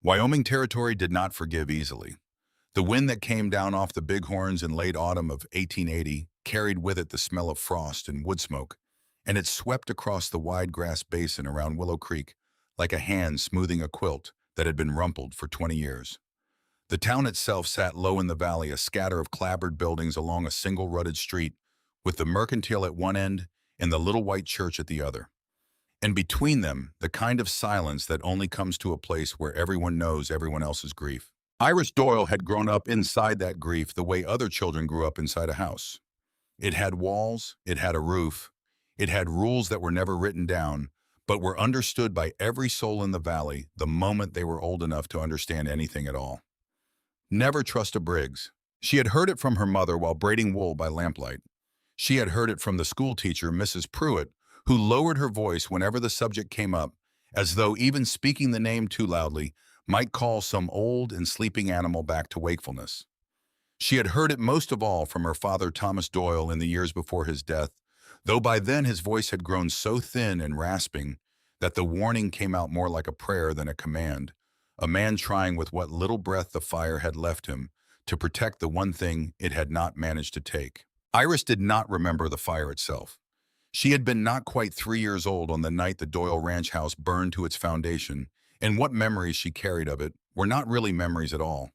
Wyoming Territory did not forgive easily. The wind that came down off the Bighorns in late autumn of 1880 carried with it the smell of frost and wood smoke, and it swept across the wide grass basin around Willow Creek like a hand smoothing a quilt that had been rumpled for 20 years. The town itself sat low in the valley, a scatter of clapboard buildings along a single rutted street, with the mercantile at one end and the little white church at the other. And between them, the kind of silence that only comes to a place where everyone knows everyone else's grief. Iris Doyle had grown up inside that grief the way other children grew up inside a house. It had walls, it had a roof, it had rules that were never written down, but were understood by every soul in the valley the moment they were old enough to understand anything at all. Never trust a Briggs. She had heard it from her mother while braiding wool by lamplight. She had heard it from the school teacher, Mrs. Pruitt, who lowered her voice whenever the subject came up, as though even speaking the name too loudly might call some old and sleeping animal back to wakefulness. She had heard it most of all from her father, Thomas Doyle, in the years before his death, though by then his voice had grown so thin and rasping that the warning came out more like a prayer than a command, a man trying with what little breath the fire had left him to protect the one thing it had not managed to take. Iris did not remember the fire itself. She had been not quite 3 years old on the night the Doyle ranch house burned to its foundation, and what memories she carried of it were not really memories at all,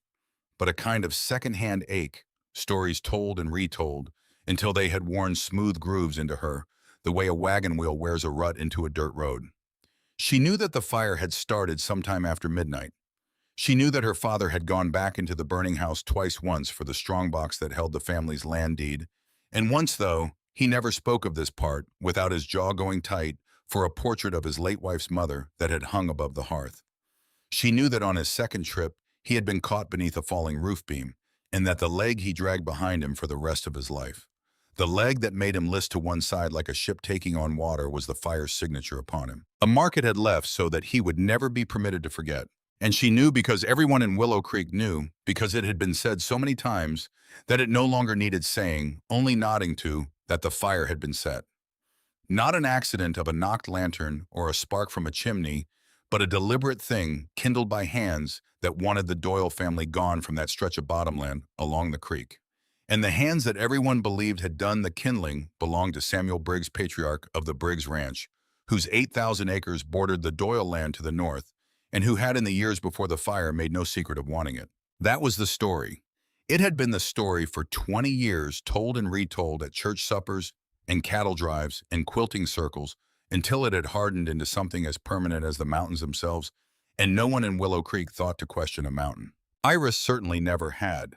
but a kind of second-hand ache, stories told and retold, until they had worn smooth grooves into her, the way a wagon wheel wears a rut into a dirt road. She knew that the fire had started sometime after midnight. She knew that her father had gone back into the burning house twice, once for the strongbox that held the family's land deed, and once, though, he never spoke of this part without his jaw going tight for a portrait of his late wife's mother that had hung above the hearth. She knew that on his second trip, he had been caught beneath a falling roof beam, and that the leg he dragged behind him for the rest of his life, the leg that made him list to one side like a ship taking on water, was the fire's signature upon him. A mark it had left so that he would never be permitted to forget. And she knew because everyone in Willow Creek knew, because it had been said so many times, that it no longer needed saying, only nodding to, that the fire had been set. Not an accident of a knocked lantern or a spark from a chimney, but a deliberate thing kindled by hands that wanted the Doyle family gone from that stretch of bottomland along the creek. And the hands that everyone believed had done the kindling belonged to Samuel Briggs, patriarch of the Briggs Ranch, whose 8,000 acres bordered the Doyle land to the north, and who had in the years before the fire made no secret of wanting it. That was the story. It had been the story for 20 years, told and retold at church suppers and cattle drives and quilting circles, until it had hardened into something as permanent as the mountains themselves, and no one in Willow Creek thought to question a mountain. Iris certainly never had.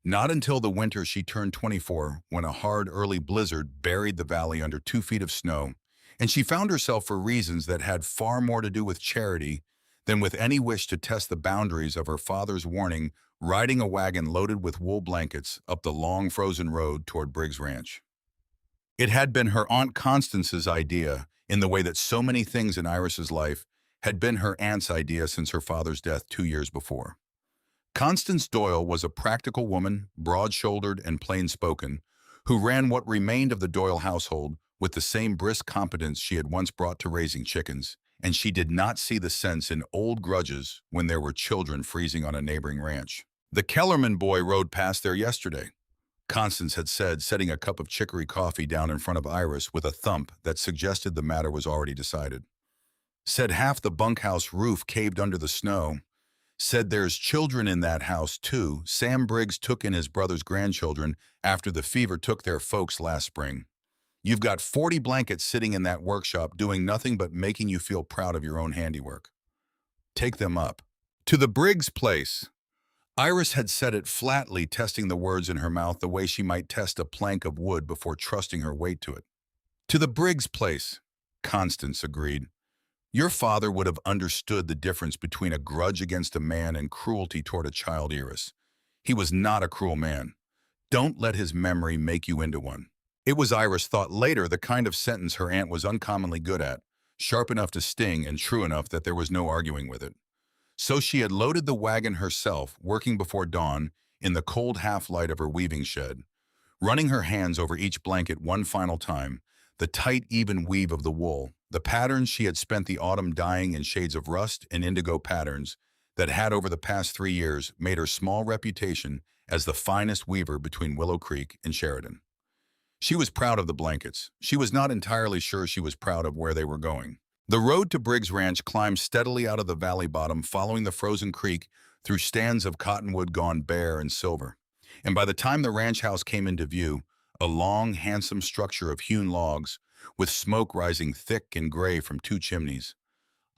Not until the winter she turned 24, when a hard early blizzard buried the valley under 2 feet of snow, and she found herself, for reasons that had far more to do with charity than with any wish to test the boundaries of her father's warning, riding a wagon loaded with wool blankets up the long frozen road toward Briggs Ranch. It had been her Aunt Constance's idea, in the way that so many things in Iris's life had been her aunt's idea since her father's death 2 years before. Constance Doyle was a practical woman, broad-shouldered and plain-spoken, who ran what remained of the Doyle household with the same brisk competence she had once brought to raising chickens, and she did not see the sense in old grudges when there were children freezing on a neighboring ranch. "The Kellerman boy rode past there yesterday," Constance had said, setting a cup of chicory coffee down in front of Iris with a thump that suggested the matter was already decided. "Said half the bunkhouse roof caved under the snow. Said there's children in that house, too. Sam Briggs took in his brother's grandchildren after the fever took their folks last spring. You've got 40 blankets sitting in that workshop doing nothing but making you feel proud of your own handiwork. Take them up. To the Briggs place." Iris had said it flatly, testing the words in her mouth the way she might test a plank of wood before trusting her weight to it. "To the Briggs place," Constance agreed. "Your father would have understood the difference between a grudge against a man and cruelty toward a child, Iris. He was not a cruel man. Don't let his memory make you into one." It was, Iris thought later, the kind of sentence her aunt was uncommonly good at, sharp enough to sting and true enough that there was no arguing with it. So she had loaded the wagon herself, working before dawn in the cold half-light of her weaving shed, running her hands over each blanket one final time, the tight, even weave of the wool, the patterns she had spent the autumn dyeing in shades of rust and indigo patterns, that had over the past 3 years made her small reputation as the finest weaver between Willow Creek and Sheridan. She was proud of the blankets. She was not entirely sure she was proud of where they were going. The road to Briggs Ranch climbed steadily out of the valley bottom, following the frozen creek through stands of cottonwood gone bare and silver. And by the time the ranch house came into view, a long, handsome structure of hewn logs, with smoke rising thick and gray from two chimneys.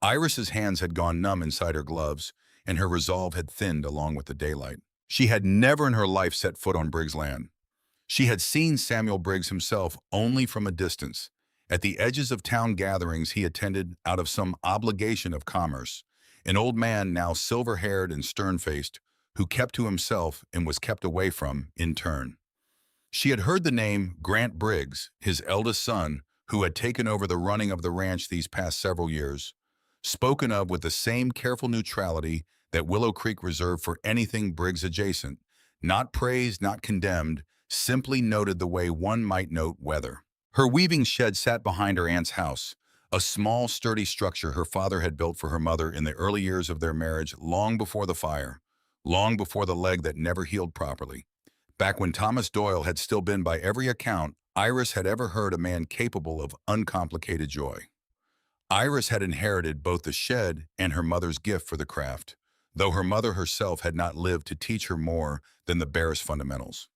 Iris's hands had gone numb inside her gloves, and her resolve had thinned along with the daylight. She had never in her life set foot on Briggs' land. She had seen Samuel Briggs himself only from a distance, at the edges of town gatherings he attended out of some obligation of commerce, an old man now silver-haired and stern-faced, who kept to himself and was kept away from in turn. She had heard the name Grant Briggs, his eldest son, who had taken over the running of the ranch these past several years, spoken of with the same careful neutrality that Willow Creek reserved for anything Briggs adjacent, not praised, not condemned, simply noted the way one might note weather. Her weaving shed sat behind her aunt's house, a small, sturdy structure her father had built for her mother in the early years of their marriage, long before the fire, long before the leg that never healed properly. Back when Thomas Doyle had still been, by every account, Iris had ever heard a man capable of uncomplicated joy. Iris had inherited both the shed and her mother's gift for the craft, though her mother herself had not lived to teach her more than the barest fundamentals.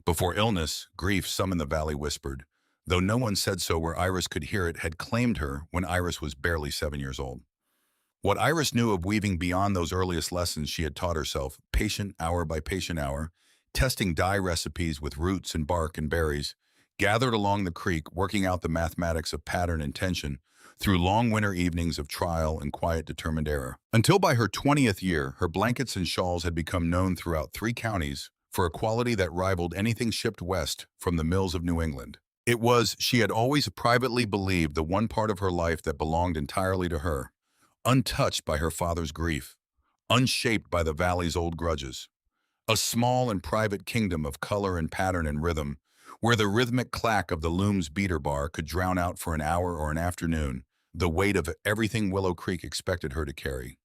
Before illness, grief, some in the valley whispered, though no one said so where Iris could hear it, had claimed her when Iris was barely 7 years old. What Iris knew of weaving beyond those earliest lessons she had taught herself, patient hour by patient hour, testing dye recipes with roots and bark and berries, gathered along the creek, working out the mathematics of pattern and tension, through long winter evenings of trial and quiet determined error. Until by her 20th year, her blankets and shawls had become known throughout 3 counties for a quality that rivaled anything shipped west from the mills of New England. It was, she had always privately believed, the one part of her life that belonged entirely to her, untouched by her father's grief, unshaped by the valley's old grudges. A small and private kingdom of color and pattern and rhythm, where the rhythmic clack of the loom's beater bar could drown out for an hour or an afternoon the weight of everything Willow Creek expected her to carry.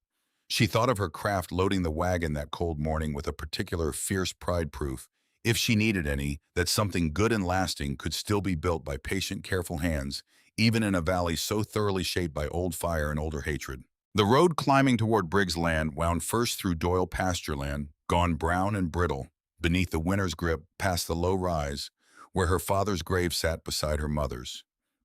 She thought of her craft loading the wagon that cold morning with a particular fierce pride, proof, if she needed any, that something good and lasting could still be built by patient, careful hands, even in a valley so thoroughly shaped by old fire and older hatred. The road climbing toward Briggs' land wound first through Doyle pasture land, gone brown and brittle, beneath the winter's grip, past the low rise, where her father's grave sat beside her mother's.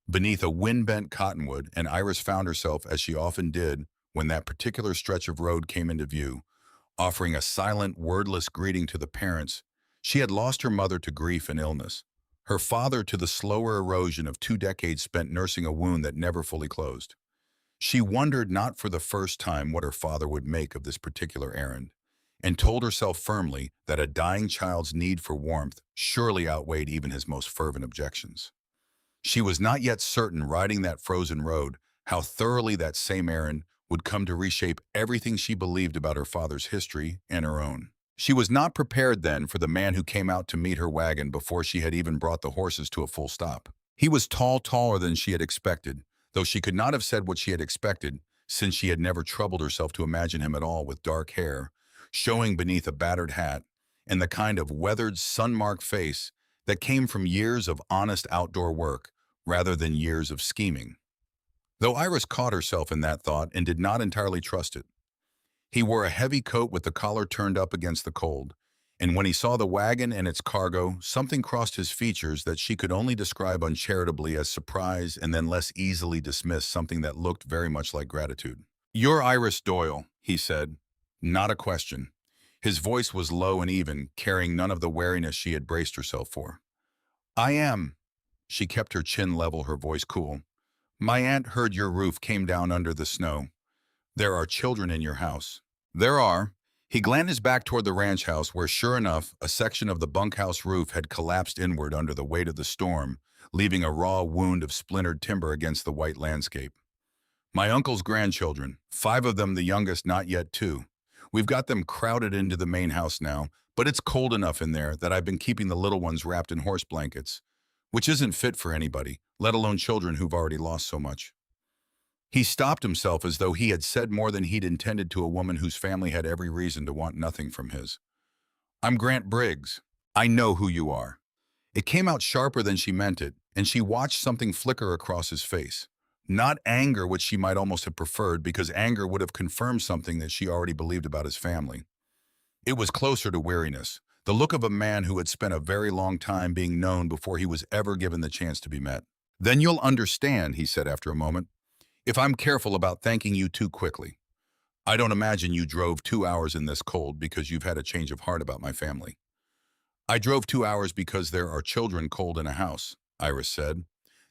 Beneath a wind-bent cottonwood, and Iris found herself, as she often did when that particular stretch of road came into view, offering a silent, wordless greeting to the parents. She had lost her mother to grief and illness, her father to the slower erosion of 2 decades spent nursing a wound that never fully closed. She wondered, not for the first time, what her father would make of this particular errand, and told herself firmly that a dying child's need for warmth surely outweighed even his most fervent objections. She was not yet certain, riding that frozen road, how thoroughly that same errand would come to reshape everything she believed about her father's history and her own. She was not prepared then for the man who came out to meet her wagon before she had even brought the horses to a full stop. He was tall, taller than she had expected, though she could not have said what she had expected, since she had never troubled herself to imagine him at all, with dark hair showing beneath a battered hat, and the kind of weathered, sun-marked face that came from years of honest outdoor work rather than years of scheming. Though Iris caught herself in that thought and did not entirely trust it. He wore a heavy coat with the collar turned up against the cold, and when he saw the wagon and its cargo, something crossed his features that she could only describe uncharitably as surprise, and then less easily dismiss something that looked very much like gratitude. "You're Iris Doyle," he said. Not a question. His voice was low and even, carrying none of the wariness she had braced herself for. "I am." She kept her chin level, her voice cool. "My aunt heard your roof came down under the snow. There are children in your house." "There are." He glanced back toward the ranch house, where, sure enough, a section of the bunkhouse roof had collapsed inward under the weight of the storm, leaving a raw wound of splintered timber against the white landscape. "My uncle's grandchildren, 5 of them, the youngest not yet 2. We've got them crowded into the main house now, but it's cold enough in there that I've been keeping the little ones wrapped in horse blankets, which isn't fit for anybody, let alone children who've already lost so much." He stopped himself as though he had said more than he'd intended to a woman whose family had every reason to want nothing from his. "I'm Grant Briggs. I know who you are." It came out sharper than she meant it, and she watched something flicker across his face. Not anger, which she might almost have preferred, because anger would have confirmed something that she already believed about his family. It was closer to weariness, the look of a man who had spent a very long time being known before he was ever given the chance to be met. "Then you'll understand," he said after a moment, "if I'm careful about thanking you too quickly. I don't imagine you drove 2 hours in this cold because you've had a change of heart about my family." "I drove 2 hours because there are children cold in a house," Iris said.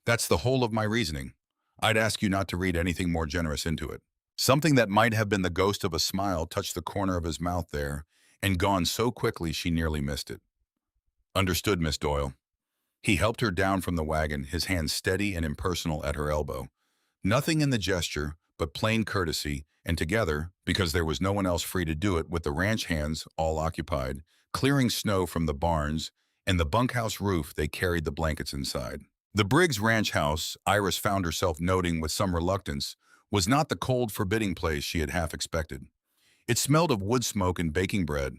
"That's the whole of my reasoning. I'd ask you not to read anything more generous into it." Something that might have been the ghost of a smile touched the corner of his mouth there, and gone so quickly she nearly missed it. "Understood, Miss Doyle." He helped her down from the wagon, his hand steady and impersonal at her elbow. Nothing in the gesture, but plain courtesy, and together, because there was no one else free to do it, with the ranch hands, all occupied, clearing snow from the barns and the bunkhouse roof, they carried the blankets inside. The Briggs ranch house, Iris found herself noting with some reluctance, was not the cold, forbidding place she had half expected. It smelled of wood smoke and baking bread.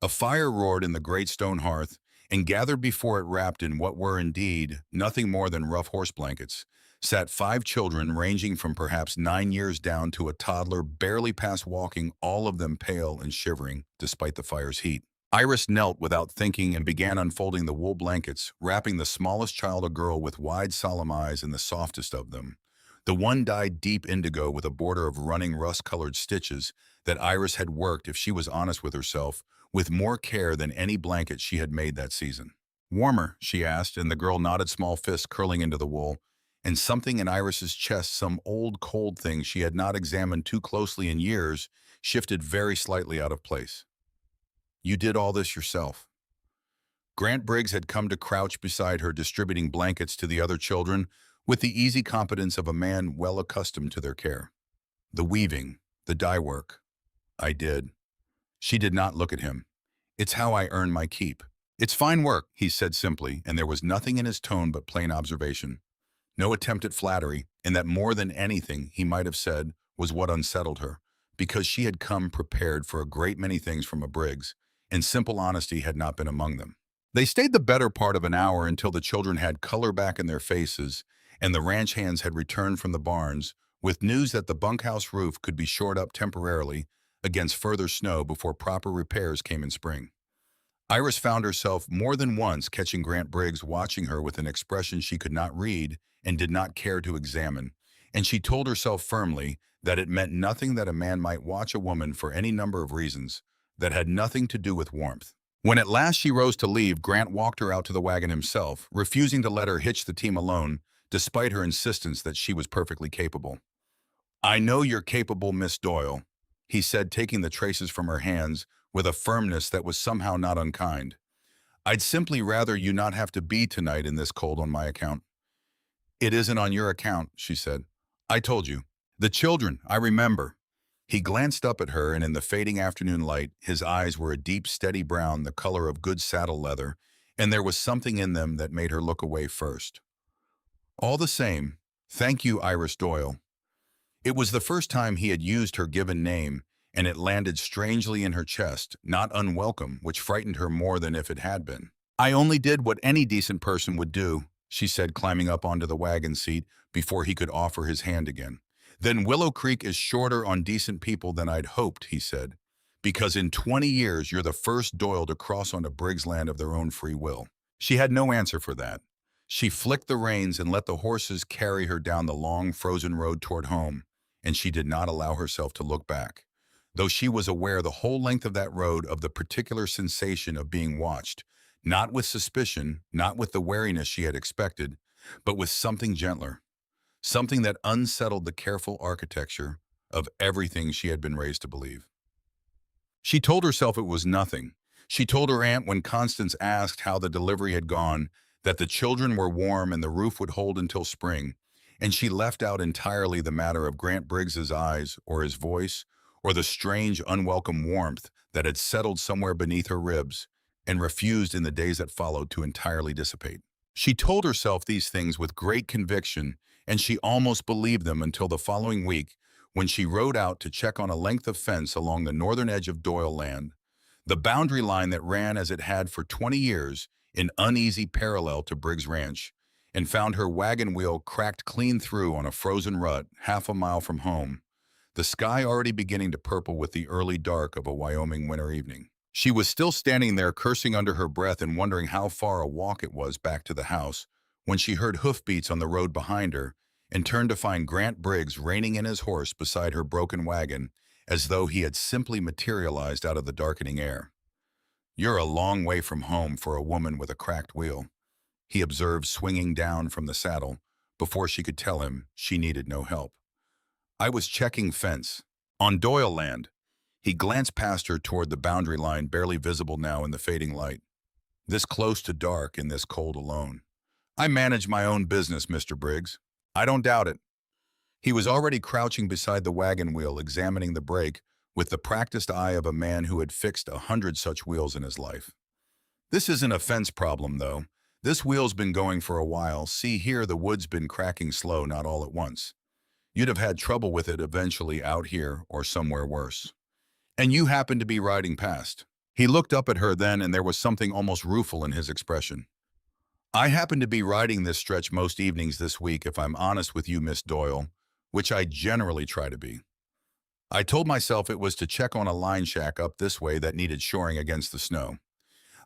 A fire roared in the great stone hearth, and gathered before it, wrapped in what were indeed nothing more than rough horse blankets, sat 5 children ranging from perhaps 9 years down to a toddler barely past walking, all of them pale and shivering despite the fire's heat. Iris knelt without thinking and began unfolding the wool blankets, wrapping the smallest child, a girl with wide, solemn eyes, in the softest of them. The one dyed deep indigo with a border of running rust-colored stitches that Iris had worked, if she was honest with herself, with more care than any blanket she had made that season. "Warmer?" she asked, and the girl nodded, small fists curling into the wool, and something in Iris's chest, some old cold thing she had not examined too closely in years, shifted very slightly out of place. "You did all this yourself?" Grant Briggs had come to crouch beside her, distributing blankets to the other children with the easy competence of a man well accustomed to their care. "The weaving, the dye work. I did." She did not look at him. "It's how I earn my keep." "It's fine work," he said simply, and there was nothing in his tone but plain observation. No attempt at flattery, and that more than anything he might have said was what unsettled her, because she had come prepared for a great many things from a Briggs, and simple honesty had not been among them. They stayed the better part of an hour, until the children had color back in their faces, and the ranch hands had returned from the barns with news that the bunkhouse roof could be shored up temporarily against further snow before proper repairs came in spring. Iris found herself more than once catching Grant Briggs watching her with an expression she could not read and did not care to examine, and she told herself firmly that it meant nothing that a man might watch a woman for any number of reasons that had nothing to do with warmth. When at last she rose to leave, Grant walked her out to the wagon himself, refusing to let her hitch the team alone, despite her insistence that she was perfectly capable. "I know you're capable, Miss Doyle," he said, taking the traces from her hands with a firmness that was somehow not unkind. "I'd simply rather you not have to be tonight in this cold on my account." "It isn't on your account," she said. "I told you. The children, I remember." He glanced up at her, and in the fading afternoon light, his eyes were a deep, steady brown, the color of good saddle leather, and there was something in them that made her look away first. "All the same, thank you, Iris Doyle." It was the first time he had used her given name, and it landed strangely in her chest, not unwelcome, which frightened her more than if it had been. "I only did what any decent person would do," she said, climbing up onto the wagon seat before he could offer his hand again. "Then Willow Creek is shorter on decent people than I'd hoped," he said, "because in 20 years you're the first Doyle to cross onto Briggs land of their own free will." She had no answer for that. She flicked the reins and let the horses carry her down the long, frozen road toward home, and she did not allow herself to look back, though she was aware the whole length of that road of the particular sensation of being watched, not with suspicion, not with the wariness she had expected, but with something gentler, something that unsettled the careful architecture of everything she had been raised to believe. She told herself it was nothing. She told her aunt, when Constance asked how the delivery had gone, that the children were warm and the roof would hold until spring, and she left out entirely the matter of Grant Briggs's eyes or his voice or the strange, unwelcome warmth that had settled somewhere beneath her ribs and refused in the days that followed to entirely dissipate. She told herself these things with great conviction, and she almost believed them until the following week when she rode out to check on a length of fence along the northern edge of Doyle land, the boundary line that ran as it had for 20 years in uneasy parallel to Briggs Ranch, and found her wagon wheel cracked clean through on a frozen rut half a mile from home, the sky already beginning to purple with the early dark of a Wyoming winter evening. She was still standing there cursing under her breath and wondering how far a walk it was back to the house when she heard hoofbeats on the road behind her and turned to find Grant Briggs reining in his horse beside her broken wagon as though he had simply materialized out of the darkening air. "You're a long way from home for a woman with a cracked wheel," he observed, swinging down from the saddle before she could tell him she needed no help. "I was checking fence. On Doyle land." He glanced past her toward the boundary line barely visible now in the fading light. "This close to dark and this cold alone. I manage my own business, Mr. Briggs. I don't doubt it." He was already crouching beside the wagon wheel, examining the brake with the practiced eye of a man who had fixed 100 such wheels in his life. "This isn't a fence problem, though. This wheel's been going for a while. See here, the wood's been cracking slow, not all at once. You'd have had trouble with it eventually out here or somewhere worse. And you happened to be riding past." He looked up at her then, and there was something almost rueful in his expression. "I happen to be riding this stretch most evenings this week, if I'm honest with you, Miss Doyle, which I generally try to be. I told myself it was to check on a line shack up this way that needed shoring against the snow.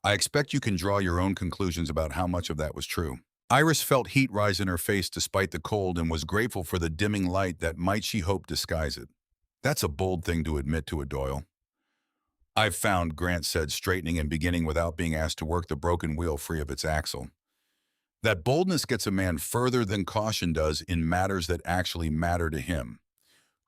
I expect you can draw your own conclusions about how much of that was true." Iris felt heat rise in her face despite the cold and was grateful for the dimming light that might, she hoped, disguise it. "That's a bold thing to admit to a Doyle." "I've found," Grant said, straightening and beginning without being asked to work the broken wheel free of its axle, "that boldness gets a man further than caution does in matters that actually matter to him.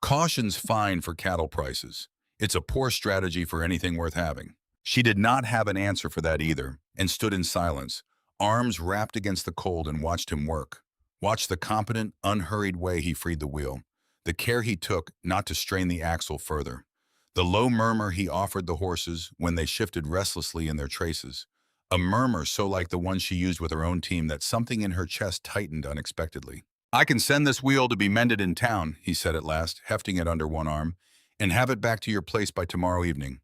Caution's fine for cattle prices. It's a poor strategy for anything worth having." She did not have an answer for that either, and stood in silence, arms wrapped against the cold, and watched him work. Watched the competent, unhurried way he freed the wheel, the care he took not to strain the axle further, the low murmur he offered the horses when they shifted restlessly in their traces, a murmur so like the one she used with her own team that something in her chest tightened unexpectedly. "I can send this wheel to be mended in town," he said at last, hefting it under one arm, "and have it back to your place by tomorrow evening.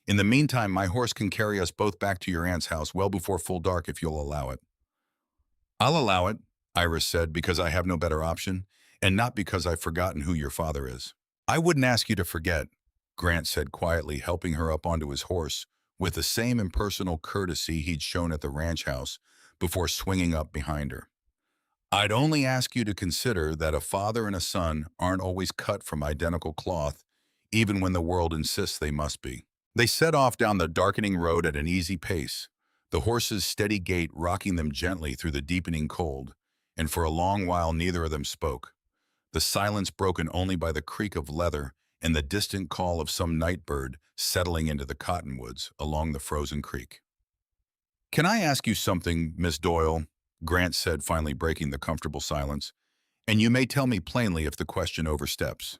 In the meantime, my horse can carry us both back to your aunt's house well before full dark if you'll allow it." "I'll allow it," Iris said, "because I have no better option, and not because I've forgotten who your father is." "I wouldn't ask you to forget," Grant said quietly, helping her up onto his horse with the same impersonal courtesy he'd shown at the ranch house before swinging up behind her. "I'd only ask you to consider that a father and a son aren't always cut from identical cloth, even when the world insists they must be." They set off down the darkening road at an easy pace, the horse's steady gait rocking them gently through the deepening cold, and for a long while neither of them spoke, the silence broken only by the creak of leather and the distant call of some night bird settling into the cottonwoods along the frozen creek. "Can I ask you something, Miss Doyle?" Grant said, finally breaking the comfortable silence. "And you may tell me plainly if the question oversteps."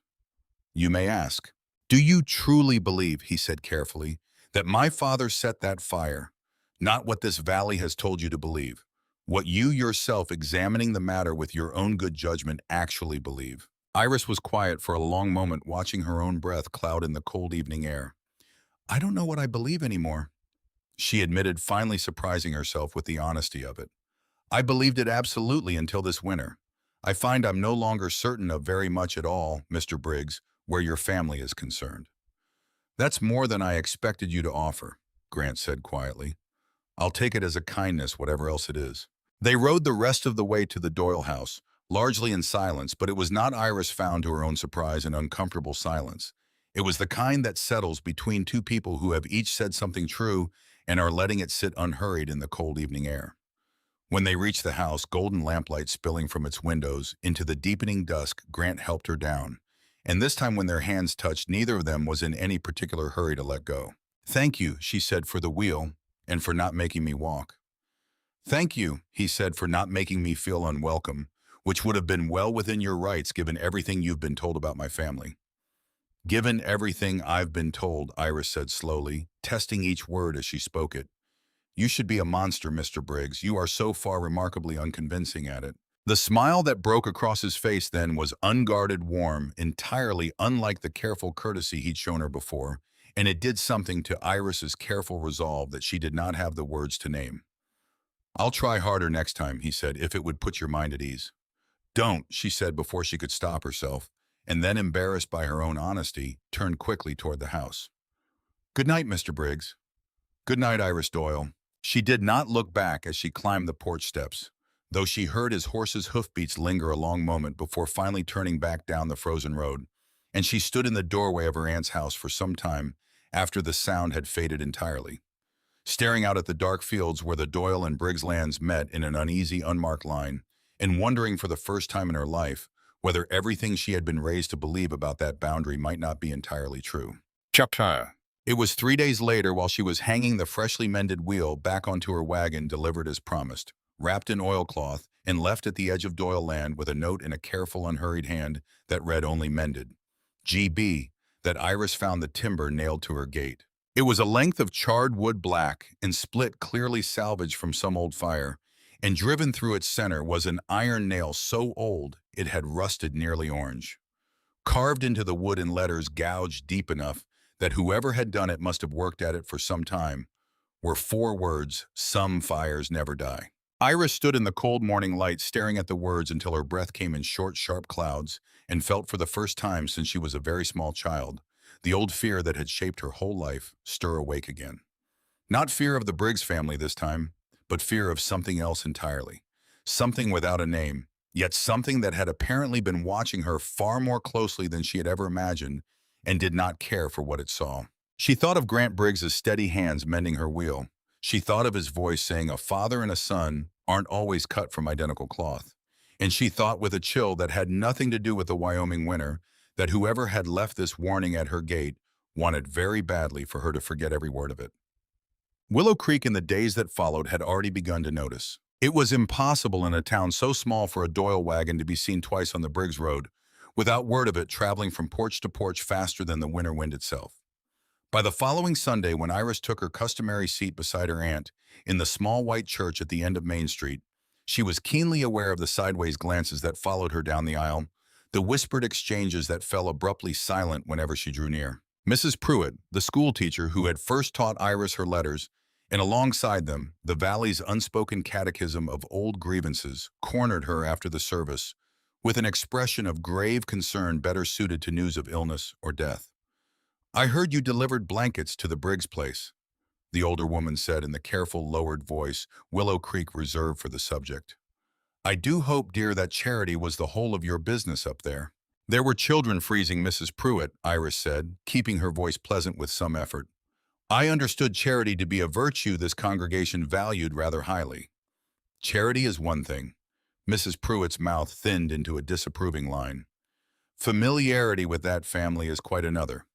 "You may ask." "Do you truly believe," he said carefully, "that my father set that fire? Not what this valley has told you to believe. What you yourself, examining the matter with your own good judgment, actually believe." Iris was quiet for a long moment, watching her own breath cloud in the cold evening air. "I don't know what I believe anymore," she admitted, finally surprising herself with the honesty of it. "I believed it absolutely until this winter. I find I'm no longer certain of very much at all, Mr. Briggs, where your family is concerned." "That's more than I expected you to offer," Grant said quietly. "I'll take it as a kindness, whatever else it is." They rode the rest of the way to the Doyle house, largely in silence, but it was not, Iris found to her own surprise, an uncomfortable silence. It was the kind that settles between two people who have each said something true and are letting it sit unhurried in the cold evening air. When they reached the house, golden lamplight spilling from its windows into the deepening dusk, Grant helped her down. And this time when their hands touched, neither of them was in any particular hurry to let go. "Thank you," she said, "for the wheel, and for not making me walk." "Thank you," he said, "for not making me feel unwelcome, which would have been well within your rights given everything you've been told about my family." "Given everything I've been told," Iris said slowly, testing each word as she spoke it. "You should be a monster, Mr. Briggs. You are so far remarkably unconvincing at it." The smile that broke across his face then was unguarded, warm, entirely unlike the careful courtesy he'd shown her before, and it did something to Iris's careful resolve that she did not have the words to name. "I'll try harder next time," he said, "if it would put your mind at ease." "Don't," she said before she could stop herself, and then, embarrassed by her own honesty, turned quickly toward the house. "Good night, Mr. Briggs." "Good night, Iris Doyle." She did not look back as she climbed the porch steps, though she heard his horse's hoofbeats linger a long moment before finally turning back down the frozen road, and she stood in the doorway of her aunt's house for some time after the sound had faded entirely, staring out at the dark fields where the Doyle and Briggs lands met in an uneasy, unmarked line, and wondering for the first time in her life whether everything she had been raised to believe about that boundary might not be entirely true. Chapter. It was 3 days later, while she was hanging the freshly mended wheel back onto her wagon, delivered as promised, wrapped in oilcloth, and left at the edge of Doyle land with a note in a careful, unhurried hand that read only mended. GB, that Iris found the timber nailed to her gate. It was a length of charred wood, black and split, clearly salvaged from some old fire, and driven through its center was an iron nail so old it had rusted nearly orange. Carved into the wood in letters gouged deep enough that whoever had done it must have worked at it for some time, were 4 words: "Some fires never die." Iris stood in the cold morning light staring at the words until her breath came in short, sharp clouds, and felt for the first time since she was a very small child the old fear that had shaped her whole life stir awake again. Not fear of the Briggs family this time, but fear of something else entirely. Something without a name, yet something that had apparently been watching her far more closely than she had ever imagined, and did not care for what it saw. She thought of Grant Briggs's steady hands mending her wheel. She thought of his voice saying a father and a son aren't always cut from identical cloth. And she thought, with a chill that had nothing to do with the Wyoming winter, that whoever had left this warning at her gate wanted very badly for her to forget every word of it. Willow Creek in the days that followed had already begun to notice. It was impossible in a town so small for a Doyle wagon to be seen twice on the Briggs Road, without word of it traveling from porch to porch faster than the winter wind itself. By the following Sunday, when Iris took her customary seat beside her aunt in the small white church at the end of Main Street, she was keenly aware of the sideways glances that followed her down the aisle, the whispered exchanges that fell abruptly silent whenever she drew near. Mrs. Pruitt, the schoolteacher who had first taught Iris her letters, and alongside them, the Valley's unspoken catechism of old grievances, cornered her after the service, with an expression of grave concern better suited to news of illness or death. "I heard you delivered blankets to the Briggs place," the older woman said in the careful, lowered voice Willow Creek reserved for the subject. "I do hope, dear, that charity was the whole of your business up there." "There were children freezing, Mrs. Pruitt," Iris said, keeping her voice pleasant with some effort. "I understood charity to be a virtue this congregation valued rather highly." "Charity is one thing." Mrs. Pruitt's mouth thinned into a disapproving line. "Familiarity with that family is quite another.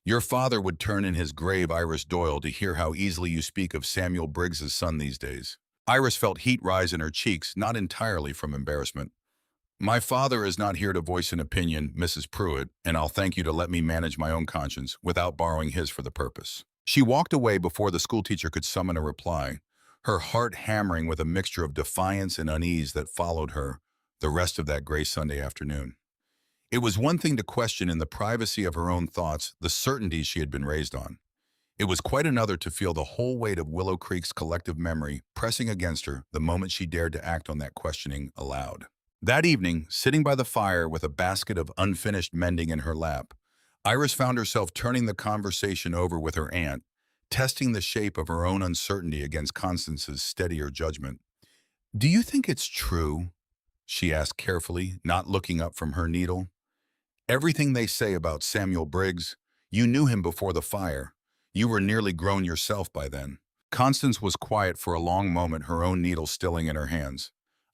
Your father would turn in his grave, Iris Doyle, to hear how easily you speak of Samuel Briggs's son these days." Iris felt heat rise in her cheeks, not entirely from embarrassment. "My father is not here to voice an opinion, Mrs. Pruitt, and I'll thank you to let me manage my own conscience without borrowing his for the purpose." She walked away before the schoolteacher could summon a reply, her heart hammering with a mixture of defiance and unease that followed her the rest of that gray Sunday afternoon. It was one thing to question in the privacy of her own thoughts the certainties she had been raised on. It was quite another to feel the whole weight of Willow Creek's collective memory pressing against her the moment she dared to act on that questioning aloud. That evening, sitting by the fire with a basket of unfinished mending in her lap, Iris found herself turning the conversation over with her aunt, testing the shape of her own uncertainty against Constance's steadier judgment. "Do you think it's true?" she asked carefully, not looking up from her needle. "Everything they say about Samuel Briggs, you knew him before the fire. You were nearly grown yourself by then." Constance was quiet for a long moment, her own needle stilling in her hands.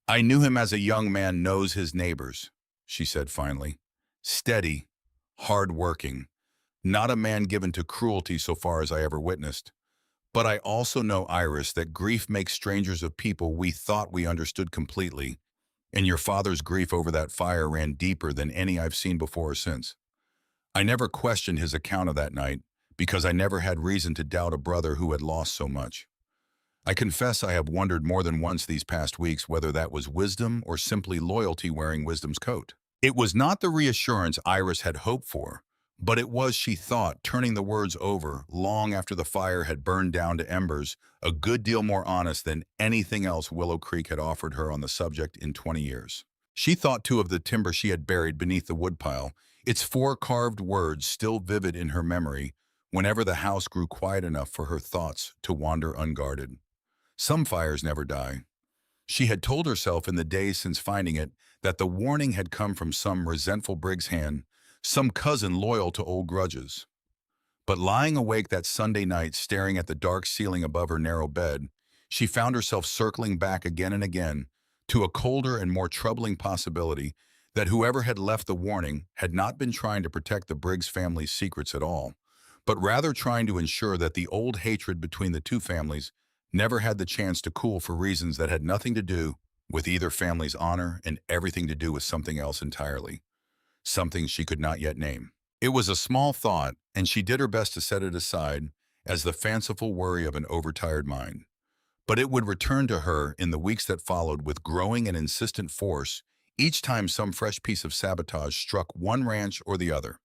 "I knew him as a young man knows his neighbors," she said finally. "Steady, hard-working, not a man given to cruelty so far as I ever witnessed. But I also know, Iris, that grief makes strangers of people we thought we understood completely, and your father's grief over that fire ran deeper than any I've seen before or since. I never questioned his account of that night, because I never had reason to doubt a brother who had lost so much. I confess I have wondered more than once these past weeks whether that was wisdom or simply loyalty wearing wisdom's coat. It was not the reassurance Iris had hoped for, but it was, she thought, turning the words over long after the fire had burned down to embers, a good deal more honest than anything else Willow Creek had offered her on the subject in 20 years. She thought too of the timber she had buried beneath the woodpile, its four carved words still vivid in her memory whenever the house grew quiet enough for her thoughts to wander unguarded. Some fires never die. She had told herself in the days since finding it that the warning had come from some resentful Briggs hand, some cousin loyal to old grudges. But lying awake that Sunday night, staring at the dark ceiling above her narrow bed, she found herself circling back again and again to a colder and more troubling possibility that whoever had left the warning had not been trying to protect the Briggs family's secrets at all, but rather trying to ensure that the old hatred between the two families never had the chance to cool for reasons that had nothing to do with either family's honor and everything to do with something else entirely, something she could not yet name. It was a small thought, and she did her best to set it aside as the fanciful worry of an overtired mind. But it would return to her in the weeks that followed with growing and insistent force each time some fresh piece of sabotage struck one ranch or the other.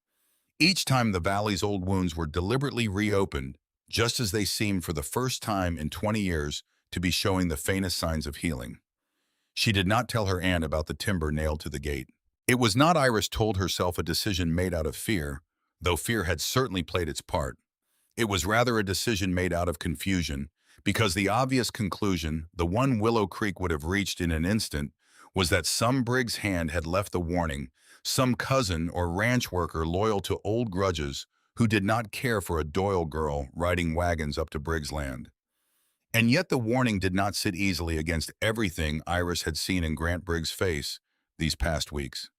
Each time the valley's old wounds were deliberately reopened, just as they seemed for the first time in 20 years to be showing the faintest signs of healing. She did not tell her aunt about the timber nailed to the gate. It was not, Iris told herself, a decision made out of fear, though fear had certainly played its part. It was rather a decision made out of confusion, because the obvious conclusion, the one Willow Creek would have reached in an instant, was that some Briggs hand had left the warning, some cousin or ranch worker loyal to old grudges who did not care for a Doyle girl riding wagons up to Briggs land. And yet the warning did not sit easily against everything Iris had seen in Grant Briggs' face these past weeks.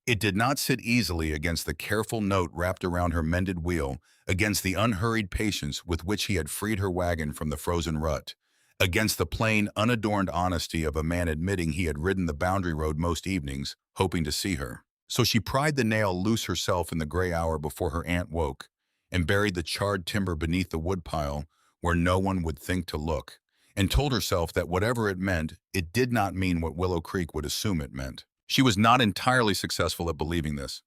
It did not sit easily against the careful note wrapped around her mended wheel, against the unhurried patience with which he had freed her wagon from the frozen rut, against the plain, unadorned honesty of a man admitting he had ridden the boundary road most evenings, hoping to see her. So she pried the nail loose herself in the gray hour before her aunt woke, and buried the charred timber beneath the woodpile where no one would think to look, and told herself that whatever it meant, it did not mean what Willow Creek would assume it meant. She was not entirely successful at believing this,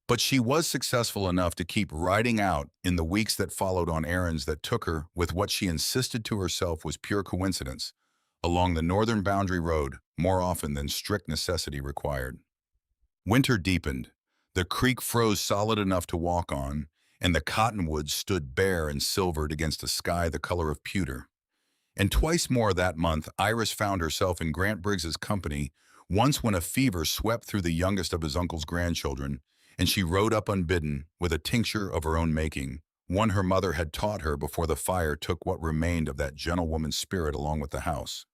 but she was successful enough to keep riding out in the weeks that followed on errands that took her, with what she insisted to herself was pure coincidence, along the northern boundary road more often than strict necessity required. Winter deepened. The creek froze solid enough to walk on, and the cottonwoods stood bare and silvered against a sky the color of pewter. And twice more that month, Iris found herself in Grant Briggs's company, once when a fever swept through the youngest of his uncle's grandchildren, and she rode up unbidden with a tincture of her own making, one her mother had taught her before the fire took what remained of that gentlewoman's spirit along with the house.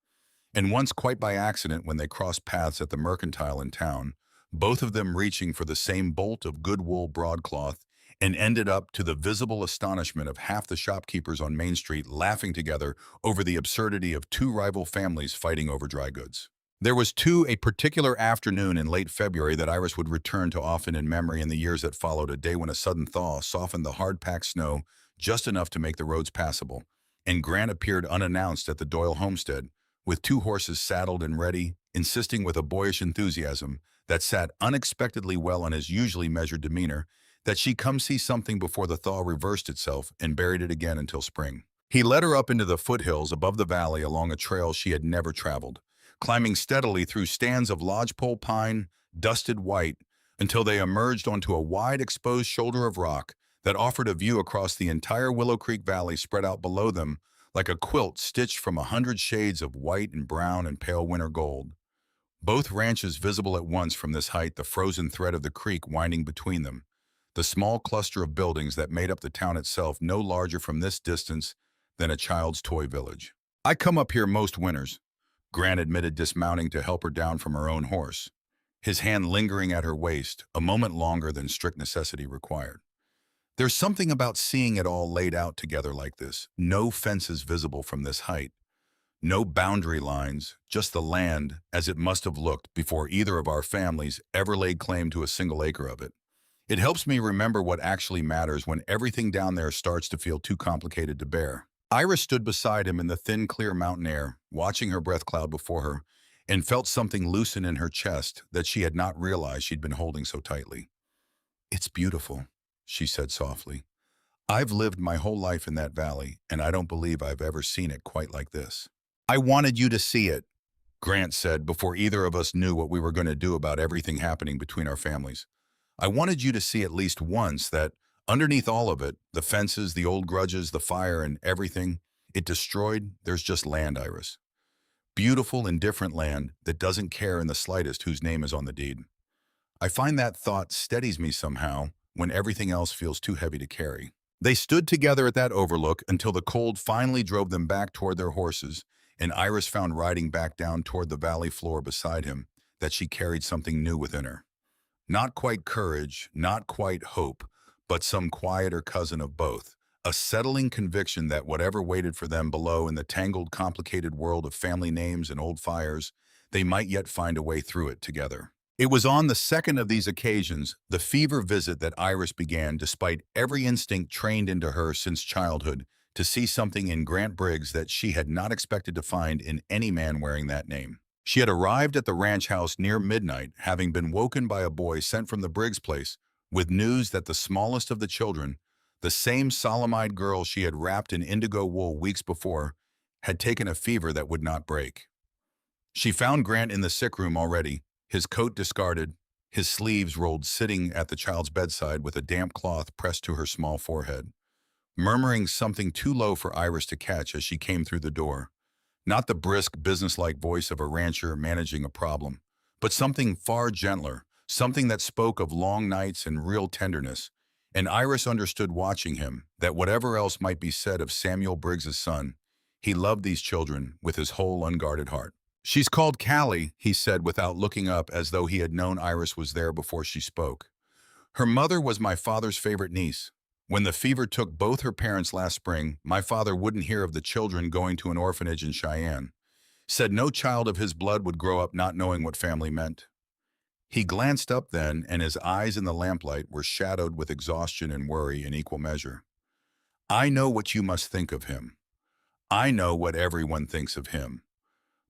And once quite by accident when they crossed paths at the mercantile in town, both of them reaching for the same bolt of good wool broadcloth, and ended up, to the visible astonishment of half the shopkeepers on Main Street, laughing together over the absurdity of two rival families fighting over dry goods. There was, too, a particular afternoon in late February that Iris would return to often in memory in the years that followed, a day when a sudden thaw softened the hard-packed snow just enough to make the roads passable, and Grant appeared unannounced at the Doyle homestead, with two horses saddled and ready, insisting with a boyish enthusiasm that sat unexpectedly well on his usually measured demeanor that she come see something before the thaw reversed itself and buried it again until spring. He led her up into the foothills above the valley along a trail she had never traveled, climbing steadily through stands of lodgepole pine, dusted white, until they emerged onto a wide exposed shoulder of rock that offered a view across the entire Willow Creek Valley spread out below them like a quilt stitched from 100 shades of white and brown and pale winter gold. Both ranches visible at once from this height, the frozen thread of the creek winding between them, the small cluster of buildings that made up the town itself no larger from this distance than a child's toy village. "I come up here most winters," Grant admitted, dismounting to help her down from her own horse, his hand lingering at her waist a moment longer than strict necessity required. "There's something about seeing it all laid out together like this, no fences visible from this height, no boundary lines, just the land as it must have looked before either of our families ever laid claim to a single acre of it. It helps me remember what actually matters when everything down there starts to feel too complicated to bear." Iris stood beside him in the thin, clear mountain air, watching her breath cloud before her, and felt something loosen in her chest that she had not realized she'd been holding so tightly. "It's beautiful," she said softly. "I've lived my whole life in that valley, and I don't believe I've ever seen it quite like this." "I wanted you to see it," Grant said before either of us knew what we were going to do about everything happening between our families. "I wanted you to see at least once that underneath all of it, the fences, the old grudges, the fire, and everything it destroyed, there's just land, Iris. Beautiful, indifferent land that doesn't care in the slightest whose name is on the deed. I find that thought steadies me somehow when everything else feels too heavy to carry." They stood together at that overlook until the cold finally drove them back toward their horses, and Iris found riding back down toward the valley floor beside him that she carried something new within her. Not quite courage, not quite hope, but some quieter cousin of both. A settling conviction that whatever waited for them below in the tangled, complicated world of family names and old fires, they might yet find a way through it together. It was on the second of these occasions, the fever visit, that Iris began, despite every instinct trained into her since childhood, to see something in Grant Briggs that she had not expected to find in any man wearing that name. She had arrived at the ranch house near midnight, having been woken by a boy sent from the Briggs place with news that the smallest of the children, the same solemn-eyed girl she had wrapped in indigo wool weeks before, had taken a fever that would not break. She found Grant in the sick room already, his coat discarded, his sleeves rolled, sitting at the child's bedside with a damp cloth pressed to her small forehead, murmuring something too low for Iris to catch as she came through the door. Not the brisk, businesslike voice of a rancher managing a problem, but something far gentler, something that spoke of long nights and real tenderness. And Iris understood, watching him, that whatever else might be said of Samuel Briggs's son, he loved these children with his whole unguarded heart. "She's called Callie," he said without looking up, as though he had known Iris was there before she spoke. "Her mother was my father's favorite niece. When the fever took both her parents last spring, my father wouldn't hear of the children going to an orphanage in Cheyenne. Said no child of his blood would grow up not knowing what family meant." He glanced up then, and his eyes in the lamplight were shadowed with exhaustion and worry in equal measure. "I know what you must think of him. I know what everyone thinks of him.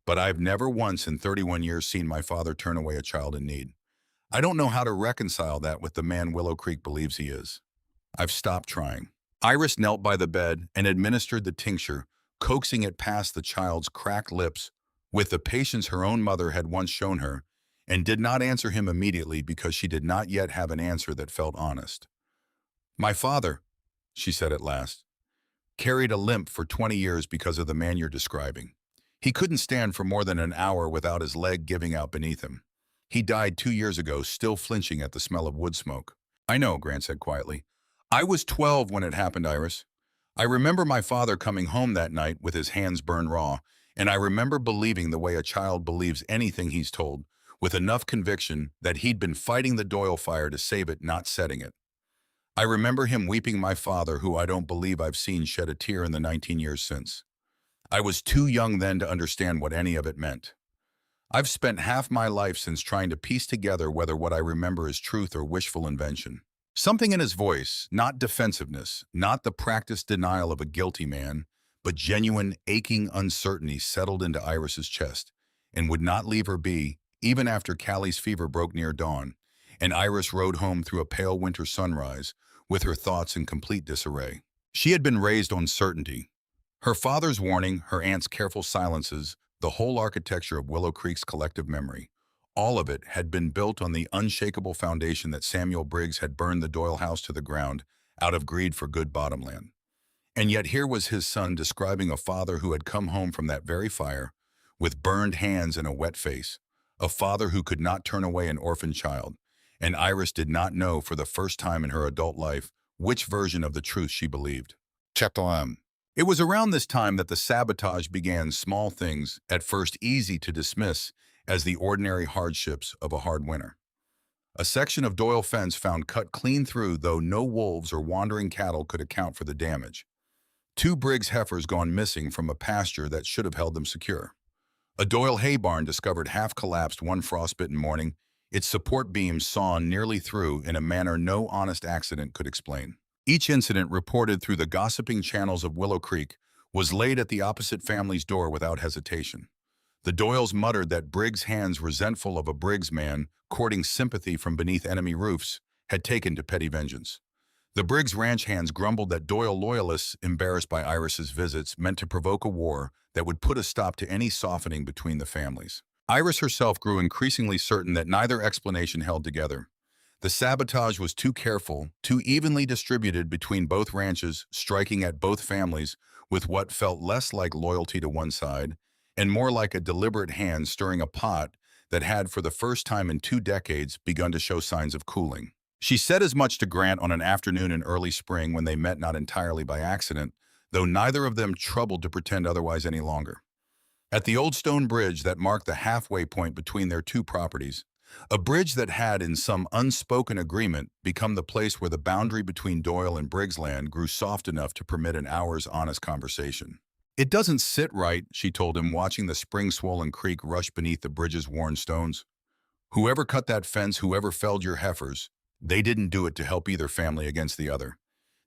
But I've never once in 31 years seen my father turn away a child in need. I don't know how to reconcile that with the man Willow Creek believes he is. I've stopped trying." Iris knelt by the bed and administered the tincture, coaxing it past the child's cracked lips with the patience her own mother had once shown her, and did not answer him immediately because she did not yet have an answer that felt honest. "My father," she said at last, "carried a limp for 20 years because of the man you're describing. He couldn't stand for more than an hour without his leg giving out beneath him. He died 2 years ago, still flinching at the smell of wood smoke." "I know," Grant said quietly. "I was 12 when it happened, Iris. I remember my father coming home that night with his hands burned raw, and I remember believing the way a child believes anything he's told, with enough conviction that he'd been fighting the Doyle fire to save it, not setting it. I remember him weeping, my father, who I don't believe I've seen shed a tear in the 19 years since. I was too young then to understand what any of it meant. I've spent half my life since trying to piece together whether what I remember is truth or wishful invention." Something in his voice, not defensiveness, not the practiced denial of a guilty man, but genuine, aching uncertainty, settled into Iris's chest and would not leave her be, even after Callie's fever broke near dawn, and Iris rode home through a pale winter sunrise with her thoughts in complete disarray. She had been raised on certainty. Her father's warning, her aunt's careful silences, the whole architecture of Willow Creek's collective memory, all of it had been built on the unshakable foundation that Samuel Briggs had burned the Doyle house to the ground out of greed for good bottomland. And yet here was his son describing a father who had come home from that very fire with burned hands and a wet face, a father who could not turn away an orphan child, and Iris did not know for the first time in her adult life which version of the truth she believed. Chapter 1. It was around this time that the sabotage began, small things, at first easy to dismiss as the ordinary hardships of a hard winter. A section of Doyle fence found cut clean through, though no wolves or wandering cattle could account for the damage. 2 Briggs heifers gone missing from a pasture that should have held them secure. A Doyle hay barn discovered half collapsed one frostbitten morning, its support beams sawn nearly through in a manner no honest accident could explain. Each incident reported through the gossiping channels of Willow Creek was laid at the opposite family's door without hesitation. The Doyles muttered that Briggs' hands, resentful of a Briggs man courting sympathy from beneath enemy roofs, had taken to petty vengeance. The Briggs ranch hands grumbled that Doyle loyalists, embarrassed by Iris's visits, meant to provoke a war that would put a stop to any softening between the families. Iris herself grew increasingly certain that neither explanation held together. The sabotage was too careful, too evenly distributed between both ranches, striking at both families with what felt less like loyalty to one side and more like a deliberate hand stirring a pot that had, for the first time in 2 decades, begun to show signs of cooling. She said as much to Grant on an afternoon in early spring when they met not entirely by accident, though neither of them troubled to pretend otherwise any longer. At the old stone bridge that marked the halfway point between their two properties, a bridge that had, in some unspoken agreement, become the place where the boundary between Doyle and Briggs land grew soft enough to permit an hour's honest conversation. "It doesn't sit right," she told him, watching the spring-swollen creek rush beneath the bridge's worn stones. "Whoever cut that fence, whoever felled your heifers, they didn't do it to help either family against the other.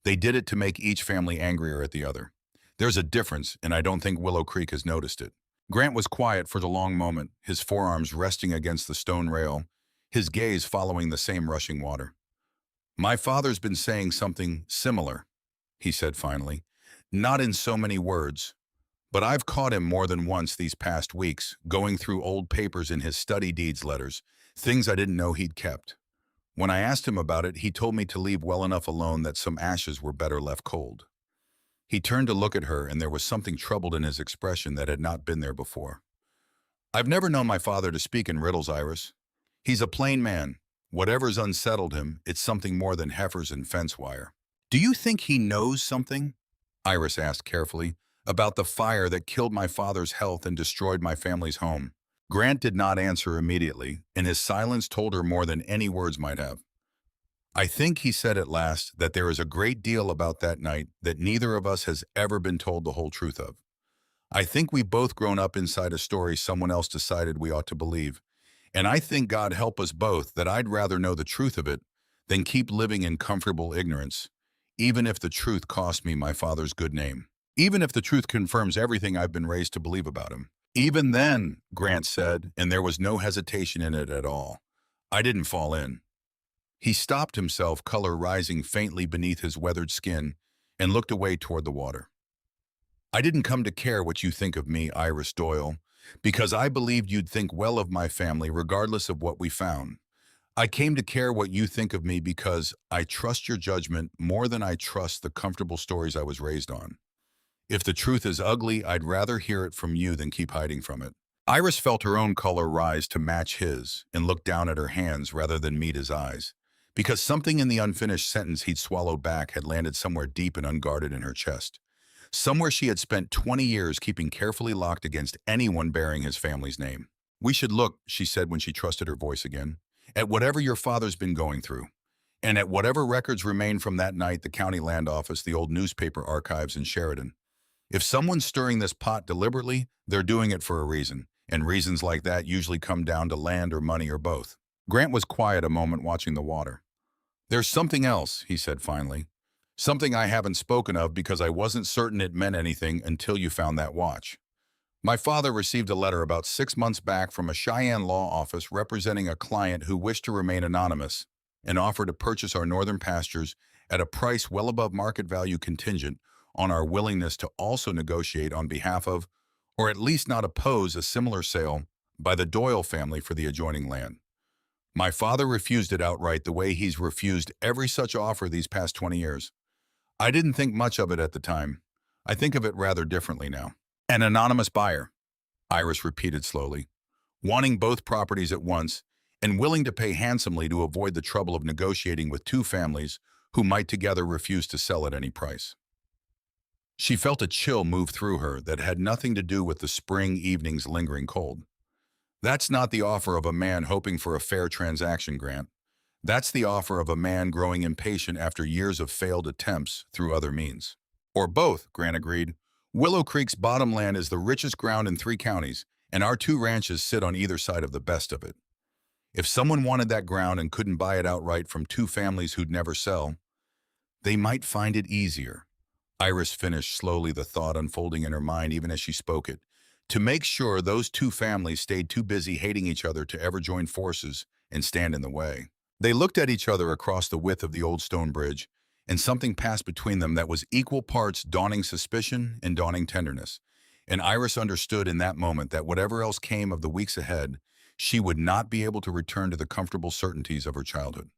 They did it to make each family angrier at the other. There's a difference, and I don't think Willow Creek has noticed it." Grant was quiet for the long moment, his forearms resting against the stone rail, his gaze following the same rushing water. "My father's been saying something similar," he said finally. "Not in so many words, but I've caught him more than once these past weeks, going through old papers in his study deeds letters, things I didn't know he'd kept. When I asked him about it, he told me to leave well enough alone that some ashes were better left cold." He turned to look at her, and there was something troubled in his expression that had not been there before. "I've never known my father to speak in riddles, Iris. He's a plain man. Whatever's unsettled him, it's something more than heifers and fence wire." "Do you think he knows something?" Iris asked carefully, "about the fire that killed my father's health and destroyed my family's home?" Grant did not answer immediately, and his silence told her more than any words might have. "I think," he said at last, "that there is a great deal about that night that neither of us has ever been told the whole truth of. I think we've both grown up inside a story someone else decided we ought to believe, and I think, God help us both, that I'd rather know the truth of it than keep living in comfortable ignorance, even if the truth cost me my father's good name. Even if the truth confirms everything I've been raised to believe about him." "Even then," Grant said, and there was no hesitation in it at all, "I didn't fall in." He stopped himself, color rising faintly beneath his weathered skin, and looked away toward the water. "I didn't come to care what you think of me, Iris Doyle, because I believed you'd think well of my family regardless of what we found. I came to care what you think of me because I trust your judgment more than I trust the comfortable stories I was raised on. If the truth is ugly, I'd rather hear it from you than keep hiding from it." Iris felt her own color rise to match his and looked down at her hands rather than meet his eyes, because something in the unfinished sentence he'd swallowed back had landed somewhere deep and unguarded in her chest, somewhere she had spent 20 years keeping carefully locked against anyone bearing his family's name. "We should look," she said when she trusted her voice again, "at whatever your father's been going through, and at whatever records remain from that night, the county land office, the old newspaper archives in Sheridan. If someone's stirring this pot deliberately, they're doing it for a reason, and reasons like that usually come down to land or money or both." Grant was quiet a moment, watching the water. "There's something else," he said finally. "Something I haven't spoken of because I wasn't certain it meant anything until you found that watch. My father received a letter about 6 months back from a Cheyenne law office representing a client who wished to remain anonymous and offered to purchase our northern pastures at a price well above market value, contingent on our willingness to also negotiate on behalf of, or at least not oppose, a similar sale by the Doyle family for the adjoining land. My father refused it outright, the way he's refused every such offer these past 20 years. I didn't think much of it at the time. I think of it rather differently now." "An anonymous buyer," Iris repeated slowly, "wanting both properties at once and willing to pay handsomely to avoid the trouble of negotiating with two families who might together refuse to sell at any price." She felt a chill move through her that had nothing to do with the spring evening's lingering cold. "That's not the offer of a man hoping for a fair transaction, Grant. That's the offer of a man growing impatient after years of failed attempts through other means." "Or both," Grant agreed. "Willow Creek's bottomland is the richest ground in 3 counties, and our 2 ranches sit on either side of the best of it. If someone wanted that ground and couldn't buy it outright from 2 families who'd never sell, they might find it easier." Iris finished slowly, the thought unfolding in her mind even as she spoke it. To make sure those two families stayed too busy hating each other to ever join forces and stand in the way. They looked at each other across the width of the old stone bridge, and something passed between them that was equal parts dawning suspicion and dawning tenderness. And Iris understood in that moment that whatever else came of the weeks ahead, she would not be able to return to the comfortable certainties of her childhood.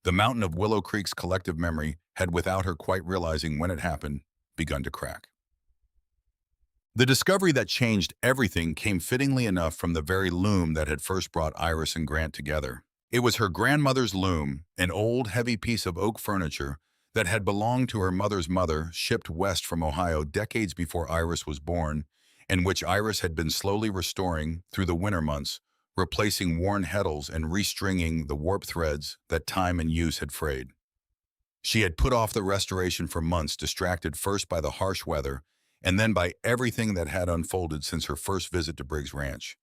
The mountain of Willow Creek's collective memory had, without her quite realizing when it happened, begun to crack. The discovery that changed everything came fittingly enough from the very loom that had first brought Iris and Grant together. It was her grandmother's loom, an old, heavy piece of oak furniture that had belonged to her mother's mother, shipped west from Ohio decades before Iris was born, and which Iris had been slowly restoring through the winter months, replacing worn heddles and restringing the warped threads that time and use had frayed. She had put off the restoration for months, distracted first by the harsh weather and then by everything that had unfolded since her first visit to Briggs Ranch.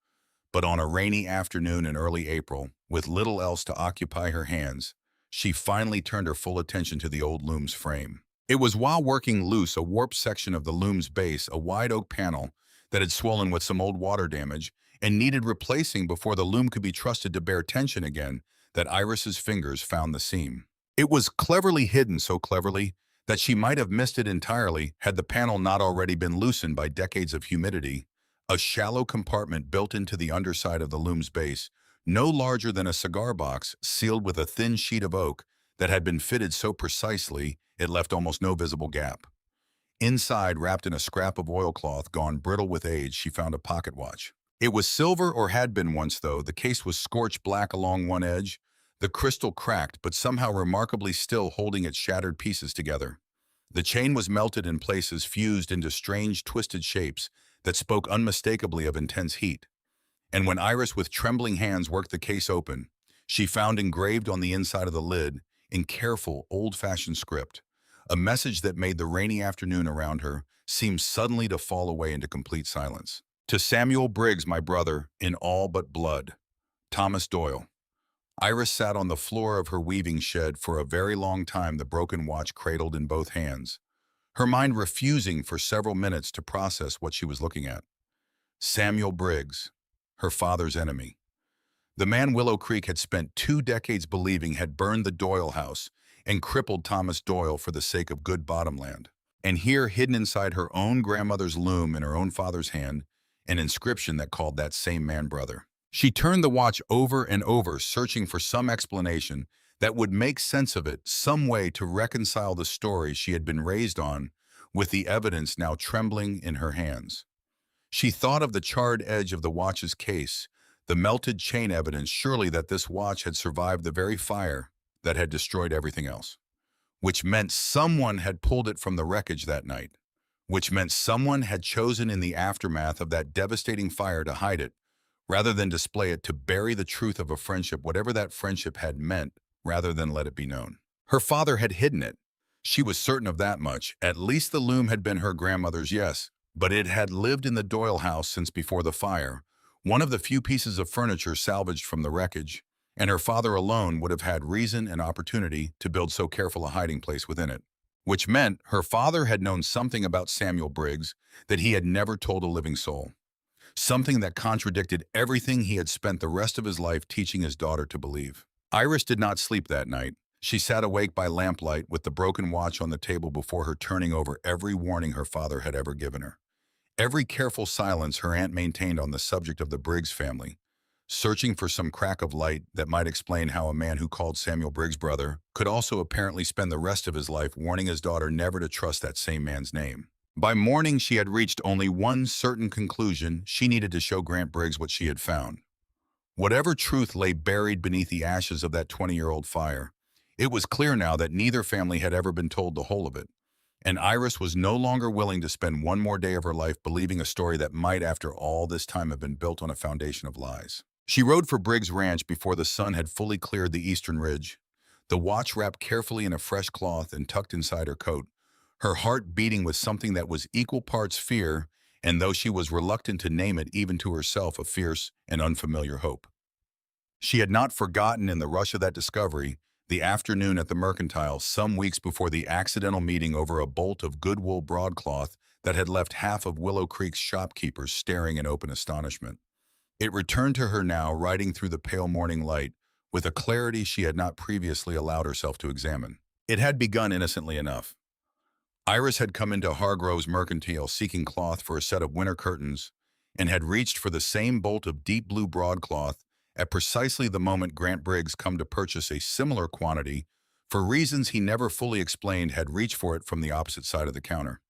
But on a rainy afternoon in early April, with little else to occupy her hands, she finally turned her full attention to the old loom's frame. It was while working loose a warped section of the loom's base, a wide oak panel that had swollen with some old water damage and needed replacing before the loom could be trusted to bear tension again, that Iris's fingers found the seam. It was cleverly hidden, so cleverly that she might have missed it entirely had the panel not already been loosened by decades of humidity. A shallow compartment built into the underside of the loom's base, no larger than a cigar box, sealed with a thin sheet of oak that had been fitted so precisely it left almost no visible gap. Inside, wrapped in a scrap of oilcloth gone brittle with age, she found a pocket watch. It was silver, or had been once, though. The case was scorched black along one edge, the crystal cracked but somehow remarkably still holding its shattered pieces together. The chain was melted in places, fused into strange twisted shapes that spoke unmistakably of intense heat. And when Iris with trembling hands worked the case open, she found engraved on the inside of the lid, in careful, old-fashioned script, a message that made the rainy afternoon around her seem suddenly to fall away into complete silence. To Samuel Briggs, my brother, in all but blood. Thomas Doyle. Iris sat on the floor of her weaving shed for a very long time, the broken watch cradled in both hands, her mind refusing for several minutes to process what she was looking at. Samuel Briggs, her father's enemy. The man Willow Creek had spent 2 decades believing had burned the Doyle house and crippled Thomas Doyle for the sake of good bottomland. And here, hidden inside her own grandmother's loom in her own father's hand, an inscription that called that same man brother. She turned the watch over and over, searching for some explanation that would make sense of it, some way to reconcile the story she had been raised on with the evidence now trembling in her hands. She thought of the charred edge of the watch's case, the melted chain evidence, surely that this watch had survived the very fire that had destroyed everything else. Which meant someone had pulled it from the wreckage that night. Which meant someone had chosen in the aftermath of that devastating fire to hide it, rather than display it, to bury the truth of a friendship, whatever that friendship had meant, rather than let it be known. Her father had hidden it. She was certain of that much. At least the loom had been her grandmother's, yes, but it had lived in the Doyle house since before the fire, one of the few pieces of furniture salvaged from the wreckage, and her father alone would have had reason and opportunity to build so careful a hiding place within it. Which meant her father had known something about Samuel Briggs that he had never told a living soul. Something that contradicted everything he had spent the rest of his life teaching his daughter to believe. Iris did not sleep that night. She sat awake by lamplight with the broken watch on the table before her, turning over every warning her father had ever given her. Every careful silence her aunt maintained on the subject of the Briggs family, searching for some crack of light that might explain how a man who called Samuel Briggs brother could also apparently spend the rest of his life warning his daughter never to trust that same man's name. By morning, she had reached only one certain conclusion: she needed to show Grant Briggs what she had found. Whatever truth lay buried beneath the ashes of that 20-year-old fire, it was clear now that neither family had ever been told the whole of it, and Iris was no longer willing to spend one more day of her life believing a story that might, after all this time, have been built on a foundation of lies. She rode for Briggs Ranch before the sun had fully cleared the eastern ridge, the watch wrapped carefully in a fresh cloth and tucked inside her coat, her heart beating with something that was equal parts fear, and though she was reluctant to name it even to herself, a fierce and unfamiliar hope. She had not forgotten in the rush of that discovery The afternoon at the Mercantile, some weeks before the accidental meeting over a bolt of good wool broadcloth that had left half of Willow Creek's shopkeepers staring in open astonishment. It returned to her now, riding through the pale morning light, with a clarity she had not previously allowed herself to examine. It had begun innocently enough. Iris had come into Hargrove's Mercantile seeking cloth for a set of winter curtains, and had reached for the same bolt of deep blue broadcloth at precisely the moment Grant Briggs come to purchase a similar quantity, for reasons he never fully explained, had reached for it from the opposite side of the counter.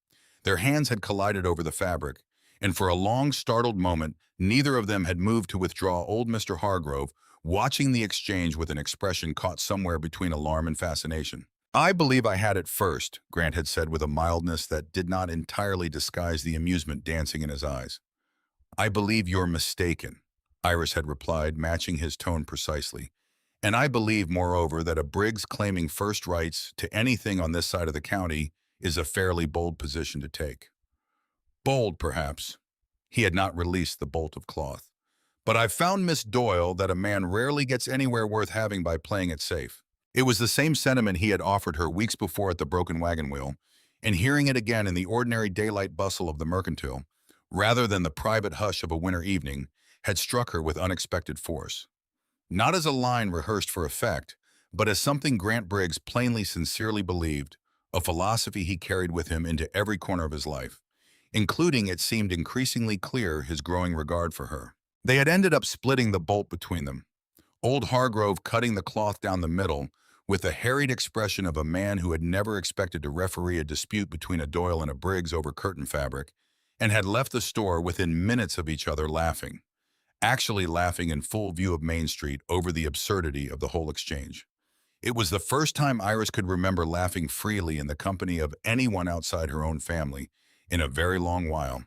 Their hands had collided over the fabric, and for a long, startled moment, neither of them had moved to withdraw. Old Mr. Hargrove, watching the exchange with an expression caught somewhere between alarm and fascination. "I believe I had it first," Grant had said with a mildness that did not entirely disguise the amusement dancing in his eyes. "I believe you're mistaken," Iris had replied, matching his tone precisely. "And I believe, moreover, that a Briggs claiming first rights to anything on this side of the county is a fairly bold position to take." Bold, perhaps. He had not released the bolt of cloth. "But I've found, Miss Doyle, that a man rarely gets anywhere worth having by playing it safe." It was the same sentiment he had offered her weeks before at the broken wagon wheel, and hearing it again in the ordinary daylight bustle of the Mercantile, rather than the private hush of a winter evening, had struck her with unexpected force. Not as a line rehearsed for effect, but as something Grant Briggs plainly sincerely believed, a philosophy he carried with him into every corner of his life, including, it seemed increasingly clear, his growing regard for her. They had ended up splitting the bolt between them, old Hargrove cutting the cloth down the middle with the harried expression of a man who had never expected to referee a dispute between a Doyle and a Briggs over curtain fabric, and had left the store within minutes of each other laughing, actually laughing in full view of Main Street over the absurdity of the whole exchange. It was the first time Iris could remember laughing freely in the company of anyone outside her own family in a very long while,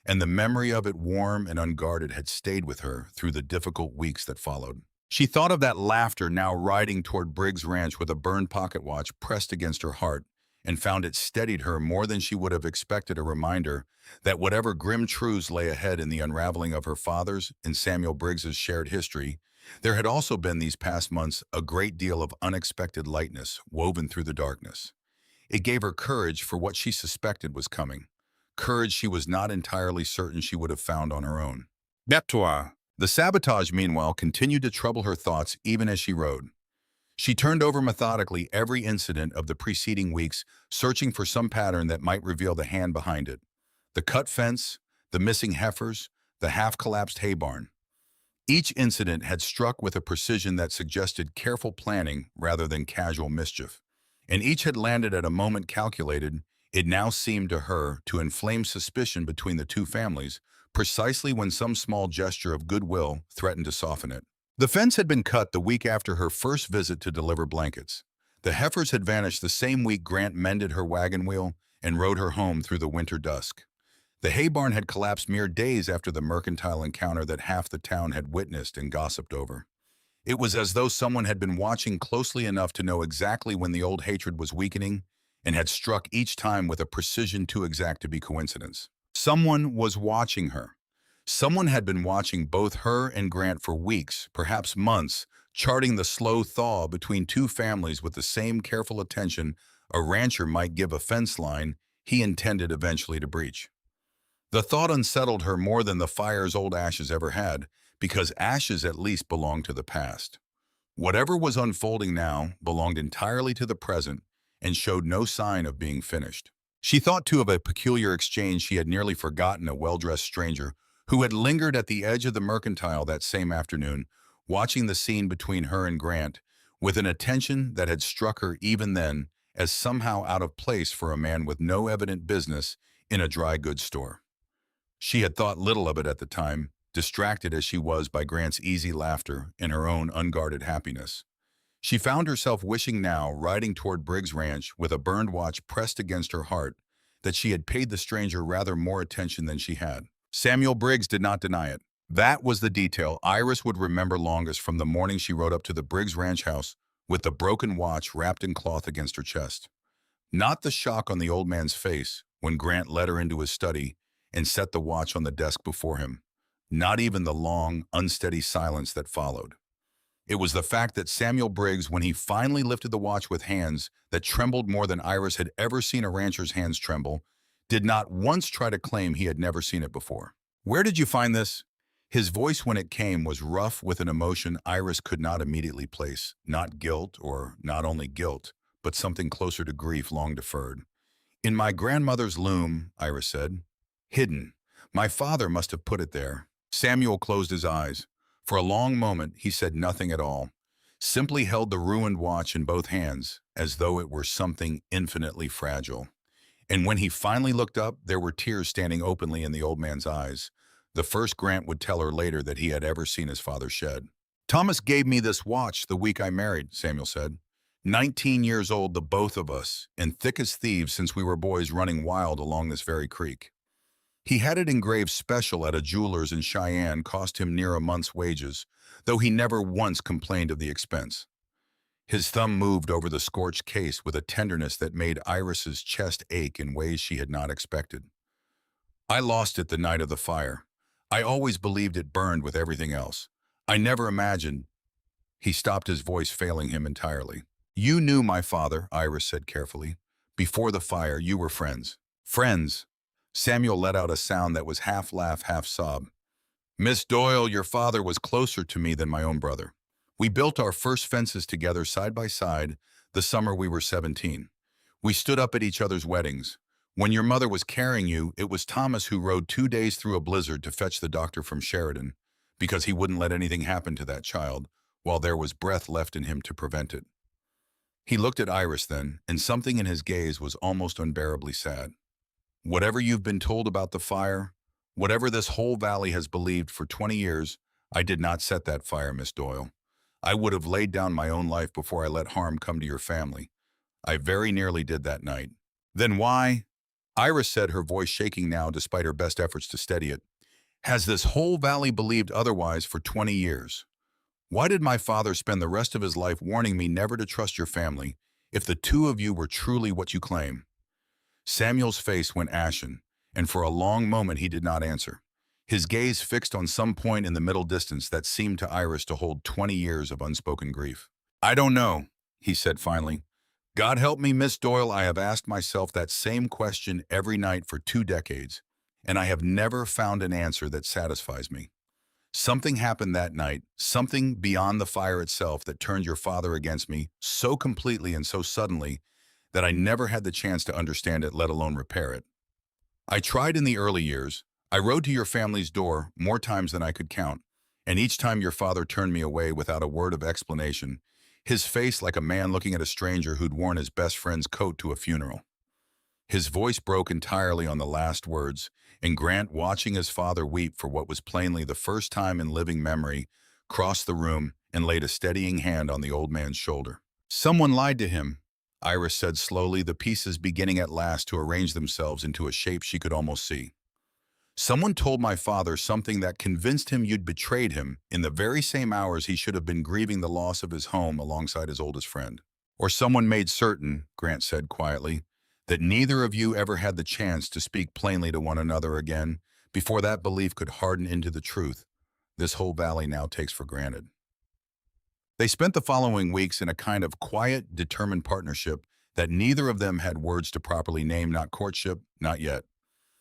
and the memory of it, warm and unguarded, had stayed with her through the difficult weeks that followed. She thought of that laughter now riding toward Briggs Ranch with a burned pocket watch pressed against her heart, and found it steadied her more than she would have expected, a reminder that whatever grim truths lay ahead in the unraveling of her father's and Samuel Briggs's shared history, there had also been these past months a great deal of unexpected lightness woven through the darkness. It gave her courage for what she suspected was coming, courage she was not entirely certain she would have found on her own. Betois. The sabotage, meanwhile, continued to trouble her thoughts even as she rode. She turned over methodically every incident of the preceding weeks, searching for some pattern that might reveal the hand behind it. The cut fence, the missing heifers, the half-collapsed hay barn. Each incident had struck with a precision that suggested careful planning rather than casual mischief, and each had landed at a moment calculated, it now seemed to her, to inflame suspicion between the two families, precisely when some small gesture of goodwill threatened to soften it. The fence had been cut the week after her first visit to deliver blankets. The heifers had vanished the same week Grant mended her wagon wheel and rode her home through the winter dusk. The hay barn had collapsed mere days after the Mercantile encounter that half the town had witnessed and gossiped over. It was as though someone had been watching closely enough to know exactly when the old hatred was weakening, and had struck each time with a precision too exact to be coincidence. Someone was watching her. Someone had been watching both her and Grant for weeks, perhaps months, charting the slow thaw between two families with the same careful attention a rancher might give a fence line he intended eventually to breach. The thought unsettled her more than the fire's old ashes ever had, because ashes at least belonged to the past. Whatever was unfolding now belonged entirely to the present and showed no sign of being finished. She thought, too, of a peculiar exchange she had nearly forgotten, a well-dressed stranger who had lingered at the edge of the Mercantile that same afternoon, watching the scene between her and Grant, with an attention that had struck her even then as somehow out of place for a man with no evident business in a dry goods store. She had thought little of it at the time, distracted as she was by Grant's easy laughter and her own unguarded happiness. She found herself wishing now, riding toward Briggs Ranch with a burned watch pressed against her heart, that she had paid the stranger rather more attention than she had. Samuel Briggs did not deny it. That was the detail Iris would remember longest from the morning she rode up to the Briggs Ranch house with the broken watch wrapped in cloth against her chest. Not the shock on the old man's face when Grant led her into his study and set the watch on the desk before him. Not even the long, unsteady silence that followed. It was the fact that Samuel Briggs, when he finally lifted the watch with hands that trembled more than Iris had ever seen a rancher's hands tremble, did not once try to claim he had never seen it before. "Where did you find this?" His voice when it came was rough with an emotion Iris could not immediately place, not guilt or not only guilt, but something closer to grief long deferred. "In my grandmother's loom," Iris said. "Hidden. My father must have put it there." Samuel closed his eyes. For a long moment, he said nothing at all, simply held the ruined watch in both hands, as though it were something infinitely fragile. And when he finally looked up, there were tears standing openly in the old man's eyes, the first Grant would tell her later that he had ever seen his father shed. "Thomas gave me this watch the week I married," Samuel said. 19 years old, the both of us, and thick as thieves since we were boys running wild along this very creek. He had it engraved special at a jeweler's in Cheyenne, cost him near a month's wages, though he never once complained of the expense. His thumb moved over the scorched case with a tenderness that made Iris's chest ache in ways she had not expected. "I lost it the night of the fire. I always believed it burned with everything else. I never imagined—" He stopped, his voice failing him entirely. "You knew my father," Iris said carefully. "Before the fire, you were friends." "Friends." Samuel let out a sound that was half laugh, half sob. "Miss Doyle, your father was closer to me than my own brother. We built our first fences together side by side the summer we were 17. We stood up at each other's weddings. When your mother was carrying you, it was Thomas who rode 2 days through a blizzard to fetch the doctor from Sheridan, because he wouldn't let anything happen to that child while there was breath left in him to prevent it." He looked at Iris then, and something in his gaze was almost unbearably sad. "Whatever you've been told about the fire, whatever this whole valley has believed for 20 years, I did not set that fire, Miss Doyle. I would have laid down my own life before I let harm come to your family. I very nearly did that night." "Then why?" Iris said, her voice shaking now despite her best efforts to steady it. "Has this whole valley believed otherwise for 20 years? Why did my father spend the rest of his life warning me never to trust your family if the two of you were truly what you claim?" Samuel's face went ashen, and for a long moment he did not answer, his gaze fixed on some point in the middle distance that seemed to Iris to hold 20 years of unspoken grief. "I don't know," he said finally. "God help me, Miss Doyle, I have asked myself that same question every night for 2 decades, and I have never found an answer that satisfies me. Something happened that night, something beyond the fire itself that turned your father against me so completely and so suddenly that I never had the chance to understand it, let alone repair it. I tried in the early years. I rode to your family's door more times than I could count, and each time your father turned me away without a word of explanation, his face like a man looking at a stranger who'd worn his best friend's coat to a funeral." His voice broke entirely on the last words, and Grant, watching his father weep for what was plainly the first time in living memory, crossed the room and laid a steadying hand on the old man's shoulder. "Someone lied to him," Iris said slowly, the pieces beginning at last to arrange themselves into a shape she could almost see. "Someone told my father something that convinced him you'd betrayed him in the very same hours he should have been grieving the loss of his home alongside his oldest friend. Or someone made certain," Grant said quietly, "that neither of you ever had the chance to speak plainly to one another again before that belief could harden into the truth this whole valley now takes for granted." They spent the following weeks in a kind of quiet, determined partnership that neither of them had words to properly name, not courtship, not yet.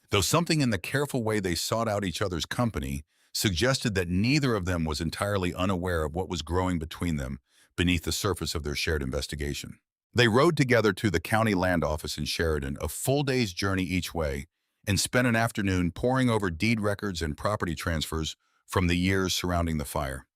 Though something in the careful way they sought out each other's company suggested that neither of them was entirely unaware of what was growing between them beneath the surface of their shared investigation. They rode together to the county land office in Sheridan, a full day's journey each way, and spent an afternoon poring over deed records and property transfers from the years surrounding the fire.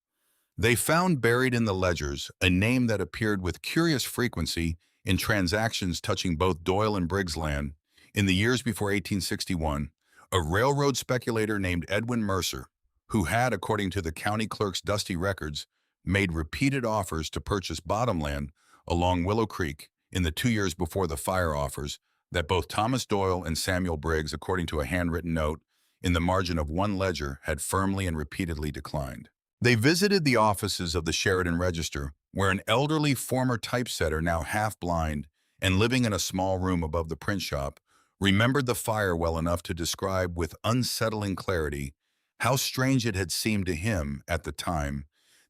They found buried in the ledgers a name that appeared with curious frequency in transactions touching both Doyle and Briggs land in the years before 1861, a railroad speculator named Edwin Mercer, who had, according to the county clerk's dusty records, made repeated offers to purchase bottomland along Willow Creek in the 2 years before the fire, offers that both Thomas Doyle and Samuel Briggs, according to a handwritten note in the margin of one ledger, had firmly and repeatedly declined. They visited the offices of the Sheridan Register, where an elderly former typesetter, now half-blind and living in a small room above the print shop, remembered the fire well enough to describe with unsettling clarity how strange it had seemed to him at the time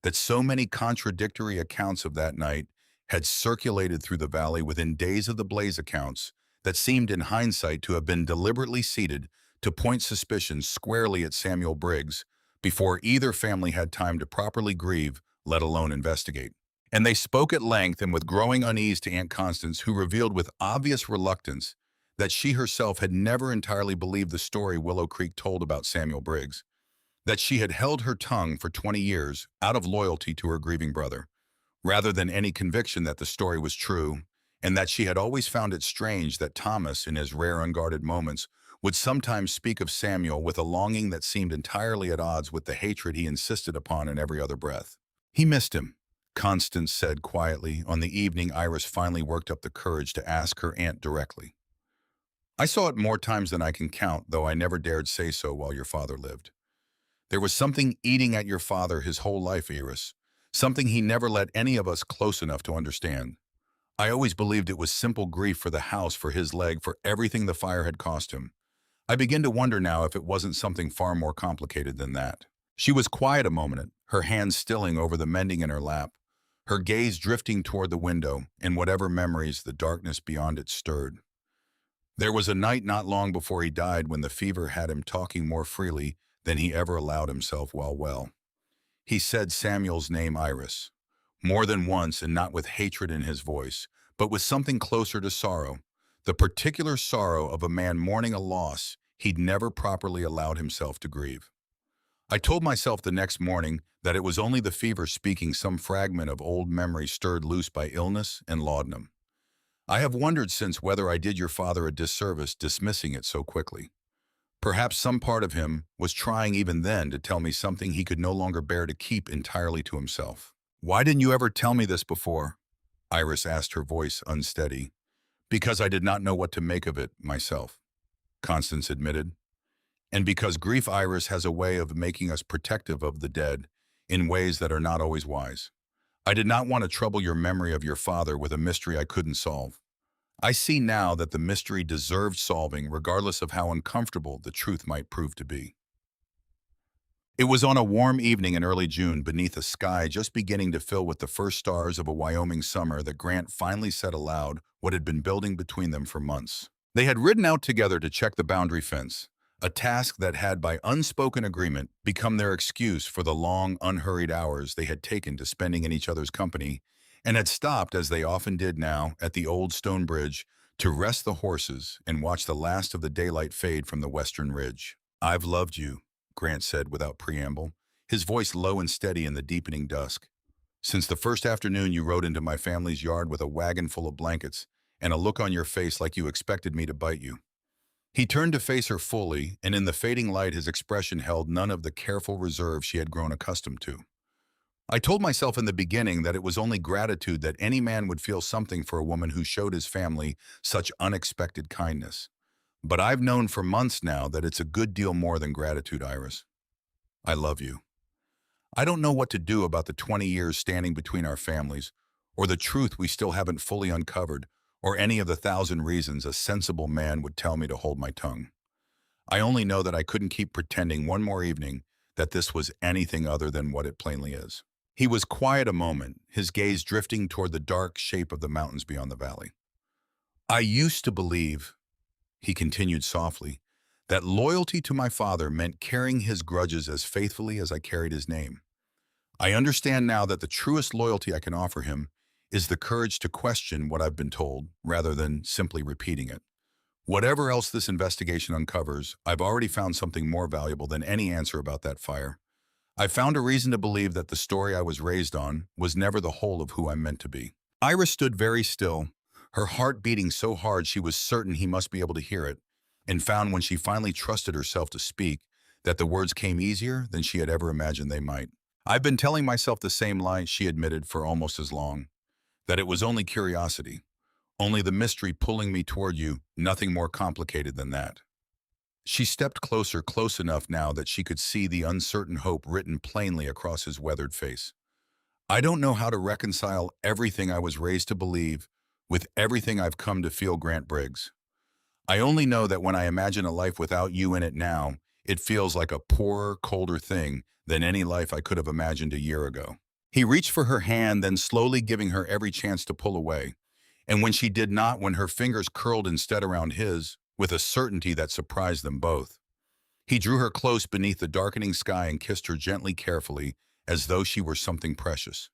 that so many contradictory accounts of that night had circulated through the valley within days of the blaze accounts that seemed in hindsight to have been deliberately seeded to point suspicion squarely at Samuel Briggs before either family had time to properly grieve, let alone investigate. And they spoke at length and with growing unease to Aunt Constance, who revealed with obvious reluctance that she herself had never entirely believed the story Willow Creek told about Samuel Briggs, that she had held her tongue for 20 years out of loyalty to her grieving brother, rather than any conviction that the story was true, and that she had always found it strange that Thomas, in his rare unguarded moments, would sometimes speak of Samuel with a longing that seemed entirely at odds with the hatred he insisted upon in every other breath. He missed him, Constance said quietly on the evening Iris finally worked up the courage to ask her aunt directly. I saw it more times than I can count, though I never dared say so while your father lived. There was something eating at your father his whole life, Iris, something he never let any of us close enough to understand. I always believed it was simple grief for the house, for his leg, for everything the fire had cost him. I begin to wonder now if it wasn't something far more complicated than that. She was quiet a moment, her hands stilling over the mending in her lap, her gaze drifting toward the window and whatever memories the darkness beyond it stirred. There was a night not long before he died when the fever had him talking more freely than he ever allowed himself while well. He said Samuel's name, Iris, more than once, and not with hatred in his voice, but with something closer to sorrow, the particular sorrow of a man mourning a loss he'd never properly allowed himself to grieve. I told myself the next morning that it was only the fever speaking some fragment of old memory stirred loose by illness and laudanum. I have wondered since whether I did your father a disservice dismissing it so quickly. Perhaps some part of him was trying even then to tell me something he could no longer bear to keep entirely to himself. Why didn't you ever tell me this before? Iris asked, her voice unsteady. Because I did not know what to make of it myself, Constance admitted. And because grief, Iris, has a way of making us protective of the dead in ways that are not always wise. I did not want to trouble your memory of your father with a mystery I couldn't solve. I see now that the mystery deserved solving regardless of how uncomfortable the truth might prove to be. It was on a warm evening in early June beneath a sky just beginning to fill with the first stars of a Wyoming summer that Grant finally said aloud what had been building between them for months. They had ridden out together to check the boundary fence, a task that had by unspoken agreement become their excuse for the long, unhurried hours they had taken to spending in each other's company, and had stopped, as they often did now, at the old stone bridge to rest the horses and watch the last of the daylight fade from the western ridge. I've loved you, Grant said without preamble, his voice low and steady in the deepening dusk. Since the first afternoon you rode into my family's yard with a wagon full of blankets and a look on your face like you expected me to bite you. He turned to face her fully, and in the fading light his expression held none of the careful reserve she had grown accustomed to. I told myself in the beginning that it was only gratitude that any man would feel something for a woman who showed his family such unexpected kindness. But I've known for months now that it's a good deal more than gratitude, Iris. I love you. I don't know what to do about the 20 years standing between our families, or the truth we still haven't fully uncovered, or any of the 1,000 reasons a sensible man would tell me to hold my tongue. I only know that I couldn't keep pretending one more evening that this was anything other than what it plainly is. He was quiet a moment, his gaze drifting toward the dark shape of the mountains beyond the valley. I used to believe, he continued softly, that loyalty to my father meant carrying his grudges as faithfully as I carried his name. I understand now that the truest loyalty I can offer him is the courage to question what I've been told, rather than simply repeating it. Whatever else this investigation uncovers, I've already found something more valuable than any answer about that fire. I found a reason to believe that the story I was raised on was never the whole of who I'm meant to be. Iris stood very still, her heart beating so hard she was certain he must be able to hear it, and found when she finally trusted herself to speak that the words came easier than she had ever imagined they might. I've been telling myself the same lie, she admitted, for almost as long, that it was only curiosity, only the mystery pulling me toward you, nothing more complicated than that. She stepped closer, close enough now that she could see the uncertain hope written plainly across his weathered face. I don't know how to reconcile everything I was raised to believe with everything I've come to feel, Grant Briggs. I only know that when I imagine a life without you in it now, it feels like a poorer, colder thing than any life I could have imagined a year ago. He reached for her hand, then slowly giving her every chance to pull away. And when she did not, when her fingers curled instead around his, with a certainty that surprised them both, he drew her close beneath the darkening sky and kissed her gently, carefully, as though she were something precious.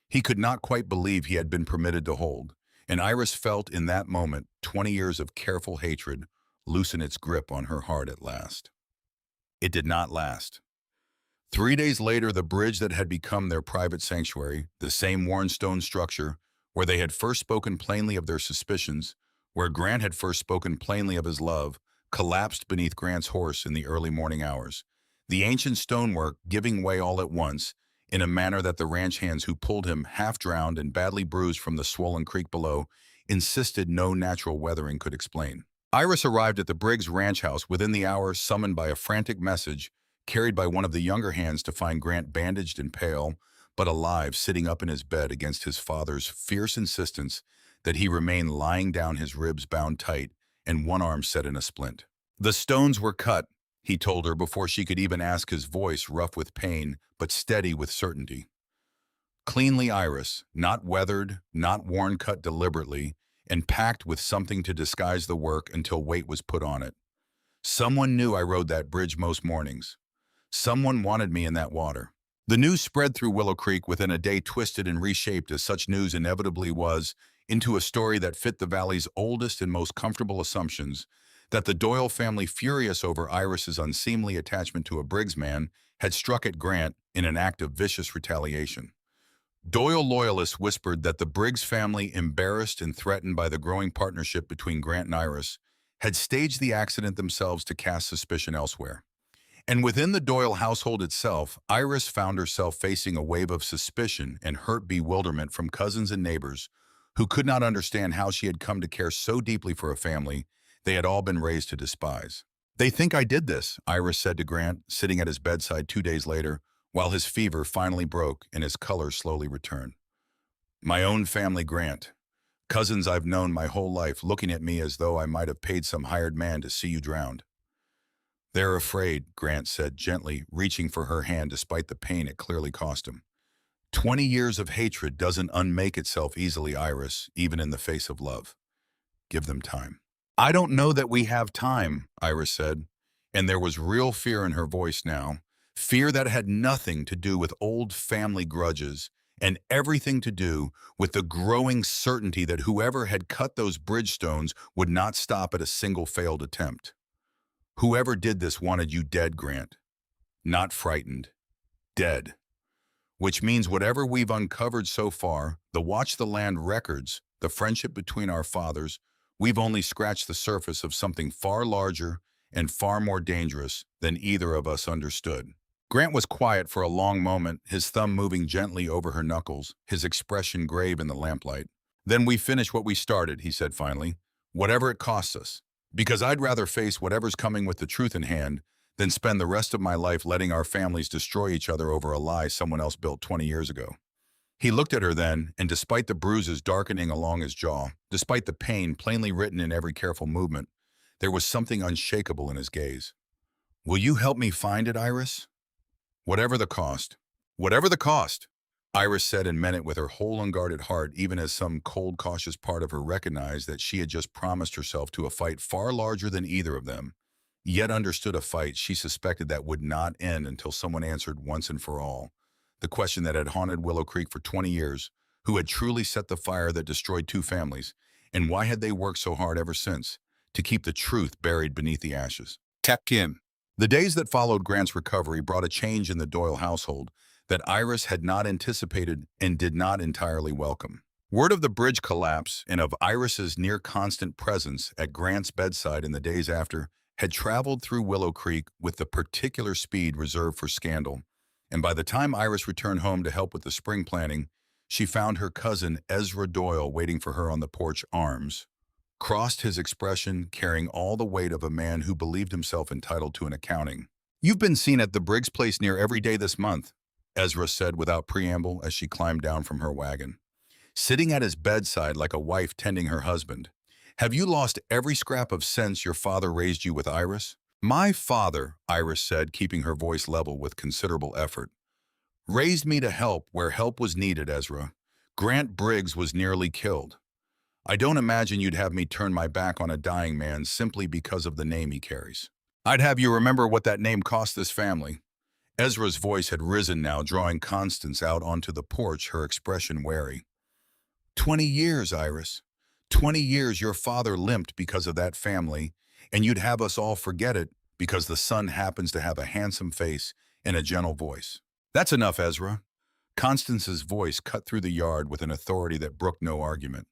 He could not quite believe he had been permitted to hold, and Iris felt in that moment 20 years of careful hatred loosen its grip on her heart at last. It did not last. 3 days later, the bridge that had become their private sanctuary, the same worn stone structure, where they had first spoken plainly of their suspicions, where Grant had first spoken plainly of his love, collapsed beneath Grant's horse in the early morning hours, the ancient stonework giving way all at once, in a manner that the ranch hands who pulled him, half-drowned and badly bruised from the swollen creek below, insisted no natural weathering could explain. Iris arrived at the Briggs ranch house within the hour, summoned by a frantic message carried by one of the younger hands to find Grant bandaged and pale, but alive, sitting up in his bed against his father's fierce insistence that he remain lying down, his ribs bound tight and one arm set in a splint. The stones were cut, he told her before she could even ask, his voice rough with pain, but steady with certainty. Cleanly, Iris, not weathered, not worn, cut deliberately, and packed with something to disguise the work until weight was put on it. Someone knew I rode that bridge most mornings. Someone wanted me in that water. The news spread through Willow Creek within a day, twisted and reshaped as such news inevitably was, into a story that fit the valley's oldest and most comfortable assumptions, that the Doyle family, furious over Iris's unseemly attachment to a Briggs man, had struck at Grant in an act of vicious retaliation. Doyle loyalists whispered that the Briggs family, embarrassed and threatened by the growing partnership between Grant and Iris, had staged the accident themselves to cast suspicion elsewhere. And within the Doyle household itself, Iris found herself facing a wave of suspicion and hurt bewilderment from cousins and neighbors who could not understand how she had come to care so deeply for a family they had all been raised to despise. "They think I did this," Iris said to Grant, sitting at his bedside 2 days later, while his fever finally broke and his color slowly returned. "My own family, Grant. Cousins I've known my whole life, looking at me as though I might have paid some hired man to see you drowned." "They're afraid," Grant said gently, reaching for her hand despite the pain it clearly cost him. 20 years of hatred doesn't unmake itself easily, Iris, even in the face of love. Give them time. "I don't know that we have time," Iris said, and there was real fear in her voice now, fear that had nothing to do with old family grudges and everything to do with the growing certainty that whoever had cut those bridge stones would not stop at a single failed attempt. "Whoever did this wanted you dead, Grant. Not frightened. Dead. Which means whatever we've uncovered so far, the Watch the Land records, the friendship between our fathers, we've only scratched the surface of something far larger and far more dangerous than either of us understood." Grant was quiet for a long moment, his thumb moving gently over her knuckles, his expression grave in the lamplight. "Then we finish what we started," he said finally, "whatever it costs us. Because I'd rather face whatever's coming with the truth in hand than spend the rest of my life letting our families destroy each other over a lie someone else built 20 years ago." He looked at her then, and despite the bruises darkening along his jaw, despite the pain plainly written in every careful movement, there was something unshakable in his gaze. "Will you help me find it, Iris?" "Whatever the cost." "Whatever the cost," Iris said and meant it with her whole unguarded heart, even as some cold, cautious part of her recognized that she had just promised herself to a fight far larger than either of them, yet understood a fight she suspected that would not end until someone answered once and for all the question that had haunted Willow Creek for 20 years, who had truly set the fire that destroyed two families, and why had they worked so hard ever since to keep the truth buried beneath the ashes? Tapped in. The days that followed Grant's recovery brought a change in the Doyle household that Iris had not anticipated and did not entirely welcome. Word of the bridge collapse and of Iris's near-constant presence at Grant's bedside in the days after had traveled through Willow Creek with the particular speed reserved for scandal, and by the time Iris returned home to help with the spring planting, she found her cousin Ezra Doyle waiting for her on the porch, arms crossed, his expression carrying all the weight of a man who believed himself entitled to an accounting. "You've been seen at the Briggs place near every day this month," Ezra said without preamble as she climbed down from her wagon. "Sitting at his bedside like a wife tending her husband. Have you lost every scrap of sense your father raised you with, Iris?" "My father," Iris said, keeping her voice level with considerable effort, Raised me to help where help was needed, Ezra. Grant Briggs was nearly killed. I don't imagine you'd have me turn my back on a dying man simply because of the name he carries. I'd have you remember what that name cost this family. Ezra's voice had risen now, drawing Constance out onto the porch, her expression wary. 20 years, Iris. 20 years your father limped because of that family, and you'd have us all forget it because the son happens to have a handsome face and a gentle voice. That's enough, Ezra. Constance's voice cut through the yard with an authority that brooked no argument.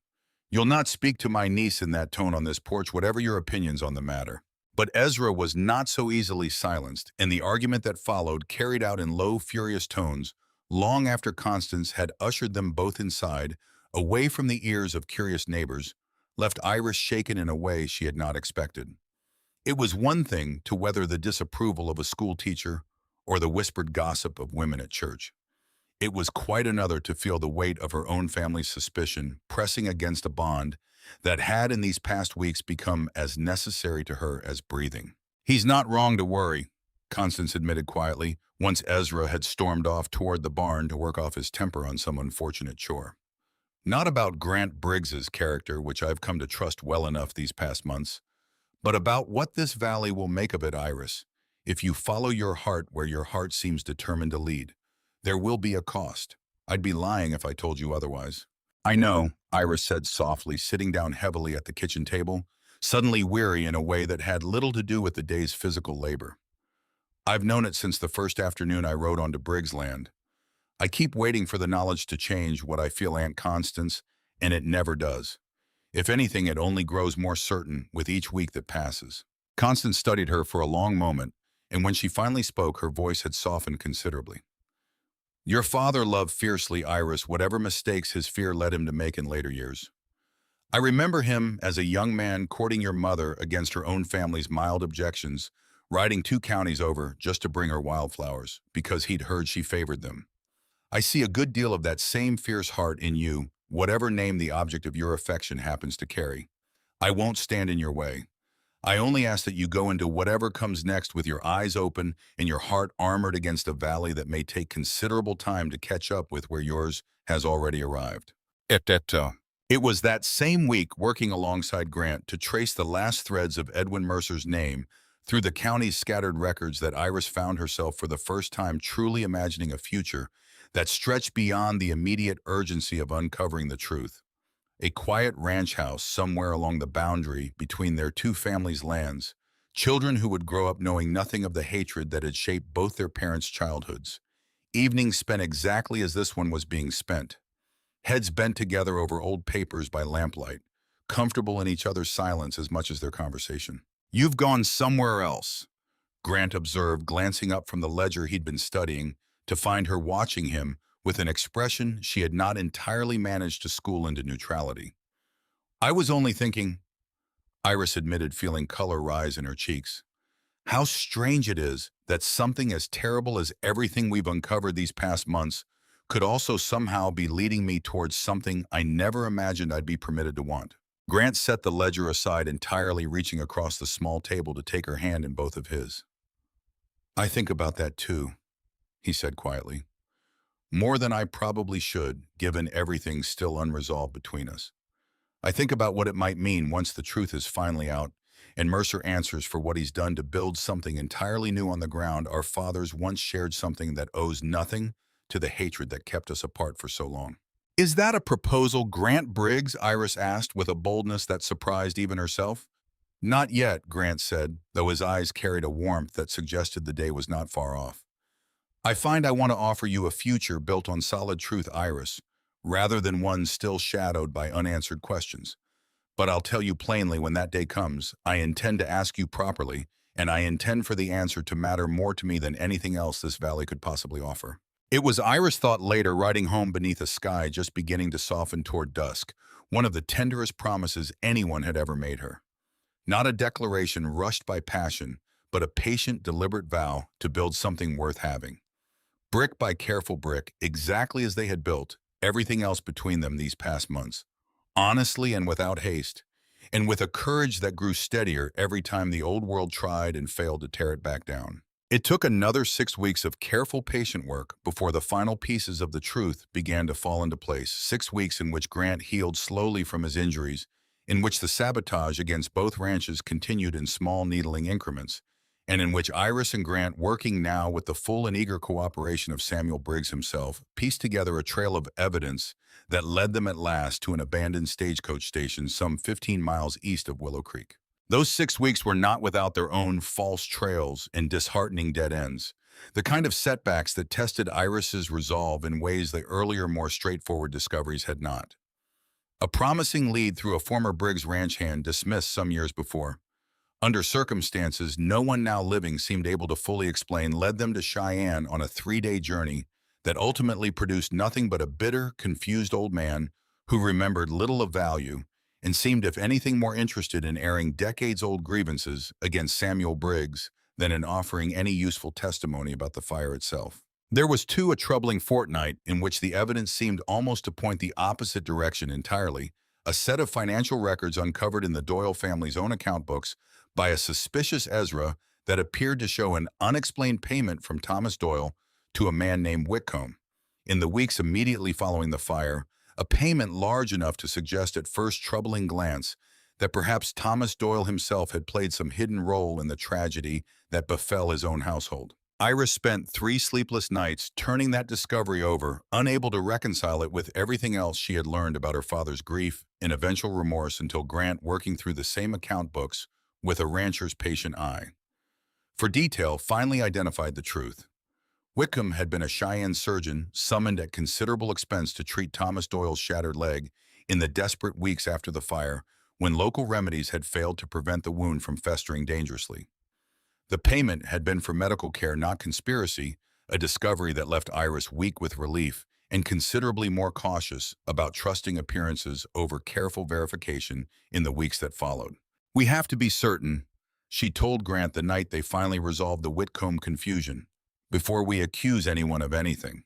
You'll not speak to my niece in that tone on this porch, whatever your opinions on the matter. But Ezra was not so easily silenced, and the argument that followed, carried out in low, furious tones, long after Constance had ushered them both inside, away from the ears of curious neighbors, left Iris shaken in a way she had not expected. It was one thing to weather the disapproval of a school teacher or the whispered gossip of women at church. It was quite another to feel the weight of her own family's suspicion pressing against a bond that had in these past weeks become as necessary to her as breathing. He's not wrong to worry, Constance admitted quietly, once Ezra had stormed off toward the barn to work off his temper on some unfortunate chore. Not about Grant Briggs's character, which I've come to trust well enough these past months, but about what this valley will make of it, Iris. If you follow your heart where your heart seems determined to lead, there will be a cost. I'd be lying if I told you otherwise. I know, Iris said softly, sitting down heavily at the kitchen table, suddenly weary in a way that had little to do with the day's physical labor. I've known it since the first afternoon I rode onto Briggs land. I keep waiting for the knowledge to change what I feel, Aunt Constance, and it never does. If anything, it only grows more certain with each week that passes. Constance studied her for a long moment, and when she finally spoke, her voice had softened considerably. Your father loved fiercely, Iris, whatever mistakes his fear led him to make in later years. I remember him as a young man courting your mother against her own family's mild objections, riding 2 counties over just to bring her wildflowers, because he'd heard she favored them. I see a good deal of that same fierce heart in you, whatever name the object of your affection happens to carry. I won't stand in your way. I only ask that you go into whatever comes next with your eyes open and your heart armored against a valley that may take considerable time to catch up with where yours has already arrived. It was that same week, working alongside Grant to trace the last threads of Edwin Mercer's name through the county's scattered records, that Iris found herself for the first time truly imagining a future that stretched beyond the immediate urgency of uncovering the truth. A quiet ranch house somewhere along the boundary between their 2 families' lands, children who would grow up knowing nothing of the hatred that had shaped both their parents' childhoods. Evenings spent exactly as this one was being spent. Heads bent together over old papers by lamplight, comfortable in each other's silence as much as their conversation. You've gone somewhere else, Grant observed, glancing up from the ledger he'd been studying to find her watching him with an expression she had not entirely managed to school into neutrality. I was only thinking, Iris admitted, feeling color rise in her cheeks. How strange it is that something as terrible as everything we've uncovered these past months could also somehow be leading me towards something I never imagined I'd be permitted to want. Grant set the ledger aside entirely, reaching across the small table to take her hand in both of his. I think about that too, he said quietly. More than I probably should, given everything still unresolved between us. I think about what it might mean once the truth is finally out, and Mercer answers for what he's done to build something entirely new on the ground our fathers once shared, something that owes nothing to the hatred that kept us apart for so long. Is that a proposal, Grant Briggs? Iris asked with a boldness that surprised even herself. Not yet, Grant said, though his eyes carried a warmth that suggested the day was not far off. I find I want to offer you a future built on solid truth, Iris, rather than one still shadowed by unanswered questions. But I'll tell you plainly, when that day comes, I intend to ask you properly, and I intend for the answer to matter more to me than anything else this valley could possibly offer. It was, Iris thought later, riding home beneath a sky just beginning to soften toward dusk, one of the tenderest promises anyone had ever made her. Not a declaration rushed by passion, but a patient, deliberate vow to build something worth having. Brick by careful brick, exactly as they had built everything else between them these past months, honestly and without haste, and with a courage that grew steadier every time the old world tried and failed to tear it back down. It took another 6 weeks of careful patient work before the final pieces of the truth began to fall into place. 6 weeks in which Grant healed slowly from his injuries, in which the sabotage against both ranches continued in small needling increments, and in which Iris and Grant, working now with the full and eager cooperation of Samuel Briggs himself, pieced together a trail of evidence that led them at last to an abandoned stagecoach station some 15 miles east of Willow Creek. Those 6 weeks were not without their own false trails and disheartening dead ends, the kind of setbacks that tested Iris's resolve in ways the earlier, more straightforward discoveries had not. A promising lead through a former Briggs ranch hand dismissed some years before, under circumstances no one now living seemed able to fully explain, led them to Cheyenne on a 3-day journey that ultimately produced nothing but a bitter, confused old man who remembered little of value and seemed, if anything, more interested in airing decades-old grievances against Samuel Briggs than in offering any useful testimony about the fire itself. There was, too, a troubling fortnight in which the evidence seemed almost to point the opposite direction entirely. A set of financial records uncovered in the Doyle family's own account books by a suspicious Ezra that appeared to show an unexplained payment from Thomas Doyle to a man named Whitcomb. In the weeks immediately following the fire, a payment large enough to suggest at first troubling glance that perhaps Thomas Doyle himself had played some hidden role in the tragedy that befell his own household. Iris spent 3 sleepless nights turning that discovery over, unable to reconcile it with everything else she had learned about her father's grief and eventual remorse, until Grant, working through the same account books with a rancher's patient eye, for detail, finally identified the truth. Whitcomb had been a Cheyenne surgeon summoned at considerable expense to treat Thomas Doyle's shattered leg in the desperate weeks after the fire, when local remedies had failed to prevent the wound from festering dangerously. The payment had been for medical care, not conspiracy, a discovery that left Iris weak with relief and considerably more cautious about trusting appearances over careful verification in the weeks that followed. "We have to be certain," she told Grant the night they finally resolved the Whitcomb confusion, "before we accuse anyone of anything.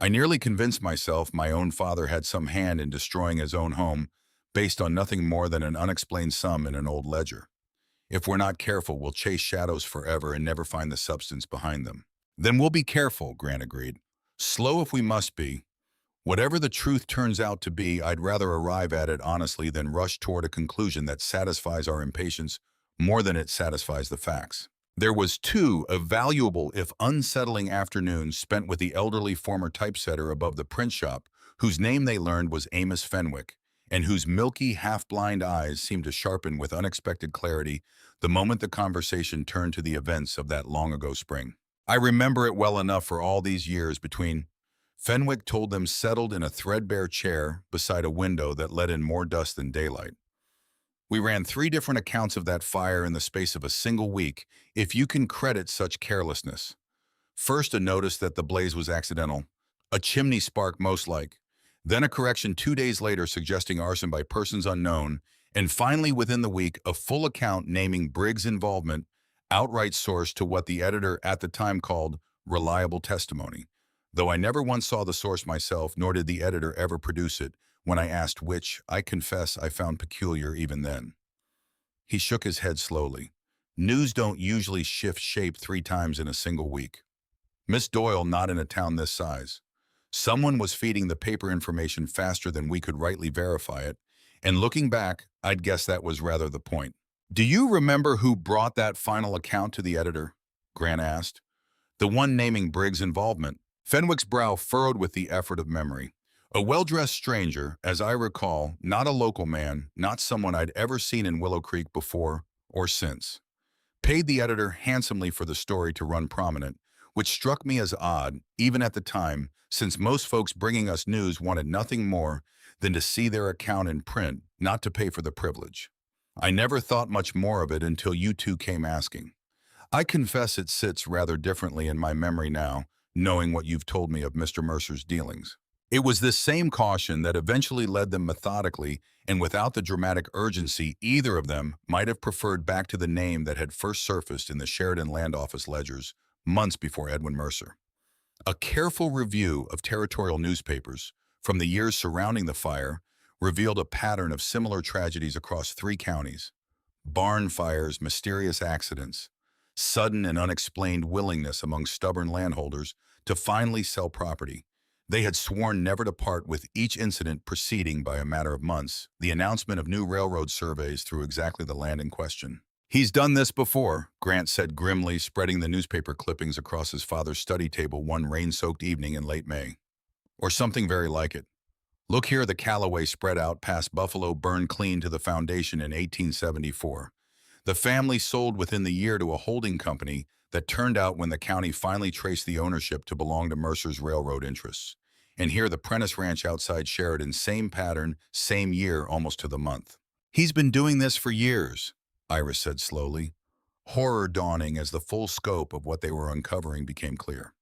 I nearly convinced myself my own father had some hand in destroying his own home based on nothing more than an unexplained sum in an old ledger. If we're not careful, we'll chase shadows forever and never find the substance behind them." "Then we'll be careful," Grant agreed. "Slow if we must be. Whatever the truth turns out to be, I'd rather arrive at it honestly than rush toward a conclusion that satisfies our impatience more than it satisfies the facts." There was, too, a valuable, if unsettling, afternoon spent with the elderly former typesetter above the print shop, whose name they learned was Amos Fenwick, and whose milky, half-blind eyes seemed to sharpen with unexpected clarity the moment the conversation turned to the events of that long-ago spring. "I remember it well enough for all these years between," Fenwick told them, settled in a threadbare chair beside a window that let in more dust than daylight. "We ran 3 different accounts of that fire in the space of a single week, if you can credit such carelessness. First, a notice that the blaze was accidental, a chimney spark most like. Then a correction 2 days later suggesting arson by persons unknown, and finally within the week, a full account naming Briggs' involvement, outright source to what the editor at the time called reliable testimony, though I never once saw the source myself, nor did the editor ever produce it when I asked, which, I confess, I found peculiar even then." He shook his head slowly. "News don't usually shift shape 3 times in a single week. Miss Doyle, not in a town this size. Someone was feeding the paper information faster than we could rightly verify it, and looking back, I'd guess that was rather the point." "Do you remember who brought that final account to the editor?" Grant asked. "The one naming Briggs' involvement." Fenwick's brow furrowed with the effort of memory. "A well-dressed stranger, as I recall, not a local man, not someone I'd ever seen in Willow Creek before or since. Paid the editor handsomely for the story to run prominent, which struck me as odd, even at the time, since most folks bringing us news wanted nothing more than to see their account in print, not to pay for the privilege. I never thought much more of it until you 2 came asking. I confess it sits rather differently in my memory now, knowing what you've told me of Mr. Mercer's dealings." It was this same caution that eventually led them methodically, and without the dramatic urgency either of them might have preferred, back to the name that had first surfaced in the Sheridan Land Office ledgers months before Edwin Mercer. A careful review of territorial newspapers from the years surrounding the fire revealed a pattern of similar tragedies across 3 counties. Barn fires, mysterious accidents, sudden and unexplained willingness among stubborn landholders to finally sell property. They had sworn never to part, with each incident preceding by a matter of months the announcement of new railroad surveys through exactly the land in question. "He's done this before," Grant said grimly, spreading the newspaper clippings across his father's study table one rain-soaked evening in late May. "Or something very like it. Look here, the Callaway spread out past Buffalo burned clean to the foundation in 1874. The family sold within the year to a holding company that turned out, when the county finally traced the ownership, to belong to Mercer's railroad interests. And here the Prentice Ranch outside Sheridan, same pattern, same year, almost to the month." "He's been doing this for years," Iris said slowly, horror dawning as the full scope of what they were uncovering became clear.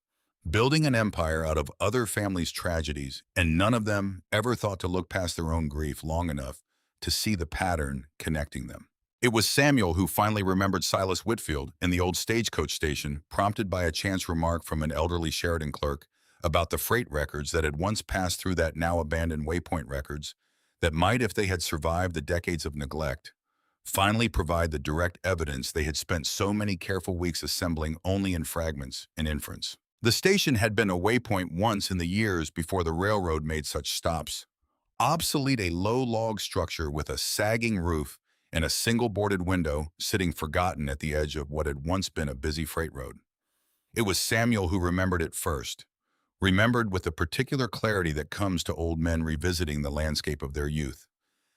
"Building an empire out of other families' tragedies, and none of them ever thought to look past their own grief long enough to see the pattern connecting them." It was Samuel who finally remembered Silas Whitfield in the old stagecoach station, prompted by a chance remark from an elderly Sheridan clerk about the freight records that had once passed through that now abandoned Waypoint records, that might, if they had survived the decades of neglect, finally provide the direct evidence they had spent so many careful weeks assembling only in fragments and inference. The station had been a waypoint once in the years before the railroad made such stops. Obsolete, a low log structure with a sagging roof and a single boarded window sitting forgotten at the edge of what had once been a busy freight road. It was Samuel who remembered it first, remembered with the particular clarity that comes to old men revisiting the landscape of their youth,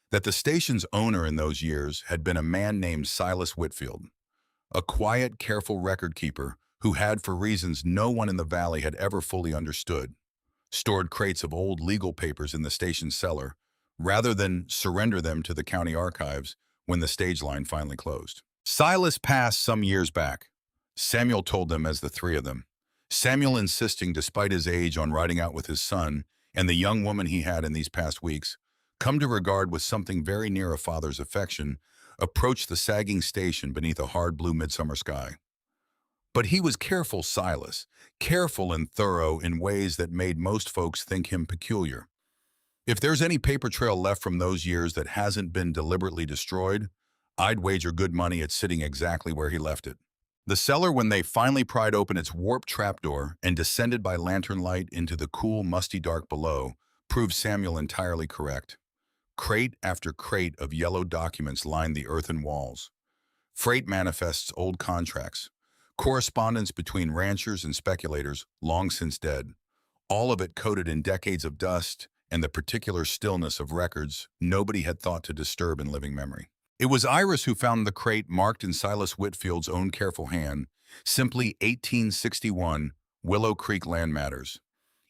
that the station's owner in those years had been a man named Silas Whitfield, a quiet, careful record keeper who had, for reasons no one in the valley had ever fully understood, stored crates of old legal papers in the station's cellar rather than surrender them to the county archives when the stage line finally closed. Silas passed some years back, Samuel told them as the three of them. Samuel insisting, despite his age, on riding out with his son and the young woman he had in these past weeks, come to regard with something very near a father's affection, approached the sagging station beneath a hard blue midsummer sky. But he was careful, Silas, careful and thorough in ways that made most folks think him peculiar. If there's any paper trail left from those years that hasn't been deliberately destroyed, I'd wager good money it's sitting exactly where he left it. The cellar, when they finally pried open its warped trapdoor and descended by lantern light into the cool, musty dark below, proved Samuel entirely correct. Crate after crate of yellow documents lined the earthen walls. Freight manifests, old contracts, correspondence between ranchers and speculators long since dead, all of it coated in decades of dust and the particular stillness of records nobody had thought to disturb in living memory. It was Iris who found the crate marked in Silas Whitfield's own careful hand, simply 1861 Willow Creek Land Matters.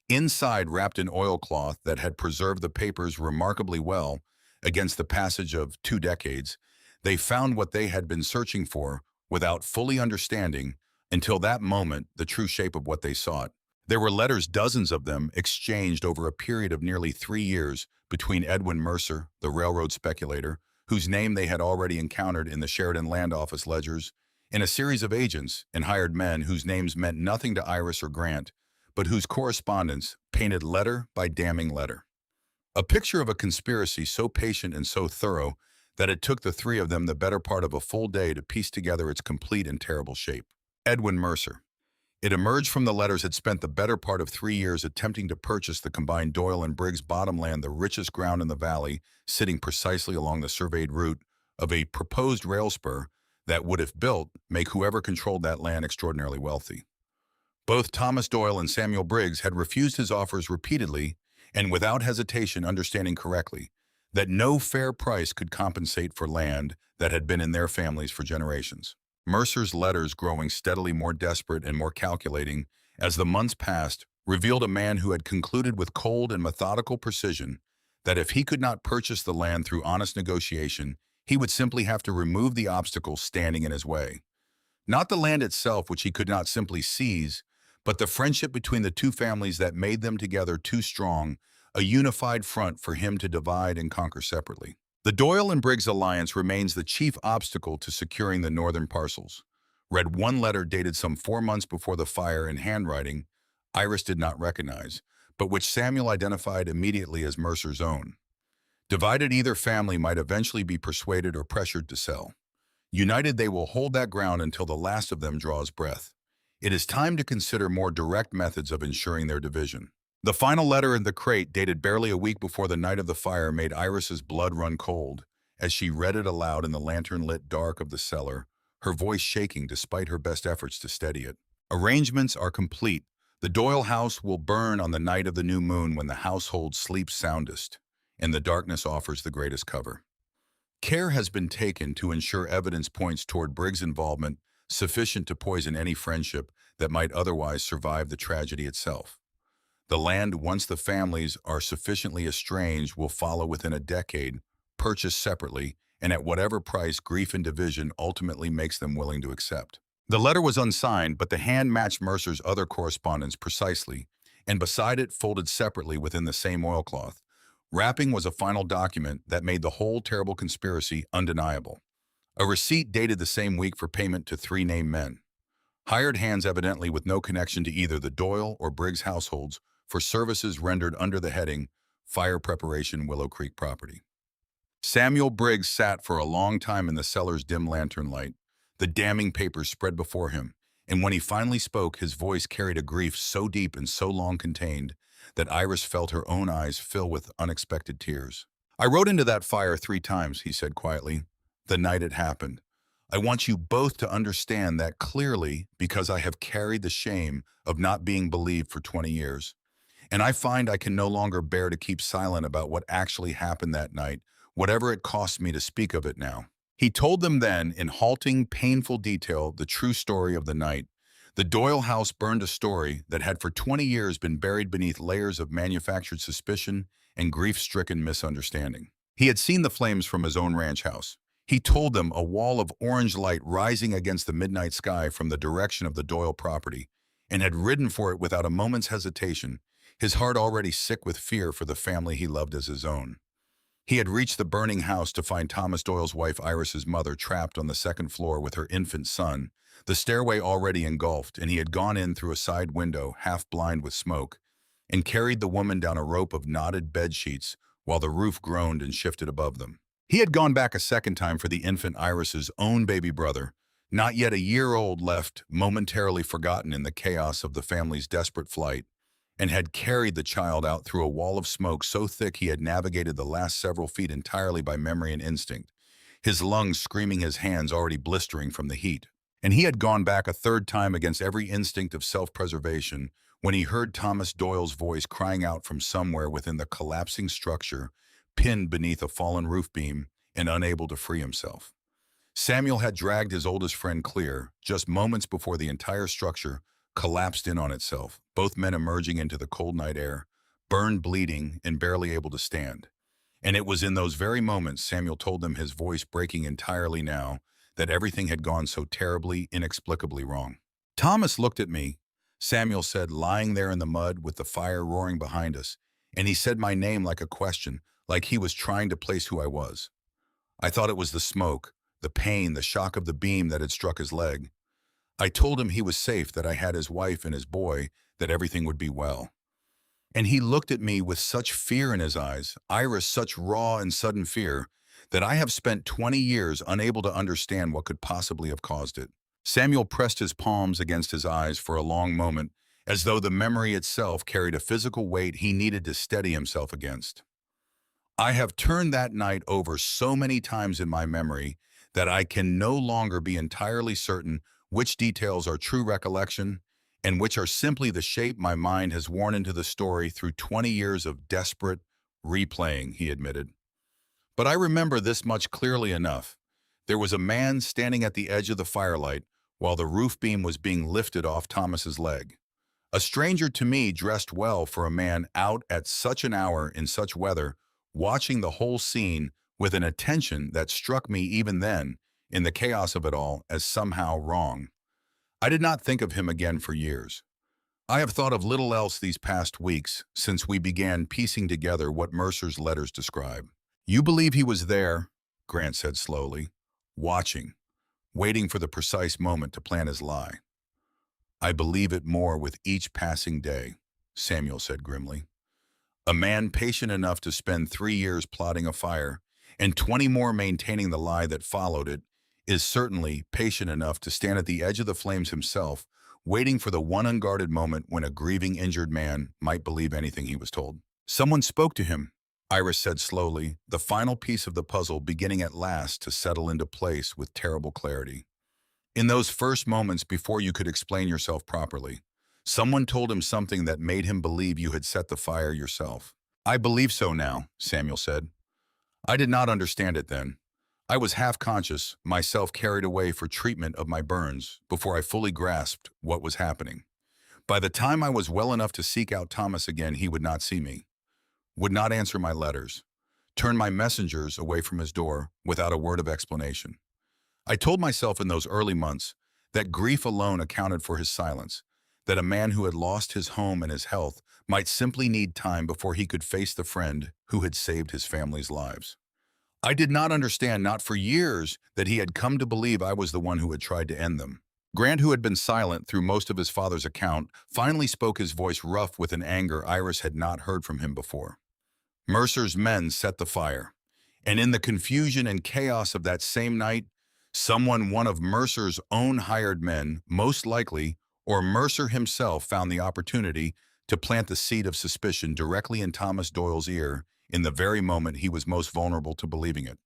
Inside, wrapped in oilcloth that had preserved the papers remarkably well against the passage of 2 decades, they found what they had been searching for without fully understanding, until that moment, the true shape of what they sought. There were letters, dozens of them, exchanged over a period of nearly 3 years between Edwin Mercer, the railroad speculator, whose name they had already encountered in the Sheridan Land Office ledgers, and a series of agents and hired men whose names meant nothing to Iris or Grant, but whose correspondence painted letter by damning letter. A picture of a conspiracy so patient and so thorough that it took the three of them the better part of a full day to piece together its complete and terrible shape. Edwin Mercer. It emerged from the letters, had spent the better part of 3 years attempting to purchase the combined Doyle and Briggs bottomland, the richest ground in the valley, sitting precisely along the surveyed route of a proposed rail spur that would, if built, make whoever controlled that land extraordinarily wealthy. Both Thomas Doyle and Samuel Briggs had refused his offers repeatedly, and without hesitation, understanding correctly that no fair price could compensate for land that had been in their families for generations. Mercer's letters, growing steadily more desperate and more calculating as the months passed, revealed a man who had concluded with cold and methodical precision that if he could not purchase the land through honest negotiation, he would simply have to remove the obstacles standing in his way. Not the land itself, which he could not simply seize, but the friendship between the two families that made them together too strong, a unified front for him to divide and conquer separately. The Doyle and Briggs alliance remains the chief obstacle to securing the northern parcels. Read one letter dated some 4 months before the fire in handwriting Iris did not recognize, but which Samuel identified immediately as Mercer's own. Divided, either family might eventually be persuaded or pressured to sell. United, they will hold that ground until the last of them draws breath. It is time to consider more direct methods of ensuring their division. The final letter in the crate, dated barely a week before the night of the fire, made Iris's blood run cold as she read it aloud in the lantern-lit dark of the cellar, her voice shaking despite her best efforts to steady it. Arrangements are complete. The Doyle house will burn on the night of the new moon when the household sleeps soundest, and the darkness offers the greatest cover. Care has been taken to ensure evidence points toward Briggs' involvement sufficient to poison any friendship that might otherwise survive the tragedy itself. The land, once the families are sufficiently estranged, will follow within a decade, purchased separately, and at whatever price grief and division ultimately makes them willing to accept. The letter was unsigned, but the hand matched Mercer's other correspondence precisely, and beside it, folded separately within the same oilcloth, wrapping was a final document that made the whole terrible conspiracy undeniable. A receipt dated the same week for payment to 3 named men. Hired hands evidently with no connection to either the Doyle or Briggs households for services rendered under the heading Fire Preparation Willow Creek Property. Samuel Briggs sat for a long time in the cellar's dim lantern light, the damning papers spread before him, and when he finally spoke, his voice carried a grief so deep and so long contained that Iris felt her own eyes fill with unexpected tears. "I rode into that fire 3 times, he said quietly, the night it happened. I want you both to understand that clearly because I have carried the shame of not being believed for 20 years. And I find I can no longer bear to keep silent about what actually happened that night, whatever it costs me to speak of it now." He told them then, in halting, painful detail, the true story of the night. The Doyle house burned, a story that had for 20 years been buried beneath layers of manufactured suspicion and grief-stricken misunderstanding. He had seen the flames from his own ranch house. He told them, a wall of orange light rising against the midnight sky from the direction of the Doyle property, and had ridden for it without a moment's hesitation, his heart already sick with fear for the family he loved as his own. He had reached the burning house to find Thomas Doyle's wife Iris's mother trapped on the 2nd floor with her infant son, the stairway already engulfed, and he had gone in through a side window, half blind with smoke, and carried the woman down a rope of knotted bed sheets while the roof groaned and shifted above them. He had gone back a second time for the infant Iris's own baby brother, not yet a year old, left momentarily forgotten in the chaos of the family's desperate flight, and had carried the child out through a wall of smoke so thick he had navigated the last several feet entirely by memory and instinct, his lungs screaming, his hands already blistering from the heat. And he had gone back a 3rd time against every instinct of self-preservation when he heard Thomas Doyle's voice crying out from somewhere within the collapsing structure, pinned beneath a fallen roof beam and unable to free himself. Samuel had dragged his oldest friend clear, just moments before the entire structure collapsed in on itself, both men emerging into the cold night air, burned, bleeding, and barely able to stand. And it was in those very moments, Samuel told them, his voice breaking entirely now, that everything had gone so terribly, inexplicably wrong. "Thomas looked at me," Samuel said, lying there in the mud with the fire roaring behind us, "and he said my name like a question, like he was trying to place who I was. I thought it was the smoke, the pain, the shock of the beam that had struck his leg. I told him he was safe, that I had his wife and his boy, that everything would be well. And he looked at me with such fear in his eyes, Iris, such raw and sudden fear, that I have spent 20 years unable to understand what could possibly have caused it." Samuel pressed his palms against his eyes for a long moment, as though the memory itself carried a physical weight he needed to steady himself against. "I have turned that night over so many times in my memory that I can no longer be entirely certain which details are true recollection and which are simply the shape my mind has worn into the story through 20 years of desperate replaying," he admitted. "But I remember this much clearly enough. There was a man standing at the edge of the firelight while the roof beam was being lifted off Thomas's leg. A stranger to me, dressed well for a man out at such an hour in such weather, watching the whole scene with an attention that struck me even then, in the chaos of it all, as somehow wrong. I did not think of him again for years. I have thought of little else these past weeks since we began piecing together what Mercer's letters describe." "You believe he was there," Grant said slowly, "watching, waiting for the precise moment to plant his lie." "I believe it more with each passing day," Samuel said grimly. "A man patient enough to spend 3 years plotting a fire, and 20 more maintaining the lie that followed it, is certainly patient enough to stand at the edge of the flames himself, waiting for the one unguarded moment when a grieving injured man might believe anything he was told. Someone spoke to him, Iris said slowly, the final piece of the puzzle beginning at last to settle into place with terrible clarity. In those first moments before you could explain yourself properly, someone told him something that made him believe you had set the fire yourself. I believe so now, Samuel said. I did not understand it then. I was half-conscious, myself carried away for treatment of my burns before I fully grasped what was happening. By the time I was well enough to seek out Thomas again, he would not see me, would not answer my letters, turn my messengers away from his door without a word of explanation. I told myself in those early months that grief alone accounted for his silence, that a man who had lost his home and his health might simply need time before he could face the friend who had saved his family's lives. I did not understand, not for years, that he had come to believe I was the one who had tried to end them. Grant, who had been silent through most of his father's account, finally spoke, his voice rough with an anger Iris had not heard from him before. Mercer's men set the fire, and in the confusion and chaos of that same night, one of Mercer's own hired men, most likely, or Mercer himself, found the opportunity to plant the seed of suspicion directly in Thomas Doyle's ear in the very moment he was most vulnerable to believing it.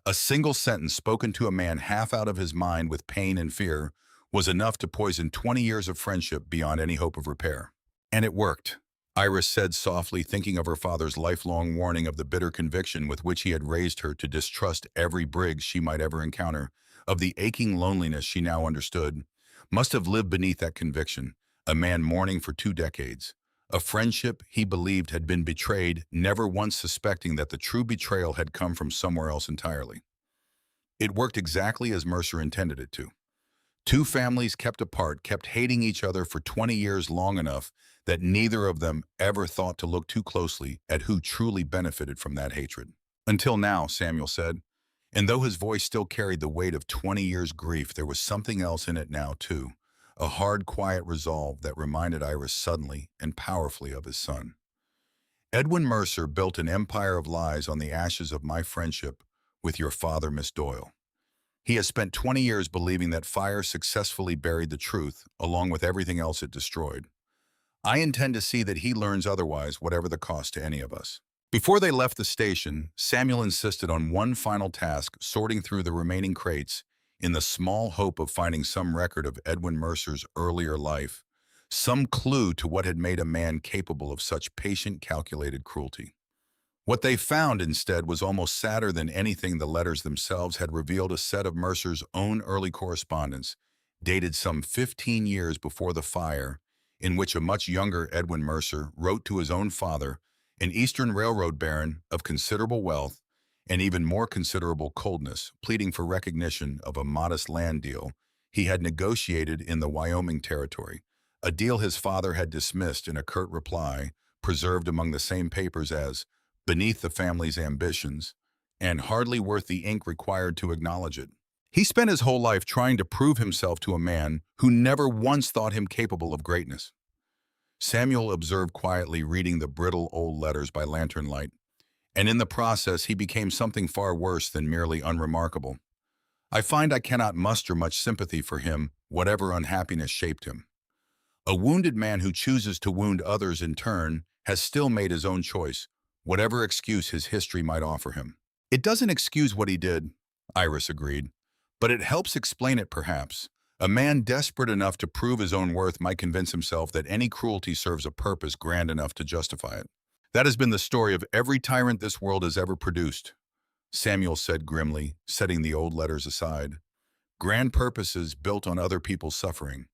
A single sentence spoken to a man half out of his mind with pain and fear was enough to poison 20 years of friendship beyond any hope of repair. And it worked, Iris said softly, thinking of her father's lifelong warning, of the bitter conviction with which he had raised her to distrust every Briggs she might ever encounter, of the aching loneliness she now understood must have lived beneath that conviction, a man mourning for 2 decades. A friendship he believed had been betrayed, never once suspecting that the true betrayal had come from somewhere else entirely. It worked exactly as Mercer intended it to. 2 families kept apart, kept hating each other for 20 years, long enough that neither of them ever thought to look too closely at who truly benefited from that hatred. Until now, Samuel said, and though his voice still carried the weight of 20 years' grief, there was something else in it now, too. A hard, quiet resolve that reminded Iris suddenly and powerfully of his son. Edwin Mercer built an empire of lies on the ashes of my friendship with your father, Miss Doyle. He has spent 20 years believing that fire successfully buried the truth, along with everything else it destroyed. I intend to see that he learns otherwise, whatever the cost to any of us. Before they left the station, Samuel insisted on one final task: sorting through the remaining crates in the small hope of finding some record of Edwin Mercer's earlier life, some clue to what had made a man capable of such patient, calculated cruelty. What they found instead was almost sadder than anything the letters themselves had revealed: a set of Mercer's own early correspondence, dated some 15 years before the fire, in which a much younger Edwin Mercer wrote to his own father, an Eastern Railroad baron of considerable wealth and even more considerable coldness, pleading for recognition of a modest land deal he had negotiated in the Wyoming Territory, a deal his father had dismissed in a curt reply, preserved among the same papers as beneath the family's ambitions, and hardly worth the ink required to acknowledge it. He spent his whole life trying to prove himself to a man who never once thought him capable of greatness. Samuel observed quietly, reading the brittle old letters by lantern light, and in the process he became something far worse than merely unremarkable. I find I cannot muster much sympathy for him, whatever unhappiness shaped him. A wounded man who chooses to wound others in turn has still made his own choice, whatever excuse his history might offer him. It doesn't excuse what he did, Iris agreed, but it helps explain it, perhaps. A man desperate enough to prove his own worth might convince himself that any cruelty serves a purpose grand enough to justify it. That has been the story of every tyrant this world has ever produced, Samuel said grimly, setting the old letters aside. Grand purposes built on other people's suffering.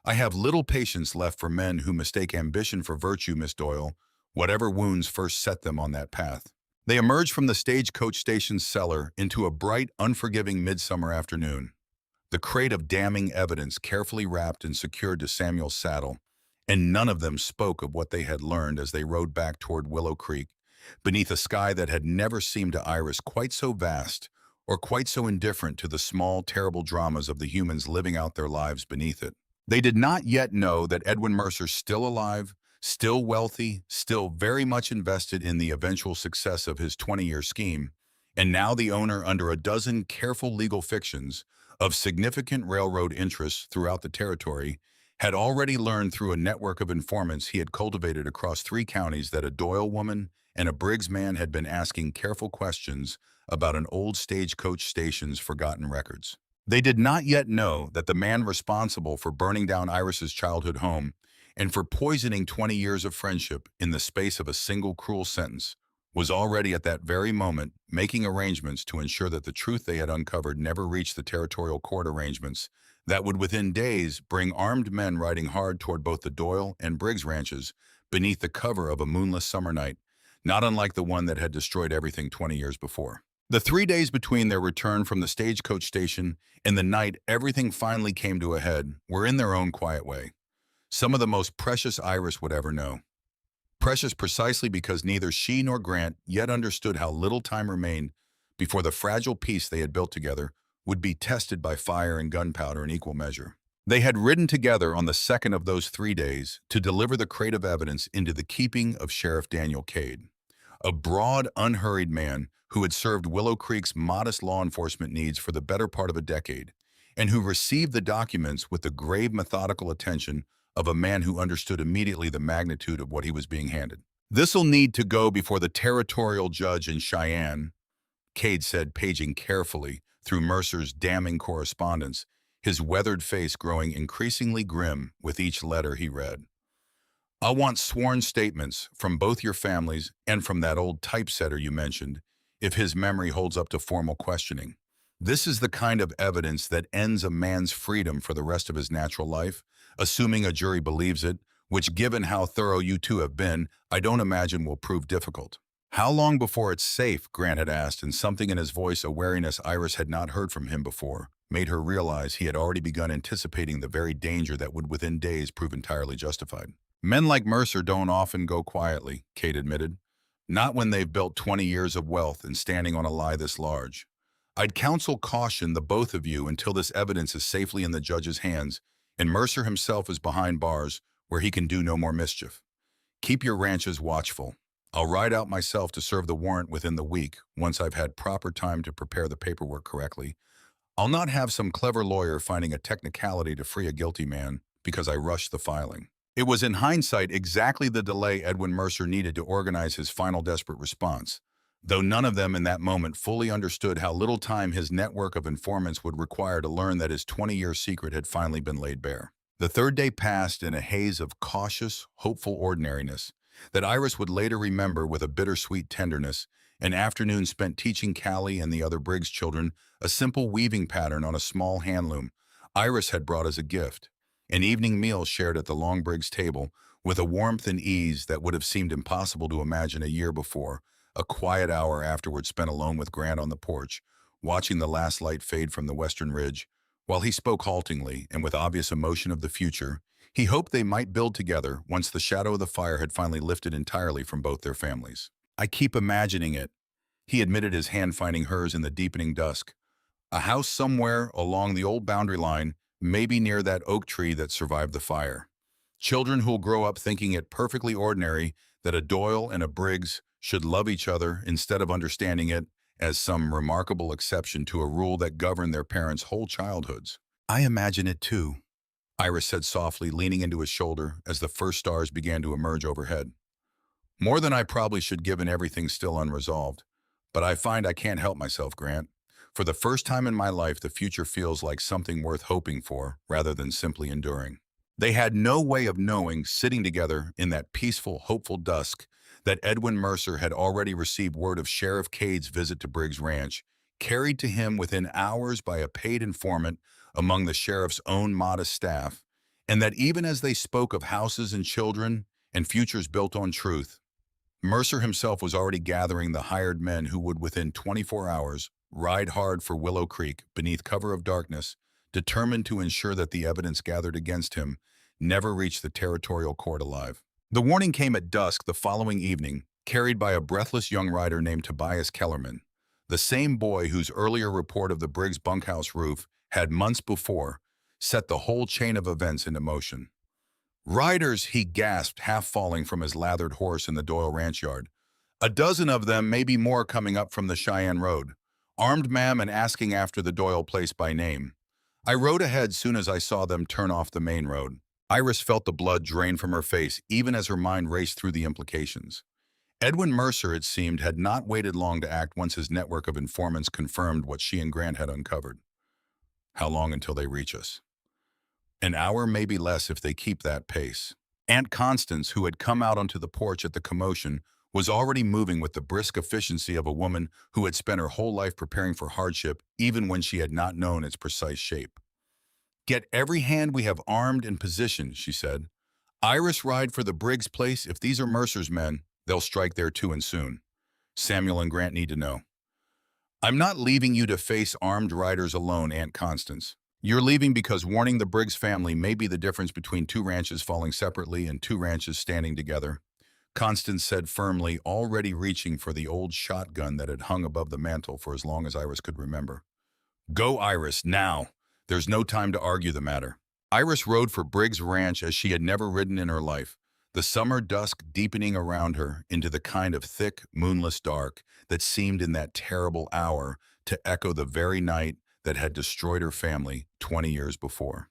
I have little patience left for men who mistake ambition for virtue, Miss Doyle, whatever wounds first set them on that path. They emerged from the stagecoach station's cellar into a bright, unforgiving midsummer afternoon. The crate of damning evidence carefully wrapped and secured to Samuel's saddle, and none of them spoke of what they had learned as they rode back toward Willow Creek, beneath a sky that had never seemed to Iris quite so vast or quite so indifferent to the small, terrible dramas of the humans living out their lives beneath it. They did not yet know that Edwin Mercer, still alive, still wealthy, still very much invested in the eventual success of his 20-year scheme, and now the owner under a dozen careful legal fictions of significant railroad interests throughout the territory, had already learned through a network of informants he had cultivated across 3 counties that a Doyle woman and a Briggs man had been asking careful questions about an old stagecoach station's forgotten records. They did not yet know that the man responsible for burning down Iris's childhood home and for poisoning 20 years of friendship in the space of a single cruel sentence was already at that very moment making arrangements to ensure that the truth they had uncovered never reached the territorial court arrangements that would within days bring armed men riding hard toward both the Doyle and Briggs ranches beneath the cover of a moonless summer night, not unlike the one that had destroyed everything 20 years before. The 3 days between their return from the stagecoach station and the night everything finally came to a head were in their own quiet way some of the most precious Iris would ever know. Precious precisely because neither she nor Grant yet understood how little time remained before the fragile peace they had built together would be tested by fire and gunpowder in equal measure. They had ridden together on the second of those 3 days to deliver the crate of evidence into the keeping of Sheriff Daniel Cade, a broad, unhurried man who had served Willow Creek's modest law enforcement needs for the better part of a decade, and who received the documents with the grave, methodical attention of a man who understood immediately the magnitude of what he was being handed. "This'll need to go before the territorial judge in Cheyenne," Cade said, paging carefully through Mercer's damning correspondence, his weathered face growing increasingly grim with each letter he read. "I want sworn statements from both your families and from that old typesetter you mentioned, if his memory holds up to formal questioning. This is the kind of evidence that ends a man's freedom for the rest of his natural life, assuming a jury believes it, which, given how thorough you two have been, I don't imagine will prove difficult." "How long before it's safe?" Grant had asked, and something in his voice, a wariness Iris had not heard from him before, made her realize he had already begun anticipating the very danger that would within days prove entirely justified. "Men like Mercer don't often go quietly," Cade admitted. "Not when they've built 20 years of wealth and standing on a lie this large. I'd counsel caution the both of you until this evidence is safely in the judge's hands and Mercer himself is behind bars where he can do no more mischief. Keep your ranches watchful. I'll ride out myself to serve the warrant within the week once I've had proper time to prepare the paperwork correctly. I'll not have some clever lawyer finding a technicality to free a guilty man because I rushed the filing." It was in hindsight exactly the delay Edwin Mercer needed to organize his final desperate response, though none of them in that moment fully understood how little time his network of informants would require to learn that his 20-year secret had finally been laid bare. The third day passed in a haze of cautious, hopeful ordinariness that Iris would later remember with a bittersweet tenderness, an afternoon spent teaching Callie and the other Briggs children a simple weaving pattern on a small handloom Iris had brought as a gift, an evening meal shared at the Long Briggs table with a warmth and ease that would have seemed impossible to imagine a year before, a quiet hour afterward spent alone with Grant on the porch, watching the last light fade from the western ridge. While he spoke haltingly and with obvious emotion of the future, he hoped they might build together once the shadow of the fire had finally lifted entirely from both their families. "I keep imagining it," he admitted, his hand finding hers in the deepening dusk. "A house somewhere along the old boundary line, maybe near that oak tree that survived the fire. Children who'll grow up thinking it perfectly ordinary that a Doyle and a Briggs should love each other instead of understanding it as some remarkable exception to a rule that governed their parents' whole childhoods." "I imagine it too," Iris said softly, leaning into his shoulder as the first stars began to emerge overhead. "More than I probably should given everything still unresolved. But I find I can't help myself, Grant. For the first time in my life, the future feels like something worth hoping for rather than simply enduring." They had no way of knowing, sitting together in that peaceful, hopeful dusk, that Edwin Mercer had already received word of Sheriff Cade's visit to Briggs Ranch, carried to him within hours by a paid informant among the sheriff's own modest staff, and that even as they spoke of houses and children and futures built on truth, Mercer himself was already gathering the hired men who would within 24 hours ride hard for Willow Creek beneath cover of darkness, determined to ensure that the evidence gathered against him never reached the territorial court alive. The warning came at dusk the following evening, carried by a breathless young rider named Tobias Kellerman, the same boy whose earlier report of the Briggs bunkhouse roof had months before set the whole chain of events into motion. "Riders," he gasped, half falling from his lathered horse in the Doyle ranch yard. A dozen of them, maybe more, coming up from the Cheyenne Road. Armed, ma'am, and asking after the Doyle place by name. I rode ahead soon as I saw them turn off the main road. Iris felt the blood drain from her face, even as her mind raced through the implications. Edwin Mercer, it seemed, had not waited long to act once his network of informants confirmed what she and Grant had uncovered. How long until they reach us? An hour, maybe less if they keep that pace. Aunt Constance, who had come out onto the porch at the commotion, was already moving with the brisk efficiency of a woman who had spent her whole life preparing for hardship, even when she had not known its precise shape. "Get every hand we have armed and positioned," she said. "Iris, ride for the Briggs place. If these are Mercer's men, they'll strike there too, and soon. Samuel and Grant need to know." "I'm not leaving you to face armed riders alone, Aunt Constance. You're leaving because warning the Briggs family may be the difference between two ranches falling separately and two ranches standing together," Constance said firmly, already reaching for the old shotgun that had hung above the mantel for as long as Iris could remember. "Go, Iris, now. There's no time to argue the matter." Iris rode for Briggs Ranch as she had never ridden in her life, the summer dusk deepening around her into the kind of thick, moonless dark that seemed in that terrible hour to echo the very night that had destroyed her family 20 years before.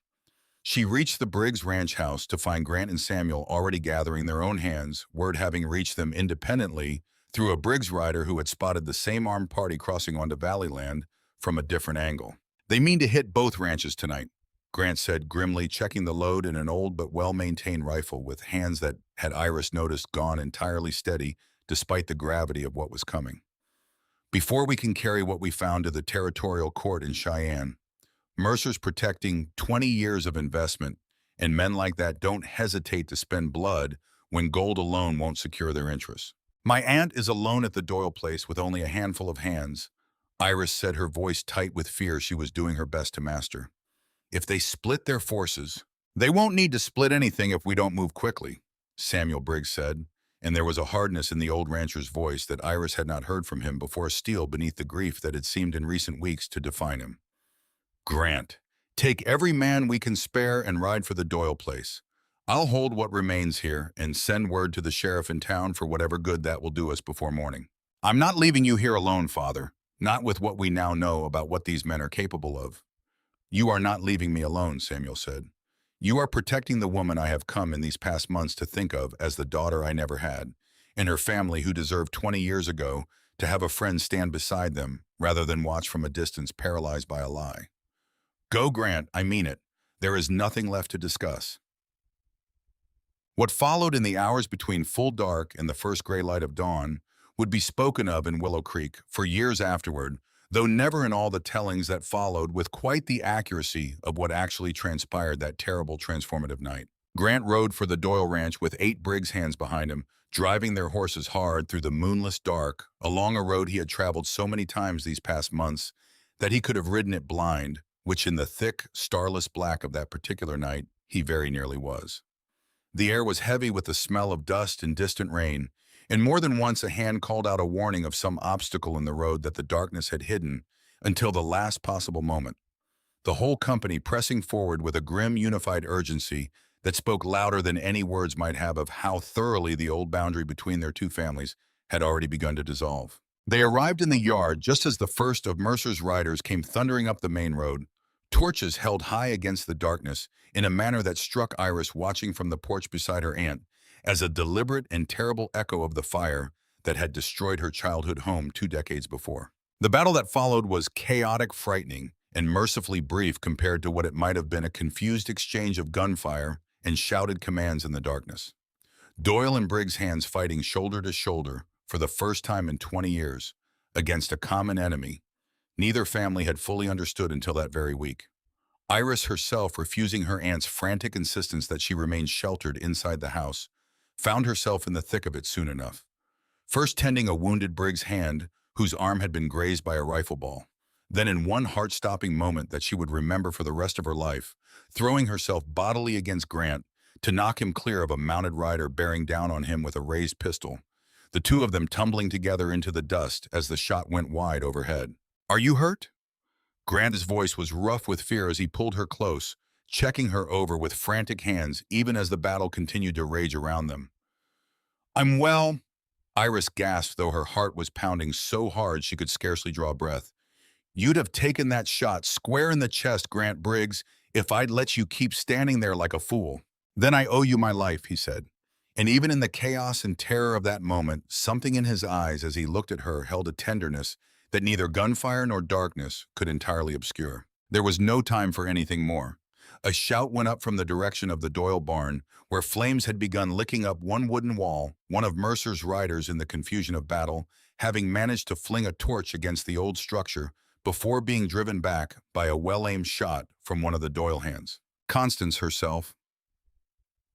She reached the Briggs Ranch house to find Grant and Samuel already gathering their own hands, word having reached them independently through a Briggs rider who had spotted the same armed party crossing onto Valley Land from a different angle. "They mean to hit both ranches tonight," Grant said grimly, checking the load in an old but well-maintained rifle with hands that, had Iris noticed, gone entirely steady despite the gravity of what was coming. "Before we can carry what we found to the territorial court in Cheyenne. Mercer's protecting 20 years of investment, and men like that don't hesitate to spend blood when gold alone won't secure their interests. My aunt is alone at the Doyle place with only a handful of hands," Iris said, her voice tight with fear she was doing her best to master. "If they split their forces—" "They won't need to split anything if we don't move quickly," Samuel Briggs said, and there was a hardness in the old rancher's voice that Iris had not heard from him before, steel beneath the grief that had seemed in recent weeks to define him. "Grant, take every man we can spare and ride for the Doyle place. I'll hold what remains here and send word to the sheriff in town for whatever good that will do us before morning." "I'm not leaving you here alone, Father, not with what we now know about what these men are capable of." "You are not leaving me alone," Samuel said. "You are protecting the woman I have come in these past months to think of as the daughter I never had, and her family who deserved 20 years ago to have a friend stand beside them rather than watch from a distance paralyzed by a lie. Go, Grant, I mean it. There is nothing left to discuss." What followed in the hours between full dark and the first gray light of dawn would be spoken of in Willow Creek for years afterward, though never in all the tellings that followed with quite the accuracy of what actually transpired that terrible transformative night. Grant rode for the Doyle Ranch with 8 Briggs hands behind him, driving their horses hard through the moonless dark, along a road he had traveled so many times these past months that he could have ridden it blind, which in the thick, starless black of that particular night he very nearly was. The air was heavy with the smell of dust and distant rain, and more than once a hand called out a warning of some obstacle in the road that the darkness had hidden until the last possible moment. The whole company pressing forward with a grim, unified urgency that spoke louder than any words might have of how thoroughly the old boundary between their two families had already begun to dissolve. They arrived in the yard just as the first of Mercer's riders came thundering up the main road, torches held high against the darkness in a manner that struck Iris watching from the porch beside her aunt as a deliberate and terrible echo of the fire that had destroyed her childhood home 2 decades before. The battle that followed was chaotic, frightening, and mercifully brief compared to what it might have been a confused exchange of gunfire and shouted commands in the darkness. Doyle and Briggs' hands fighting shoulder to shoulder for the first time in 20 years against a common enemy neither family had fully understood until that very week. Iris herself, refusing her aunt's frantic insistence that she remain sheltered inside the house, found herself in the thick of it soon enough. First tending a wounded Briggs' hand whose arm had been grazed by a rifle ball. Then in one heart-stopping moment that she would remember for the rest of her life, throwing herself bodily against Grant to knock him clear of a mounted rider bearing down on him with a raised pistol, the two of them tumbling together into the dust as the shot went wide overhead. "Are you hurt?" Grant's voice was rough with fear as he pulled her close, checking her over with frantic hands even as the battle continued to rage around them. "I'm well. Iris gasped, though her heart was pounding so hard she could scarcely draw breath. "You'd have taken that shot square in the chest, Grant Briggs, if I'd let you keep standing there like a fool." "Then I owe you my life," he said. And even in the chaos and terror of that moment, something in his eyes as he looked at her held a tenderness that neither gunfire nor darkness could entirely obscure. There was no time for anything more. A shout went up from the direction of the Doyle barn, where flames had begun licking up one wooden wall, one of Mercer's riders in the confusion of battle, having managed to fling a torch against the old structure before being driven back by a well-aimed shot from one of the Doyle hands. Constance herself,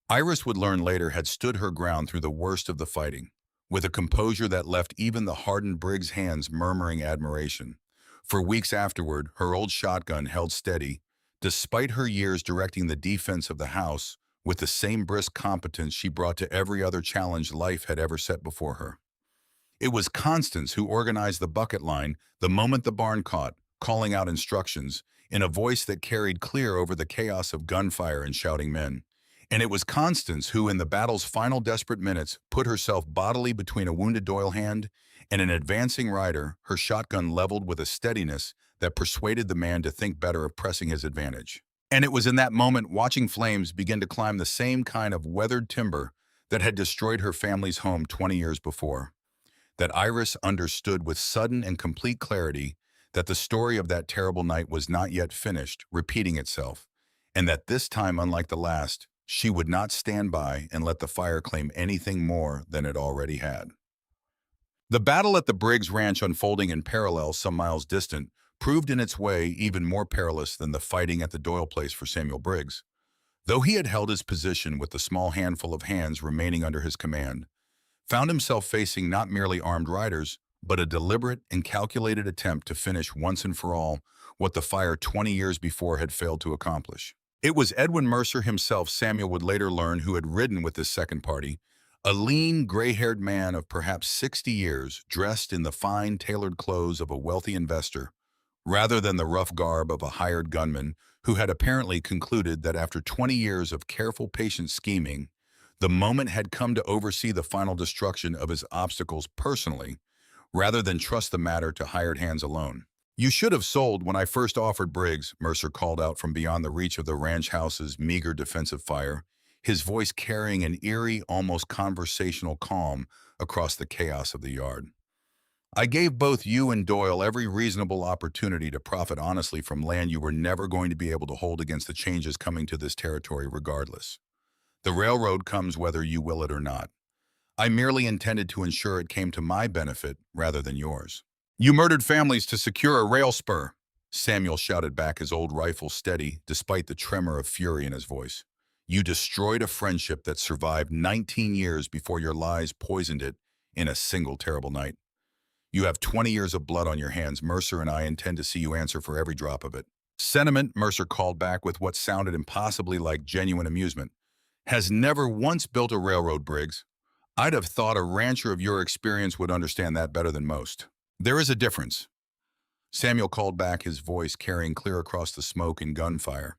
Iris would learn later, had stood her ground through the worst of the fighting, with a composure that left even the hardened Briggs' hands murmuring admiration. For weeks afterward, her old shotgun held steady, despite her years directing the defense of the house with the same brisk competence she brought to every other challenge life had ever set before her. It was Constance who organized the bucket line the moment the barn caught, calling out instructions in a voice that carried clear over the chaos of gunfire and shouting men. And it was Constance who, in the battle's final desperate minutes, put herself bodily between a wounded Doyle hand and an advancing rider, her shotgun leveled with a steadiness that persuaded the man to think better of pressing his advantage. And it was in that moment, watching flames begin to climb the same kind of weathered timber that had destroyed her family's home 20 years before, that Iris understood with sudden and complete clarity that the story of that terrible night was not yet finished, repeating itself, and that this time, unlike the last, she would not stand by and let the fire claim anything more than it already had. The battle at the Briggs Ranch, unfolding in parallel some miles distant, proved in its way even more perilous than the fighting at the Doyle place for Samuel Briggs. Though he had held his position with the small handful of hands remaining under his command, found himself facing not merely armed riders, but a deliberate and calculated attempt to finish once and for all what the fire 20 years before had failed to accomplish. It was Edwin Mercer himself, Samuel would later learn, who had ridden with this second party, a lean, gray-haired man of perhaps 60 years, dressed in the fine, tailored clothes of a wealthy investor, rather than the rough garb of a hired gunman who had apparently concluded that after 20 years of careful, patient scheming, the moment had come to oversee the final destruction of his obstacles personally, rather than trust the matter to hired hands alone. "You should have sold when I first offered, Briggs," Mercer called out from beyond the reach of the ranch house's meager defensive fire, his voice carrying an eerie, almost conversational calm across the chaos of the yard. "I gave both you and Doyle every reasonable opportunity to profit honestly from land you were never going to be able to hold against the changes coming to this territory regardless. The railroad comes whether you will it or not. I merely intended to ensure it came to my benefit rather than yours." "You murdered families to secure a rail spur," Samuel shouted back, his old rifle steady despite the tremor of fury in his voice. "You destroyed a friendship that survived 19 years before your lies poisoned it in a single terrible night. You have 20 years of blood on your hands. Mercer and I intend to see you answer for every drop of it." "Sentiment," Mercer called back with what sounded impossibly like genuine amusement, "has never once built a railroad, Briggs. I'd have thought a rancher of your experience would understand that better than most." "There is a difference," Samuel called back, his voice carrying clear across the smoke and gunfire,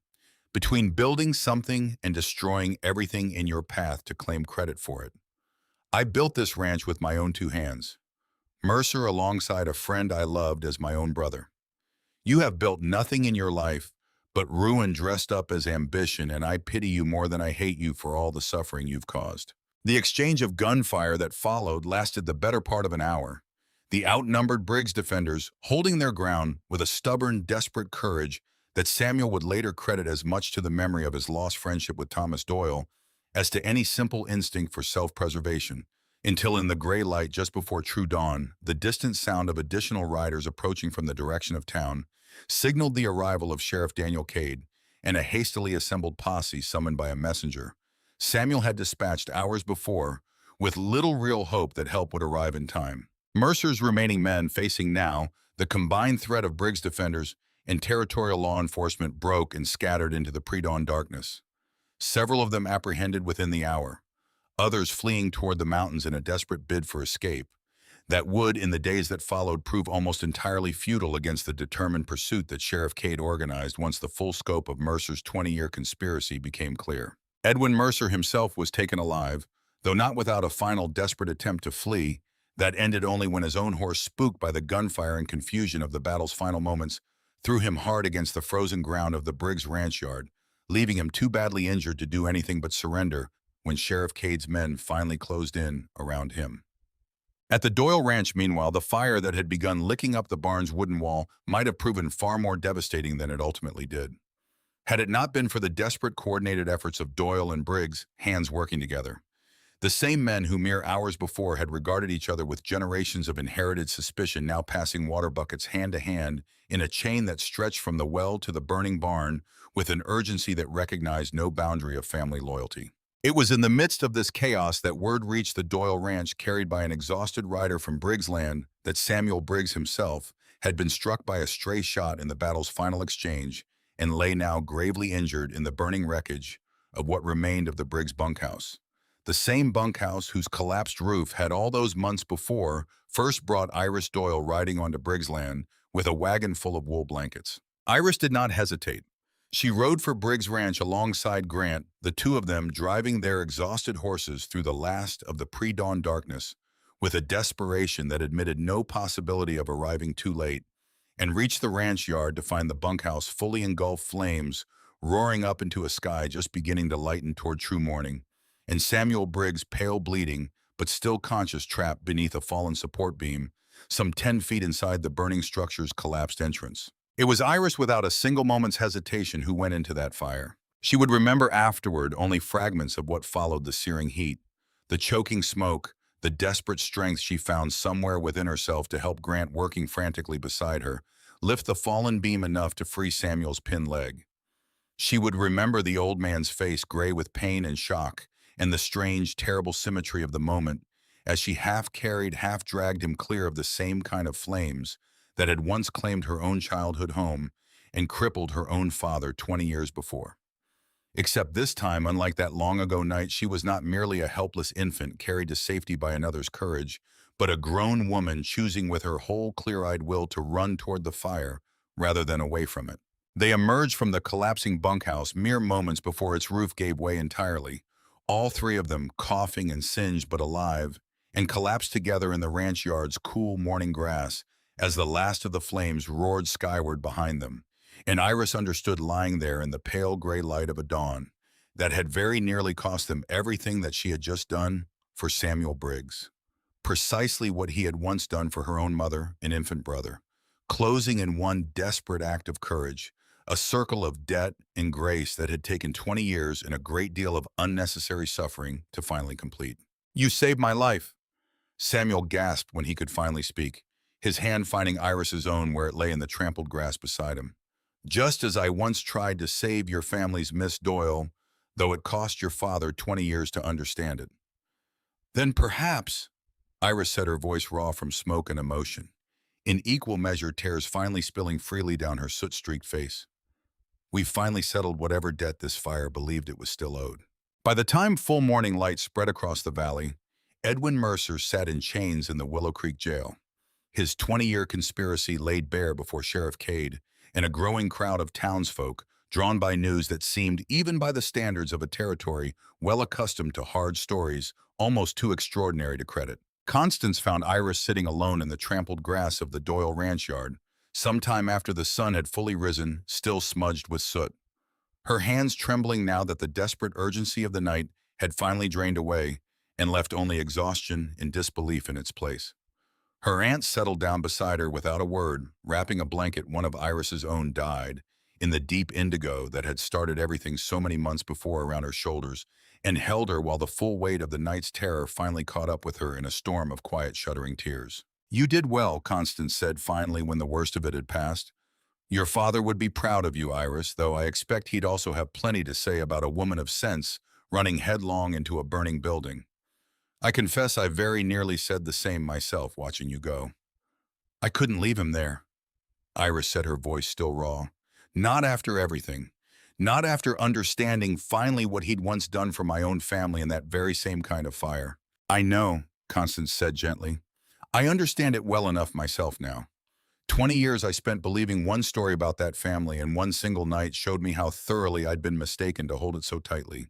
"between building something and destroying everything in your path to claim credit for it. I built this ranch with my own two hands, Mercer alongside a friend I loved as my own brother. You have built nothing in your life but ruin dressed up as ambition, and I pity you more than I hate you for all the suffering you've caused." The exchange of gunfire that followed lasted the better part of an hour, the outnumbered Briggs defenders holding their ground with a stubborn, desperate courage that Samuel would later credit as much to the memory of his lost friendship with Thomas Doyle as to any simple instinct for self-preservation, until in the gray light just before true dawn, the distant sound of additional riders approaching from the direction of town signaled the arrival of Sheriff Daniel Cade and a hastily assembled posse summoned by a messenger Samuel had dispatched hours before, with little real hope that help would arrive in time. Mercer's remaining men, facing now the combined threat of Briggs defenders and territorial law enforcement, broke and scattered into the pre-dawn darkness. Several of them apprehended within the hour, others fleeing toward the mountains in a desperate bid for escape that would, in the days that followed, prove almost entirely futile against the determined pursuit that Sheriff Cade organized once the full scope of Mercer's 20-year conspiracy became clear. Edwin Mercer himself was taken alive, though not without a final desperate attempt to flee, That ended only when his own horse, spooked by the gunfire and confusion of the battle's final moments, threw him hard against the frozen ground of the Briggs ranch yard, leaving him too badly injured to do anything but surrender when Sheriff Cade's men finally closed in around him. At the Doyle Ranch, meanwhile, the fire that had begun licking up the barn's wooden wall might have proven far more devastating than it ultimately did. Had it not been for the desperate coordinated efforts of Doyle and Briggs, hands working together. The same men who mere hours before had regarded each other with generations of inherited suspicion now passing water buckets hand to hand in a chain that stretched from the well to the burning barn with an urgency that recognized no boundary of family loyalty. It was in the midst of this chaos that word reached the Doyle Ranch, carried by an exhausted rider from Briggs Land, that Samuel Briggs himself had been struck by a stray shot in the battle's final exchange and lay now gravely injured in the burning wreckage of what remained of the Briggs bunkhouse. The same bunkhouse whose collapsed roof had all those months before first brought Iris Doyle riding onto Briggs Land with a wagon full of wool blankets. Iris did not hesitate. She rode for Briggs Ranch alongside Grant, the two of them driving their exhausted horses through the last of the pre-dawn darkness with a desperation that admitted no possibility of arriving too late, and reached the ranch yard to find the bunkhouse fully engulfed flames roaring up into a sky just beginning to lighten toward true morning, and Samuel Briggs, pale bleeding, but still conscious, trapped beneath a fallen support beam, some 10 feet inside the burning structure's collapsed entrance. It was Iris, without a single moment's hesitation, who went into that fire. She would remember afterward only fragments of what followed the searing heat, the choking smoke, the desperate strength she found somewhere within herself to help Grant, working frantically beside her, lift the fallen beam enough to free Samuel's pinned leg. She would remember the old man's face, gray with pain and shock, and the strange, terrible symmetry of the moment as she half carried, half dragged him clear of the same kind of flames that had once claimed her own childhood home and crippled her own father 20 years before. Except this time, unlike that long-ago night, she was not merely a helpless infant carried to safety by another's courage, but a grown woman choosing with her whole clear-eyed will to run toward the fire rather than away from it. They emerged from the collapsing bunkhouse mere moments before its roof gave way entirely, all three of them coughing and singed but alive, and collapsed together in the ranch yard's cool morning grass as the last of the flames roared skyward behind them, and Iris understood lying there in the pale gray light of a dawn that had very nearly cost them everything that she had just done for Samuel Briggs. Precisely what he had once done for her own mother and infant brother, closing in one desperate act of courage, a circle of debt and grace that had taken 20 years and a great deal of unnecessary suffering to finally complete. "You saved my life," Samuel gasped when he could finally speak, his hand finding Iris's own where it lay in the trampled grass beside him. "Just as I once tried to save your family's Miss Doyle, though it cost your father 20 years to understand it." "Then perhaps," Iris said, her voice raw from smoke and emotion, in equal measure tears finally spilling freely down her soot-streaked face, "we've finally settled whatever debt this fire believed it was still owed." By the time full morning light spread across the valley, Edwin Mercer sat in chains in the Willow Creek jail, his 20-year conspiracy laid bare before Sheriff Cade and a growing crowd of townsfolk drawn by news that seemed, even by the standards of a territory well accustomed to hard stories, almost too extraordinary to credit. Constance found Iris sitting alone in the trampled grass of the Doyle ranch yard, sometime after the sun had fully risen, still smudged with soot. Her hands trembling now that the desperate urgency of the night had finally drained away and left only exhaustion and disbelief in its place. Her aunt settled down beside her without a word, wrapping a blanket one of Iris's own dyed, in the deep indigo that had started everything so many months before around her shoulders, and held her while the full weight of the night's terror finally caught up with her in a storm of quiet, shuddering tears. "You did well," Constance said finally when the worst of it had passed. "Your father would be proud of you, Iris, though I expect he'd also have plenty to say about a woman of sense running headlong into a burning building. I confess I very nearly said the same myself watching you go." "I couldn't leave him there," Iris said, her voice still raw. "Not after everything. Not after understanding finally what he'd once done for my own family in that very same kind of fire." "I know," Constance said gently. "I understand it well enough myself now. 20 years I spent believing one story about that family, and one single night showed me how thoroughly I'd been mistaken to hold it so tightly."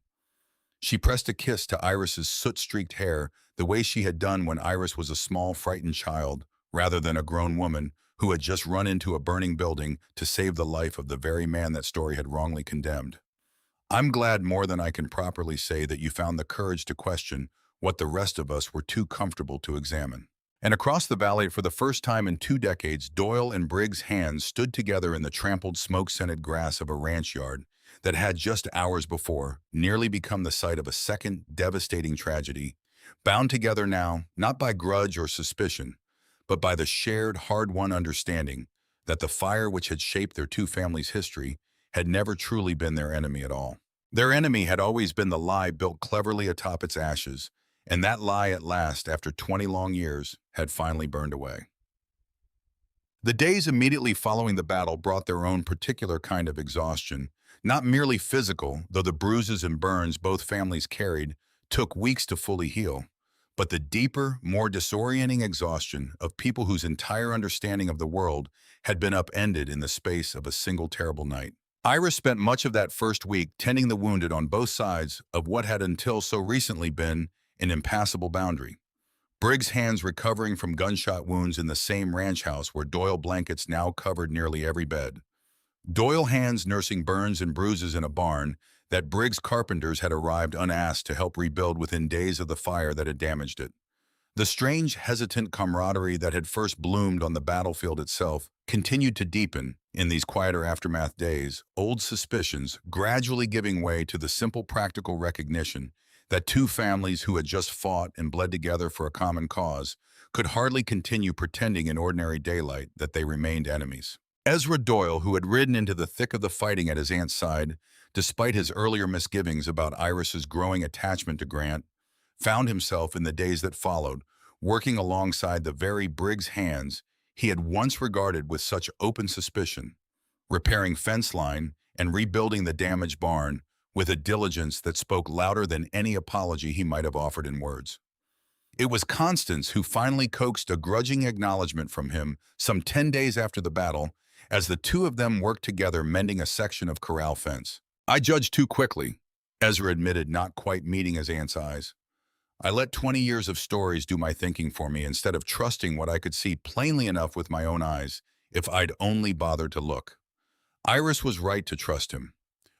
She pressed a kiss to Iris's soot-streaked hair the way she had done when Iris was a small, frightened child, rather than a grown woman who had just run into a burning building to save the life of the very man that story had wrongly condemned. I'm glad more than I can properly say that you found the courage to question what the rest of us were too comfortable to examine. And across the valley, for the first time in 2 decades, Doyle and Briggs' hands stood together in the trampled, smoke-scented grass of a ranch yard that had just hours before nearly become the site of a second devastating tragedy, bound together now not by grudge or suspicion, but by the shared, hard-won understanding that the fire which had shaped their two families' history had never truly been their enemy at all. Their enemy had always been the lie built cleverly atop its ashes, and that lie at last, after 20 long years, had finally burned away. The days immediately following the battle brought their own particular kind of exhaustion, not merely physical, though the bruises and burns both families carried took weeks to fully heal, but the deeper, more disorienting exhaustion of people whose entire understanding of the world had been upended in the space of a single terrible night. Iris spent much of that first week tending the wounded on both sides of what had until so recently been an impassable boundary. Briggs' hands recovering from gunshot wounds in the same ranch house where Doyle blankets now covered nearly every bed. Doyle hands nursing burns and bruises in a barn that Briggs' carpenters had arrived unasked to help rebuild within days of the fire that had damaged it. The strange, hesitant camaraderie that had first bloomed on the battlefield itself continued to deepen in these quieter aftermath days, old suspicions gradually giving way to the simple practical recognition that two families who had just fought and bled together for a common cause could hardly continue pretending in ordinary daylight that they remained enemies. Ezra Doyle, who had ridden into the thick of the fighting at his aunt's side, despite his earlier misgivings about Iris's growing attachment to Grant, found himself in the days that followed, working alongside the very Briggs' hands he had once regarded with such open suspicion, repairing fence line and rebuilding the damaged barn with a diligence that spoke louder than any apology he might have offered in words. It was Constance who finally coaxed a grudging acknowledgement from him some 10 days after the battle, as the two of them worked together mending a section of corral fence. "I judged too quickly," Ezra admitted, not quite meeting his aunt's eyes. "I let 20 years of stories do my thinking for me instead of trusting what I could see plainly enough with my own eyes if I'd only bothered to look." Iris was right to trust him.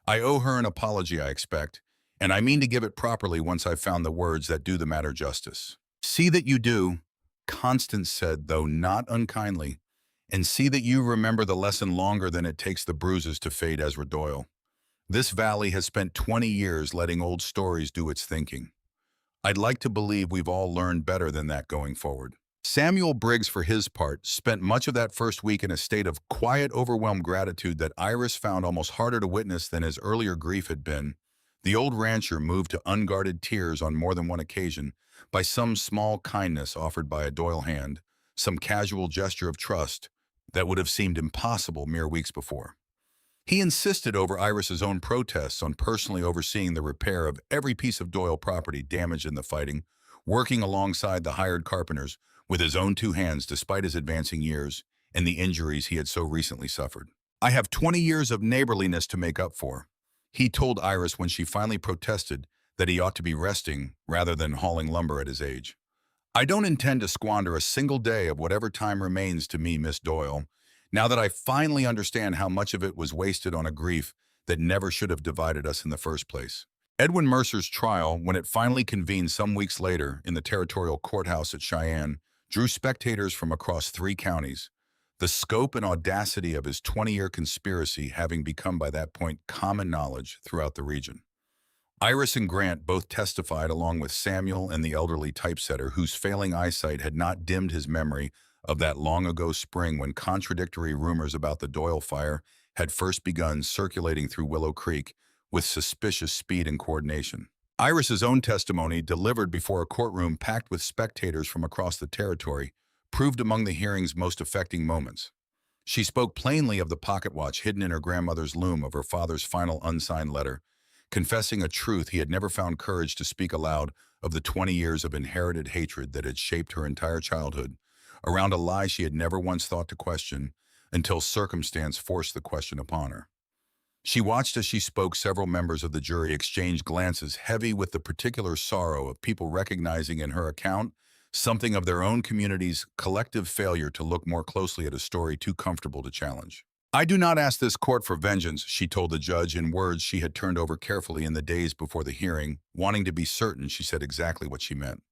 I owe her an apology, I expect, and I mean to give it properly once I've found the words that do the matter justice. "See that you do," Constance said, though not unkindly, "and see that you remember the lesson longer than it takes the bruises to fade Ezra Doyle. This valley has spent 20 years letting old stories do its thinking. I'd like to believe we've all learned better than that going forward." Samuel Briggs, for his part, spent much of that first week in a state of quiet, overwhelmed gratitude that Iris found almost harder to witness than his earlier grief had been. The old rancher moved to unguarded tears on more than one occasion by some small kindness offered by a Doyle hand, some casual gesture of trust that would have seemed impossible mere weeks before. He insisted over Iris's own protests on personally overseeing the repair of every piece of Doyle property damaged in the fighting, working alongside the hired carpenters with his own two hands despite his advancing years and the injuries he had so recently suffered. "I have 20 years of neighborliness to make up for," he told Iris when she finally protested that he ought to be resting rather than hauling lumber at his age. "I don't intend to squander a single day of whatever time remains to me, Miss Doyle, now that I finally understand how much of it was wasted on a grief that never should have divided us in the first place." Edwin Mercer's trial, when it finally convened some weeks later in the territorial courthouse at Cheyenne, drew spectators from across 3 counties, the scope and audacity of his 20-year conspiracy having become by that point common knowledge throughout the region. Iris and Grant both testified, along with Samuel and the elderly typesetter whose failing eyesight had not dimmed his memory of that long-ago spring when contradictory rumors about the Doyle fire had first begun circulating through Willow Creek with suspicious speed and coordination. Iris's own testimony, delivered before a courtroom packed with spectators from across the territory, proved among the hearing's most affecting moments. She spoke plainly of the pocket watch hidden in her grandmother's loom of her father's final unsigned letter, confessing a truth he had never found courage to speak aloud of the 20 years of inherited hatred that had shaped her entire childhood, around a lie she had never once thought to question until circumstance forced the question upon her. She watched as she spoke. Several members of the jury exchanged glances heavy with the particular sorrow of people recognizing in her account something of their own community's collective failure to look more closely at a story too comfortable to challenge. "I do not ask this court for vengeance," she told the judge in words she had turned over carefully in the days before the hearing, wanting to be certain she said exactly what she meant.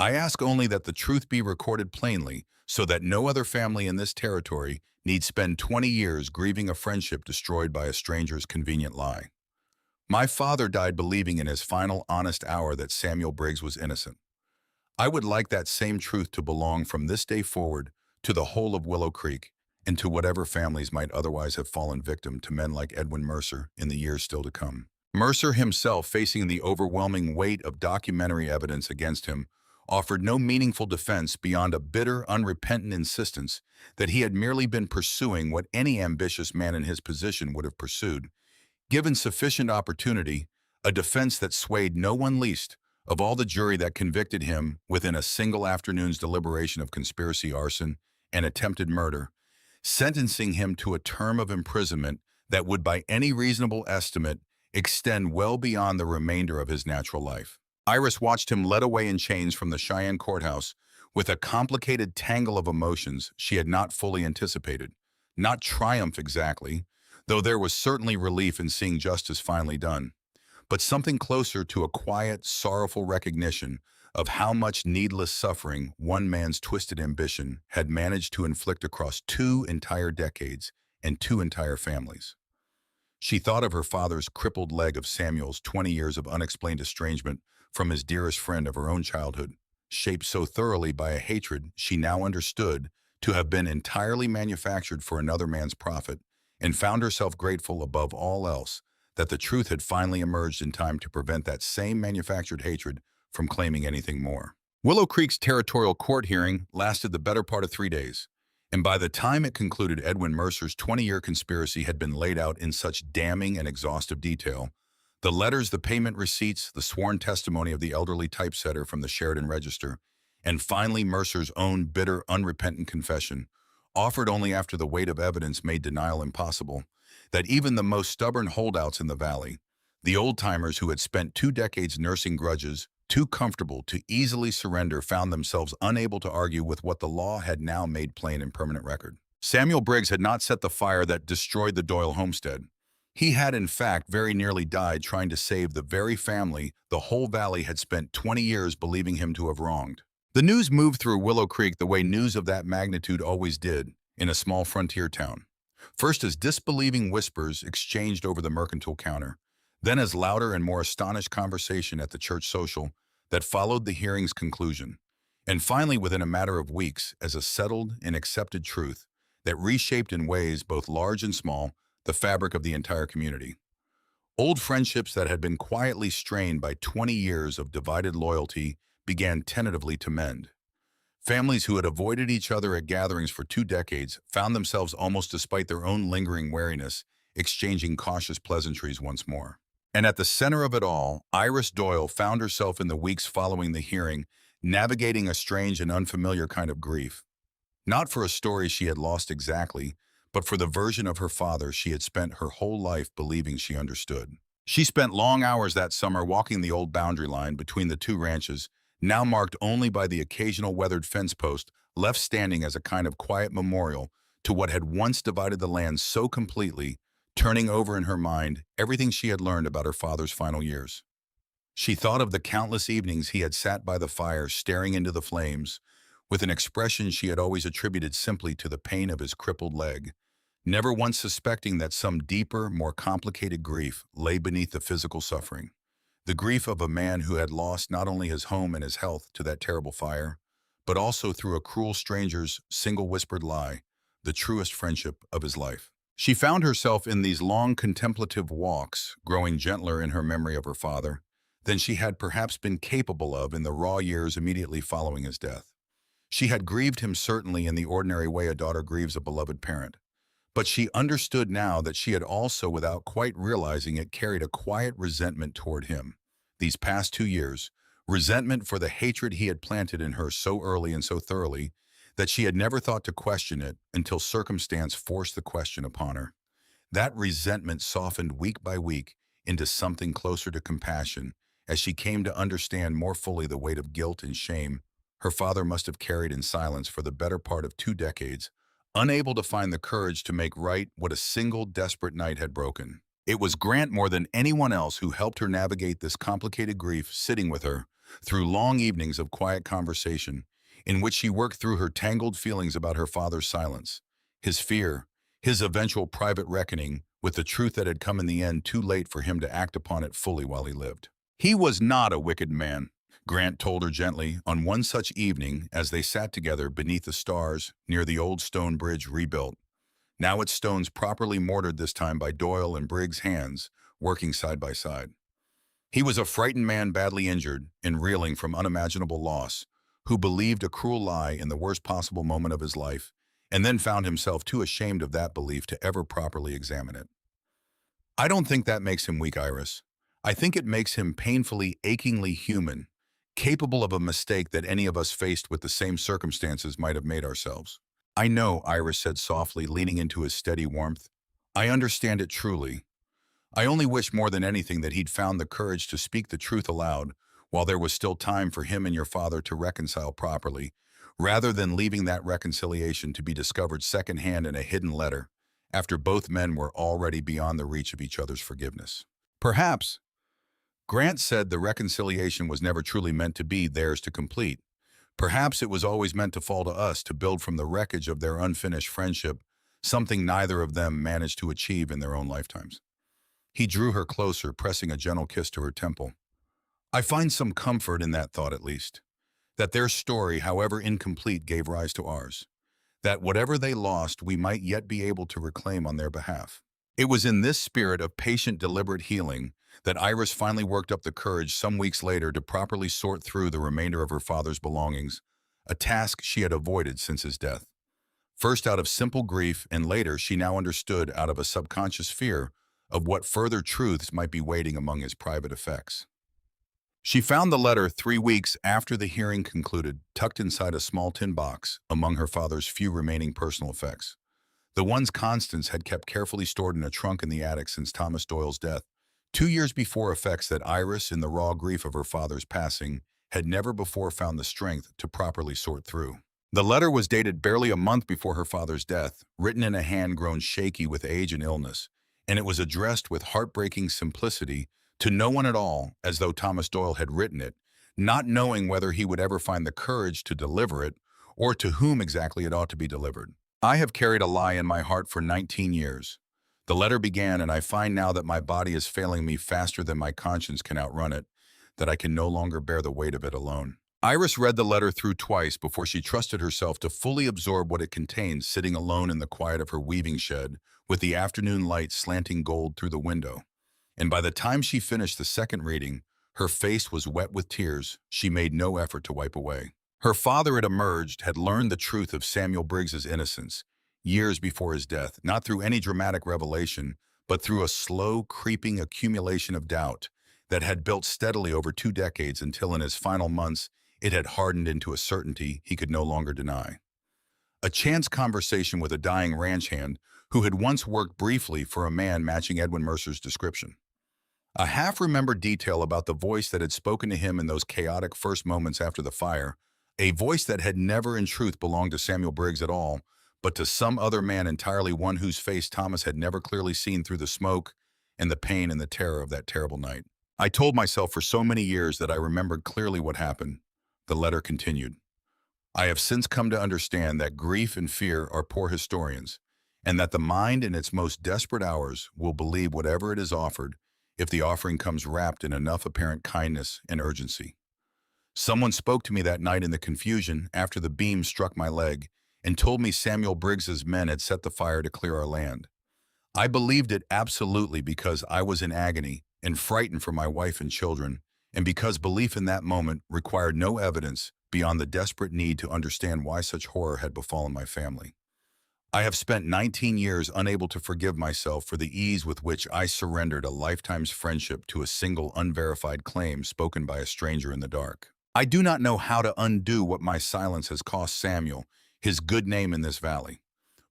"I ask only that the truth be recorded plainly so that no other family in this territory need spend 20 years grieving a friendship destroyed by a stranger's convenient lie. My father died believing in his final honest hour that Samuel Briggs was innocent. I would like that same truth to belong from this day forward to the whole of Willow Creek and to whatever families might otherwise have fallen victim to men like Edwin Mercer in the years still to come." Mercer himself, facing the overwhelming weight of documentary evidence against him, offered no meaningful defense beyond a bitter, unrepentant insistence that he had merely been pursuing what any ambitious man in his position would have pursued. Given sufficient opportunity, a defense that swayed no one, least of all the jury that convicted him within a single afternoon's deliberation of conspiracy, arson, and attempted murder, sentencing him to a term of imprisonment that would, by any reasonable estimate, extend well beyond the remainder of his natural life. Iris watched him led away in chains from the Cheyenne courthouse with a complicated tangle of emotions she had not fully anticipated. Not triumph exactly, though there was certainly relief in seeing justice finally done, but something closer to a quiet, sorrowful recognition of how much needless suffering one man's twisted ambition had managed to inflict across 2 entire decades and 2 entire families. She thought of her father's crippled leg, of Samuel's 20 years of unexplained estrangement from his dearest friend of her own childhood, shaped so thoroughly by a hatred she now understood to have been entirely manufactured for another man's profit, and found herself grateful above all else that the truth had finally emerged in time to prevent that same manufactured hatred from claiming anything more. Willow Creek's territorial court hearing lasted the better part of 3 days, and by the time it concluded, Edwin Mercer's 20-year conspiracy had been laid out in such damning and exhaustive detail. The letters, the payment receipts, the sworn testimony of the elderly typesetter from the Sheridan Register, and finally Mercer's own bitter, unrepentant confession, offered only after the weight of evidence made denial impossible, that even the most stubborn holdouts in the valley, the old-timers who had spent 2 decades nursing grudges, too comfortable to easily surrender, found themselves unable to argue with what the law had now made plain and permanent record. Samuel Briggs had not set the fire that destroyed the Doyle homestead. He had, in fact, very nearly died trying to save the very family the whole valley had spent 20 years believing him to have wronged. The news moved through Willow Creek the way news of that magnitude always did in a small frontier town. First as disbelieving whispers exchanged over the mercantile counter, then as louder and more astonished conversation at the church social that followed the hearing's conclusion, and finally within a matter of weeks as a settled and accepted truth that reshaped in ways both large and small the fabric of the entire community. Old friendships that had been quietly strained by 20 years of divided loyalty began tentatively to mend. Families who had avoided each other at gatherings for 2 decades found themselves, almost despite their own lingering wariness, exchanging cautious pleasantries once more. And at the center of it all, Iris Doyle found herself in the weeks following the hearing, navigating a strange and unfamiliar kind of grief. Not for a story she had lost exactly, but for the version of her father she had spent her whole life believing she understood. She spent long hours that summer walking the old boundary line between the 2 ranches, now marked only by the occasional weathered fence post left standing as a kind of quiet memorial to what had once divided the land so completely, turning over in her mind everything she had learned about her father's final years. She thought of the countless evenings he had sat by the fire staring into the flames, with an expression she had always attributed simply to the pain of his crippled leg, never once suspecting that some deeper, more complicated grief lay beneath the physical suffering. The grief of a man who had lost not only his home and his health to that terrible fire, but also through a cruel stranger's single whispered lie, the truest friendship of his life. She found herself in these long contemplative walks, growing gentler in her memory of her father than she had perhaps been capable of in the raw years immediately following his death. She had grieved him certainly in the ordinary way a daughter grieves a beloved parent, but she understood now that she had also, without quite realizing it, carried a quiet resentment toward him. These past 2 years, resentment for the hatred he had planted in her so early and so thoroughly that she had never thought to question it until circumstance forced the question upon her. That resentment softened week by week into something closer to compassion as she came to understand more fully the weight of guilt and shame her father must have carried in silence for the better part of 2 decades, unable to find the courage to make right what a single desperate night had broken. It was Grant more than anyone else who helped her navigate this complicated grief, sitting with her through long evenings of quiet conversation in which she worked through her tangled feelings about her father's silence, his fear, his eventual private reckoning with the truth that had come in the end too late for him to act upon it fully while he lived. He was not a wicked man, Grant told her gently on one such evening as they sat together beneath the stars near the old stone bridge rebuilt, now its stones properly mortared this time by Doyle and Briggs' hands, working side by side. He was a frightened man badly injured and reeling from unimaginable loss, who believed a cruel lie in the worst possible moment of his life, and then found himself too ashamed of that belief to ever properly examine it. I don't think that makes him weak, Iris. I think it makes him painfully, achingly human, capable of a mistake that any of us faced with the same circumstances might have made ourselves. I know, Iris said softly, leaning into his steady warmth. I understand it truly. I only wish more than anything that he'd found the courage to speak the truth aloud while there was still time for him and your father to reconcile properly, rather than leaving that reconciliation to be discovered secondhand in a hidden letter, after both men were already beyond the reach of each other's forgiveness. Perhaps, Grant said, the reconciliation was never truly meant to be theirs to complete. Perhaps it was always meant to fall to us to build from the wreckage of their unfinished friendship, something neither of them managed to achieve in their own lifetimes. He drew her closer, pressing a gentle kiss to her temple. I find some comfort in that thought, at least, that their story, however incomplete, gave rise to ours, that whatever they lost, we might yet be able to reclaim on their behalf. It was in this spirit of patient, deliberate healing that Iris finally worked up the courage some weeks later to properly sort through the remainder of her father's belongings, a task she had avoided since his death. First out of simple grief, and later she now understood out of a subconscious fear of what further truths might be waiting among his private effects. She found the letter 3 weeks after the hearing concluded, tucked inside a small tin box among her father's few remaining personal effects. The ones Constance had kept carefully stored in a trunk in the attic since Thomas Doyle's death, 2 years before, effects that Iris, in the raw grief of her father's passing, had never before found the strength to properly sort through. The letter was dated barely a month before her father's death, written in a hand grown shaky with age and illness, and it was addressed with heartbreaking simplicity to no one at all, as though Thomas Doyle had written it, not knowing whether he would ever find the courage to deliver it or to whom exactly it ought to be delivered. I have carried a lie in my heart for 19 years. The letter began, and I find now that my body is failing me faster than my conscience can outrun it, that I can no longer bear the weight of it alone. Iris read the letter through twice before she trusted herself to fully absorb what it contained, sitting alone in the quiet of her weaving shed, with the afternoon light slanting gold through the window. And by the time she finished the second reading, her face was wet with tears she made no effort to wipe away. Her father, it emerged, had learned the truth of Samuel Briggs's innocence years before his death, not through any dramatic revelation, but through a slow, creeping accumulation of doubt that had built steadily over 2 decades until in his final months it had hardened into a certainty he could no longer deny. A chance conversation with a dying ranch hand who had once worked briefly for a man matching Edwin Mercer's description. A half-remembered detail about the voice that had spoken to him in those chaotic first moments after the fire, a voice that had never in truth belonged to Samuel Briggs at all, but to some other man entirely, one whose face Thomas had never clearly seen through the smoke and the pain and the terror of that terrible night. I told myself for so many years that I remembered clearly what happened. The letter continued. I have since come to understand that grief and fear are poor historians, and that the mind in its most desperate hours will believe whatever it is offered if the offering comes wrapped in enough apparent kindness and urgency. Someone spoke to me that night in the confusion after the beam struck my leg and told me Samuel Briggs's men had set the fire to clear our land. I believed it absolutely because I was in agony and frightened for my wife and children, and because belief in that moment required no evidence beyond the desperate need to understand why such horror had befallen my family. I have spent 19 years unable to forgive myself for the ease with which I surrendered a lifetime's friendship to a single unverified claim spoken by a stranger in the dark. I do not know how to undo what my silence has cost Samuel, his good name in this valley.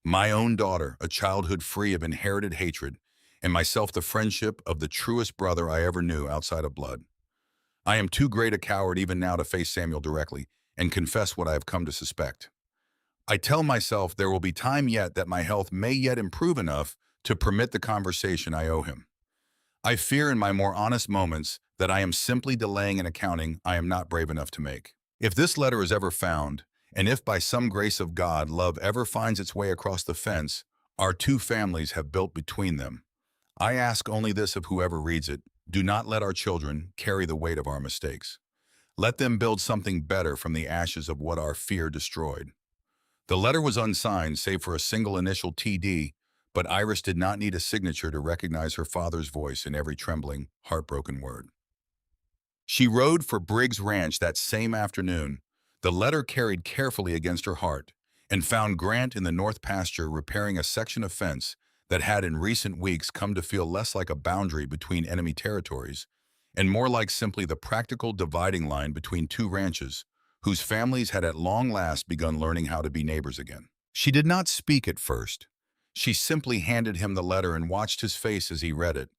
My own daughter, a childhood free of inherited hatred, and myself the friendship of the truest brother I ever knew outside of blood. I am too great a coward even now to face Samuel directly and confess what I have come to suspect. I tell myself there will be time yet that my health may yet improve enough to permit the conversation I owe him. I fear in my more honest moments that I am simply delaying an accounting I am not brave enough to make. If this letter is ever found, and if by some grace of God love ever finds its way across the fence our two families have built between them, I ask only this of whoever reads it: do not let our children carry the weight of our mistakes. Let them build something better from the ashes of what our fear destroyed. The letter was unsigned save for a single initial TD, but Iris did not need a signature to recognize her father's voice in every trembling, heartbroken word. She rode for Briggs Ranch that same afternoon, the letter carried carefully against her heart, and found Grant in the north pasture repairing a section of fence that had in recent weeks come to feel less like a boundary between enemy territories and more like simply the practical dividing line between two ranches whose families had at long last begun learning how to be neighbors again. She did not speak at first. She simply handed him the letter and watched his face as he read it,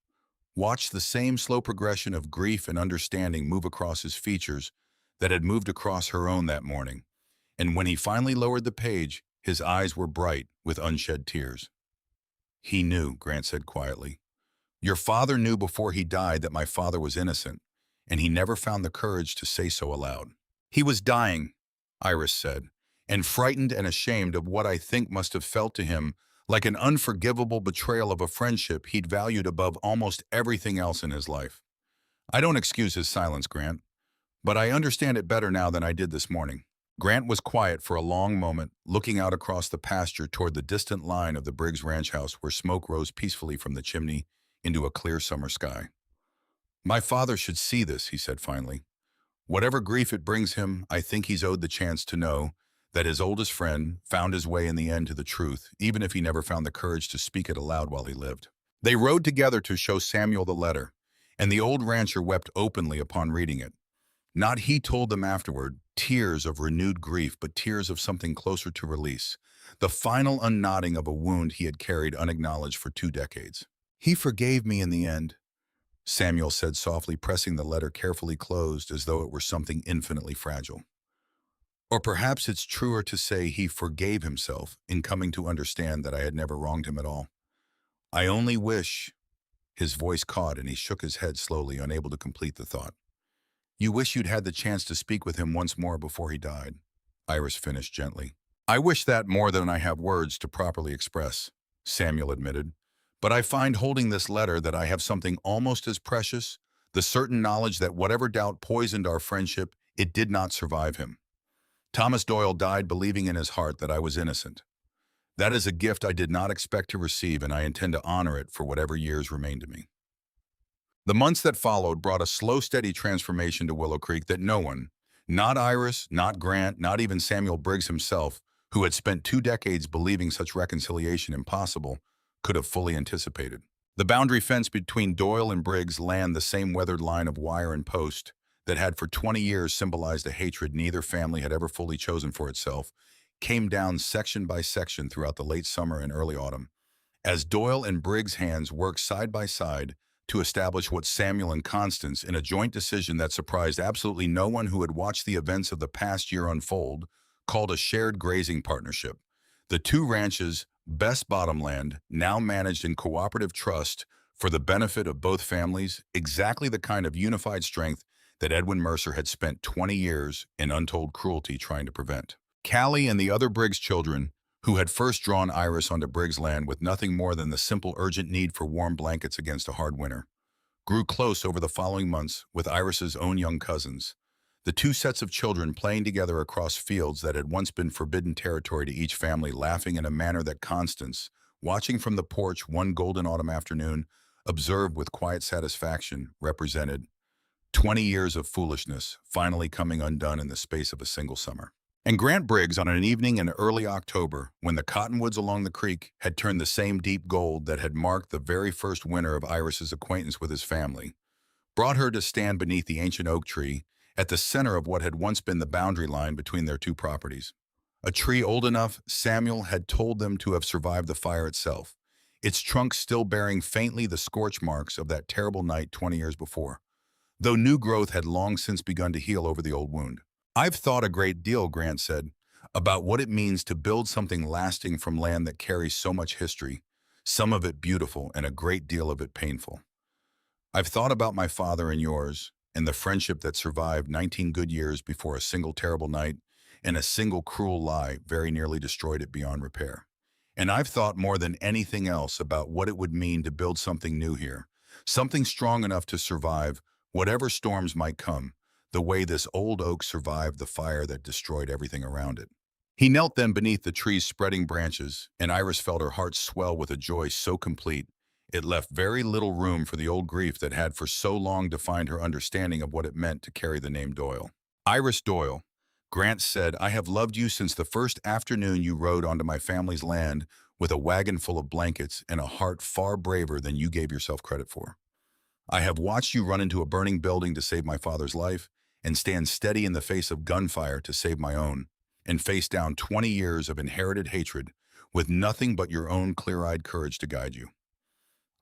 watched the same slow progression of grief and understanding move across his features that had moved across her own that morning. And when he finally lowered the page, his eyes were bright with unshed tears. He knew, Grant said quietly. Your father knew before he died that my father was innocent, and he never found the courage to say so aloud. He was dying, Iris said, and frightened and ashamed of what I think must have felt to him like an unforgivable betrayal of a friendship he'd valued above almost everything else in his life. I don't excuse his silence, Grant, but I understand it better now than I did this morning. Grant was quiet for a long moment, looking out across the pasture toward the distant line of the Briggs ranch house where smoke rose peacefully from the chimney into a clear summer sky. My father should see this, he said finally. Whatever grief it brings him, I think he's owed the chance to know that his oldest friend found his way in the end to the truth, even if he never found the courage to speak it aloud while he lived. They rode together to show Samuel the letter, and the old rancher wept openly upon reading it. Not, he told them afterward, tears of renewed grief, but tears of something closer to release, the final unknotting of a wound he had carried unacknowledged for 2 decades. He forgave me in the end, Samuel said softly, pressing the letter carefully closed as though it were something infinitely fragile. Or perhaps it's truer to say he forgave himself in coming to understand that I had never wronged him at all. I only wish... His voice caught and he shook his head slowly, unable to complete the thought. You wish you'd had the chance to speak with him once more before he died, Iris finished gently. I wish that more than I have words to properly express, Samuel admitted. But I find holding this letter that I have something almost as precious, the certain knowledge that whatever doubt poisoned our friendship, it did not survive him. Thomas Doyle died believing in his heart that I was innocent. That is a gift I did not expect to receive, and I intend to honor it for whatever years remain to me. The months that followed brought a slow, steady transformation to Willow Creek that no one, not Iris, not Grant, not even Samuel Briggs himself, who had spent 2 decades believing such reconciliation impossible, could have fully anticipated. The boundary fence between Doyle and Briggs land the same weathered line of wire and post that had for 20 years symbolized a hatred neither family had ever fully chosen for itself, came down section by section throughout the late summer and early autumn, as Doyle and Briggs' hands worked side by side to establish what Samuel and Constance, in a joint decision that surprised absolutely no one who had watched the events of the past year unfold, called a shared grazing partnership. The two ranches' best bottomland, now managed in cooperative trust for the benefit of both families, exactly the kind of unified strength that Edwin Mercer had spent 20 years in untold cruelty trying to prevent. Callie and the other Briggs children, who had first drawn Iris onto Briggs land with nothing more than the simple urgent need for warm blankets against a hard winter, grew close over the following months with Iris's own young cousins, the two sets of children playing together across fields that had once been forbidden territory to each family, laughing in a manner that Constance, watching from the porch one golden autumn afternoon, observed with quiet satisfaction, represented 20 years of foolishness finally coming undone in the space of a single summer. And Grant Briggs, on an evening in early October, when the cottonwoods along the creek had turned the same deep gold that had marked the very first winter of Iris's acquaintance with his family, brought her to stand beneath the ancient oak tree at the center of what had once been the boundary line between their two properties. A tree old enough, Samuel had told them, to have survived the fire itself, its trunk still bearing faintly the scorch marks of that terrible night 20 years before, though new growth had long since begun to heal over the old wound. "I've thought a great deal," Grant said, "about what it means to build something lasting from land that carries so much history, some of it beautiful and a great deal of it painful. I've thought about my father and yours, and the friendship that survived 19 good years before a single terrible night and a single cruel lie very nearly destroyed it beyond repair. And I've thought more than anything else about what it would mean to build something new here, something strong enough to survive whatever storms might come, the way this old oak survived the fire that destroyed everything around it." He knelt then beneath the tree's spreading branches, and Iris felt her heart swell with a joy so complete it left very little room for the old grief that had for so long defined her understanding of what it meant to carry the name Doyle. "Iris Doyle," Grant said, "I have loved you since the first afternoon you rode onto my family's land with a wagon full of blankets and a heart far braver than you gave yourself credit for. I have watched you run into a burning building to save my father's life and stand steady in the face of gunfire to save my own, and face down 20 years of inherited hatred with nothing but your own clear-eyed courage to guide you.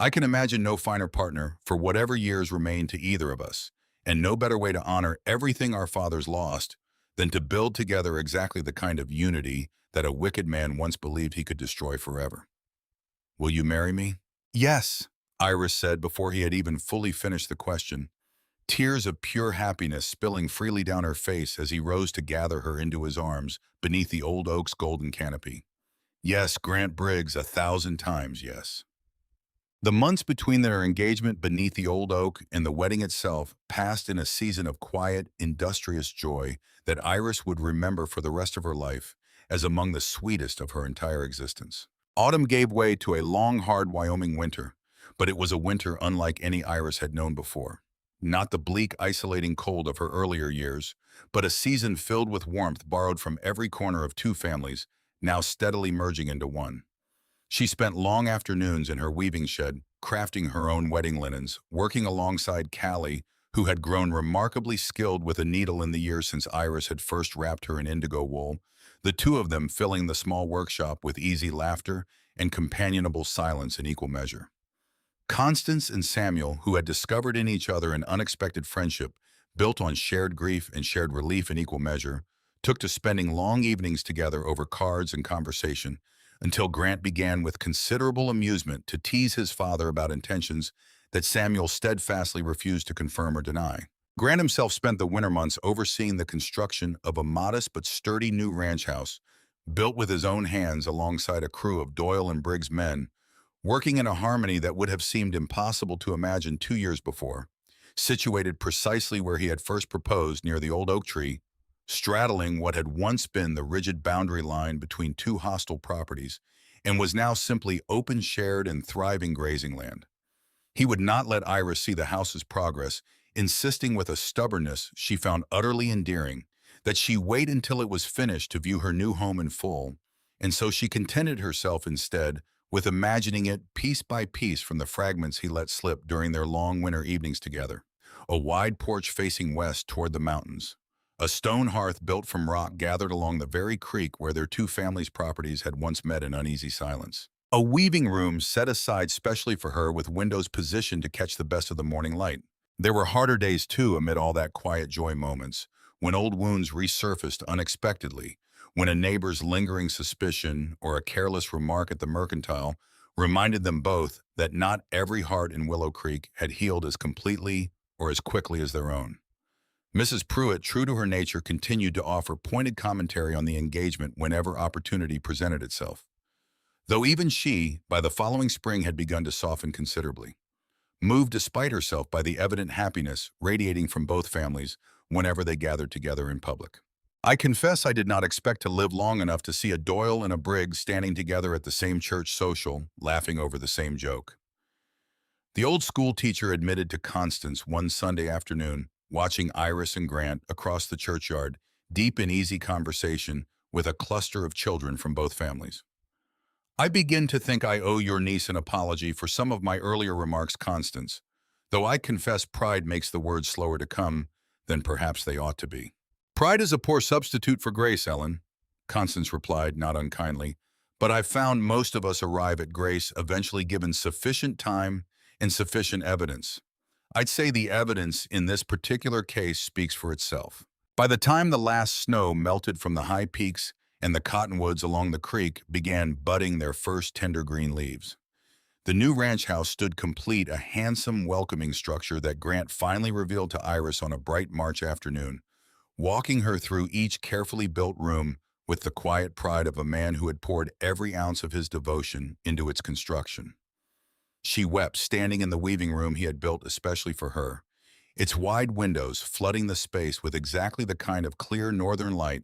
I can imagine no finer partner for whatever years remain to either of us, and no better way to honor everything our fathers lost than to build together exactly the kind of unity that a wicked man once believed he could destroy forever. Will you marry me?" "Yes," Iris said before he had even fully finished the question, tears of pure happiness spilling freely down her face as he rose to gather her into his arms beneath the old oak's golden canopy. "Yes, Grant Briggs, 1,000 times yes." The months between their engagement beneath the old oak and the wedding itself passed in a season of quiet, industrious joy that Iris would remember for the rest of her life as among the sweetest of her entire existence. Autumn gave way to a long, hard Wyoming winter, but it was a winter unlike any Iris had known before. Not the bleak, isolating cold of her earlier years, but a season filled with warmth borrowed from every corner of two families, now steadily merging into one. She spent long afternoons in her weaving shed, crafting her own wedding linens, working alongside Callie, who had grown remarkably skilled with a needle in the years since Iris had first wrapped her in indigo wool, the two of them filling the small workshop with easy laughter and companionable silence in equal measure. Constance and Samuel, who had discovered in each other an unexpected friendship built on shared grief and shared relief in equal measure, took to spending long evenings together over cards and conversation, until Grant began with considerable amusement to tease his father about intentions that Samuel steadfastly refused to confirm or deny. Grant himself spent the winter months overseeing the construction of a modest but sturdy new ranch house, built with his own hands alongside a crew of Doyle and Briggs men, working in a harmony that would have seemed impossible to imagine 2 years before, situated precisely where he had first proposed near the old oak tree, straddling what had once been the rigid boundary line between two hostile properties and was now simply open, shared, and thriving grazing land. He would not let Iris see the house's progress, insisting with a stubbornness she found utterly endearing that she wait until it was finished to view her new home in full, and so she contented herself instead with imagining it piece by piece from the fragments he let slip during their long winter evenings together. A wide porch facing west toward the mountains. A stone hearth built from rock gathered along the very creek where their two families' properties had once met in uneasy silence. A weaving room set aside specially for her with windows positioned to catch the best of the morning light. There were harder days too amid all that quiet joy moments, when old wounds resurfaced unexpectedly, when a neighbor's lingering suspicion or a careless remark at the mercantile reminded them both that not every heart in Willow Creek had healed as completely or as quickly as their own. Mrs. Pruitt, true to her nature, continued to offer pointed commentary on the engagement whenever opportunity presented itself, though even she, by the following spring, had begun to soften considerably, moved despite herself by the evident happiness radiating from both families whenever they gathered together in public. "I confess I did not expect to live long enough to see a Doyle and a Briggs standing together at the same church social, laughing over the same joke," the old school teacher admitted to Constance one Sunday afternoon, watching Iris and Grant across the churchyard, deep in easy conversation with a cluster of children from both families. "I begin to think I owe your niece an apology for some of my earlier remarks, Constance, though I confess pride makes the words slower to come than perhaps they ought to be." "Pride is a poor substitute for grace, Ellen," Constance replied, not unkindly. But I've found most of us arrive at grace eventually given sufficient time and sufficient evidence. I'd say the evidence in this particular case speaks for itself. By the time the last snow melted from the high peaks and the cottonwoods along the creek began budding their first tender green leaves, the new ranch house stood complete, a handsome, welcoming structure that Grant finally revealed to Iris on a bright March afternoon, walking her through each carefully built room with the quiet pride of a man who had poured every ounce of his devotion into its construction. She wept, standing in the weaving room he had built especially for her, its wide windows flooding the space with exactly the kind of clear northern light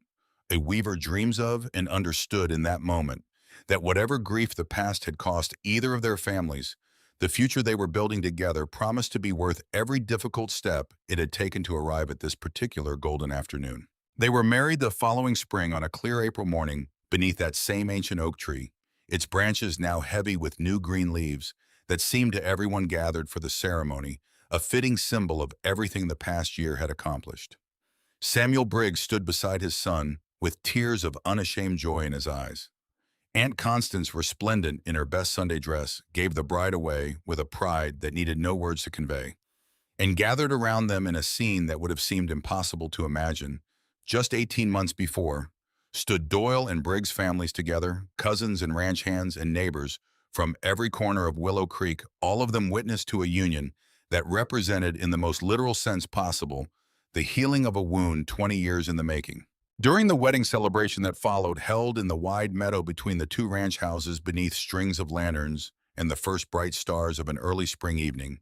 a weaver dreams of and understood in that moment, that whatever grief the past had cost either of their families, the future they were building together promised to be worth every difficult step it had taken to arrive at this particular golden afternoon. They were married the following spring on a clear April morning beneath that same ancient oak tree, its branches now heavy with new green leaves that seemed to everyone gathered for the ceremony a fitting symbol of everything the past year had accomplished. Samuel Briggs stood beside his son with tears of unashamed joy in his eyes. Aunt Constance, resplendent in her best Sunday dress, gave the bride away with a pride that needed no words to convey. And gathered around them in a scene that would have seemed impossible to imagine, just 18 months before, stood Doyle and Briggs families together, cousins and ranch hands and neighbors from every corner of Willow Creek, all of them witness to a union that represented, in the most literal sense possible, the healing of a wound 20 years in the making. During the wedding celebration that followed, held in the wide meadow between the two ranch houses beneath strings of lanterns and the first bright stars of an early spring evening,